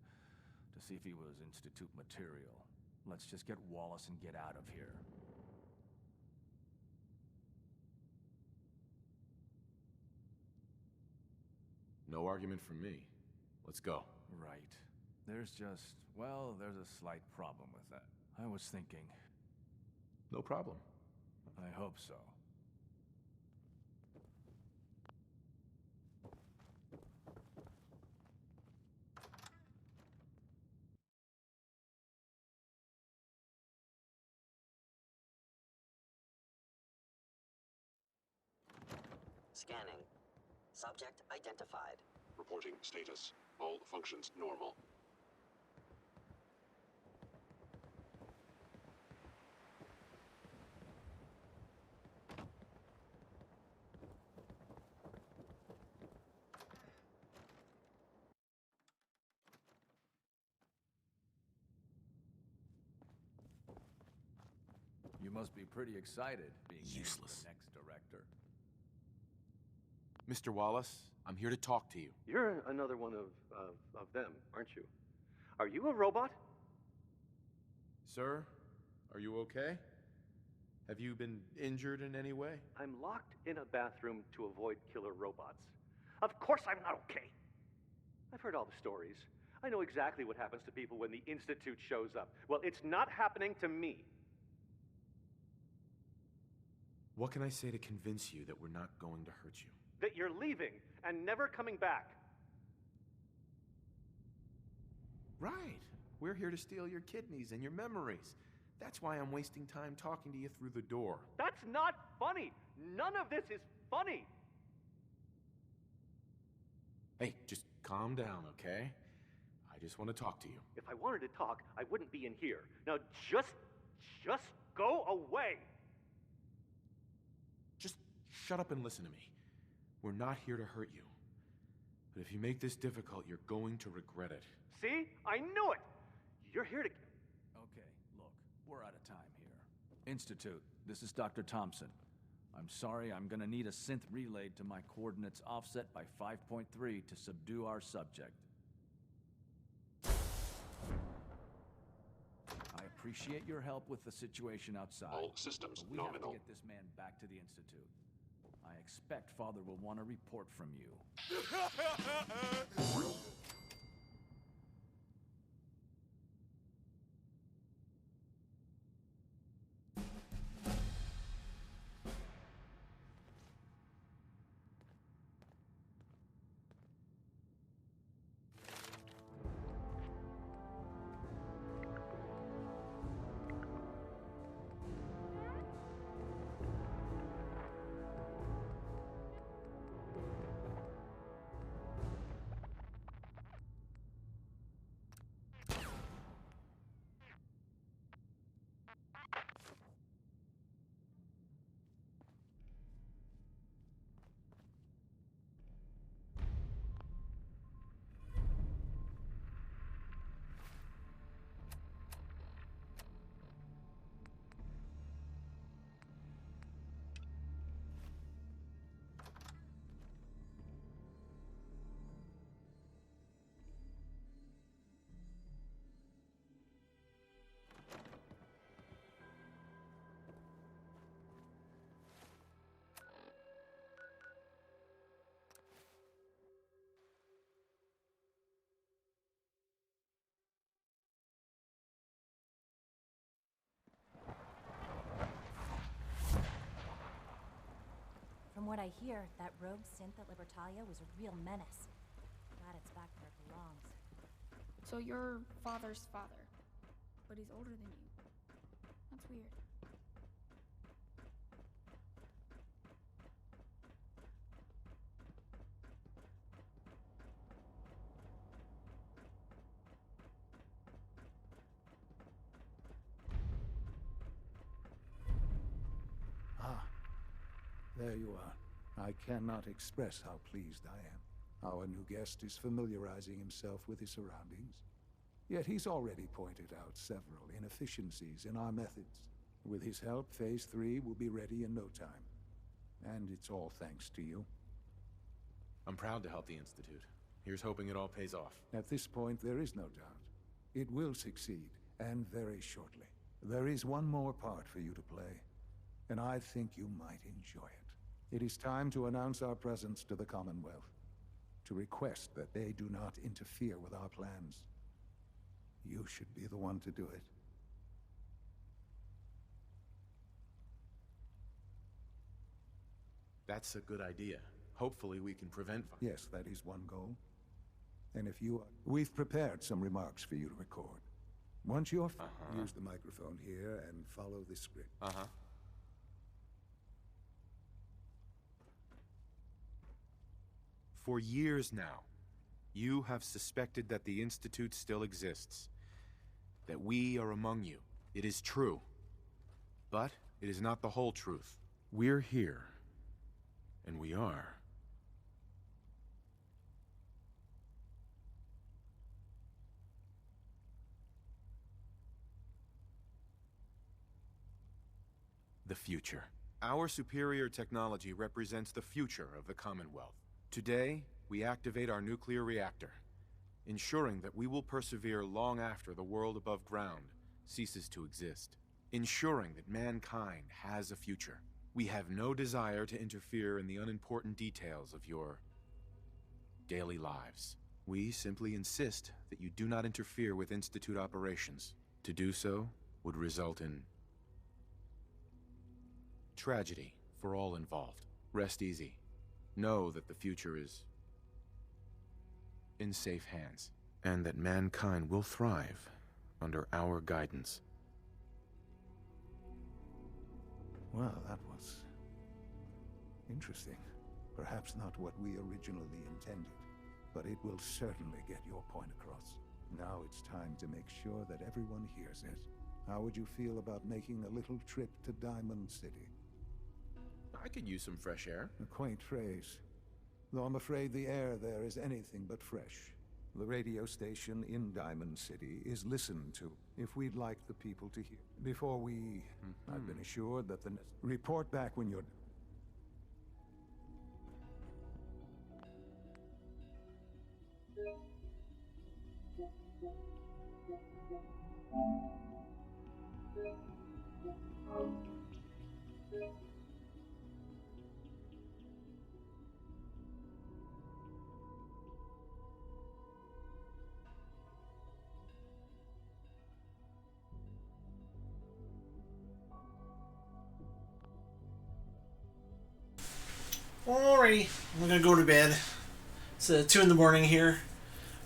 to see if he was Institute material. Let's just get Wallace and get out of here. No argument from me. Let's go. Right. There's just, well, there's a slight problem with that. I was thinking... No problem. I hope so. Scanning. Subject identified. Reporting status. All functions normal. You must be pretty excited being Useless. named the next director. Mr. Wallace, I'm here to talk to you. You're another one of them, aren't you? Are you a robot? Sir, are you okay? Have you been injured in any way? I'm locked in a bathroom to avoid killer robots. Of course I'm not okay. I've heard all the stories. I know exactly what happens to people when the Institute shows up. Well, it's not happening to me. What can I say to convince you that we're not going to hurt you? That you're leaving and never coming back. Right. We're here to steal your kidneys and your memories. That's why I'm wasting time talking to you through the door. That's not funny. None of this is funny. Hey, just calm down, okay? I just want to talk to you. If I wanted to talk, I wouldn't be in here. Now just go away. Just shut up and listen to me. We're not here to hurt you. But if you make this difficult, you're going to regret it. See? I knew it! You're here to... Okay, look, we're out of time here. Institute, this is Dr. Thompson. I'm sorry, I'm gonna need a synth relayed to my coordinates offset by 5.3 to subdue our subject. I appreciate your help with the situation outside. All systems but we nominal. have to get this man back to the Institute. I expect Father will want a report from you. From what I hear, that rogue synth at Libertalia was a real menace. Glad it's back where it belongs. So you're father's father, but he's older than you. That's weird. There you are. I cannot express how pleased I am. Our new guest is familiarizing himself with his surroundings. Yet he's already pointed out several inefficiencies in our methods. With his help, Phase 3 will be ready in no time. And it's all thanks to you. I'm proud to help the Institute. Here's hoping it all pays off. At this point, there is no doubt. It will succeed, and very shortly. There is one more part for you to play, and I think you might enjoy it. It is time to announce our presence to the Commonwealth, to request that they do not interfere with our plans. You should be the one to do it. That's a good idea. Hopefully we can prevent... Yes, that is one goal. And if you are... We've prepared some remarks for you to record. Once you're... Use the microphone here and follow the script. For years now, you have suspected that the Institute still exists. That we are among you. It is true. But it is not the whole truth. We're here. And we are. The future. Our superior technology represents the future of the Commonwealth. Today, we activate our nuclear reactor, ensuring that we will persevere long after the world above ground ceases to exist. Ensuring that mankind has a future. We have no desire to interfere in the unimportant details of your daily lives. We simply insist that you do not interfere with Institute operations. To do so would result in tragedy for all involved. Rest easy. Know that the future is in safe hands, and that mankind will thrive under our guidance. Well, that was interesting. Perhaps not what we originally intended, but it will certainly get your point across. Now it's time to make sure that everyone hears it. How would you feel about making a little trip to Diamond City? I could use some fresh air. A quaint phrase, though I'm afraid the air there is anything but fresh. The radio station in Diamond City is listened to, if we'd like the people to hear. Before we... I've been assured that the... Report back when you're... Alrighty, I'm gonna go to bed. It's 2 in the morning here,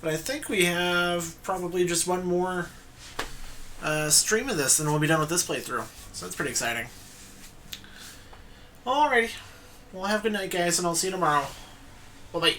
but I think we have probably just one more stream of this, and we'll be done with this playthrough. So that's pretty exciting. Alrighty, well, have a good night, guys, and I'll see you tomorrow. Bye bye.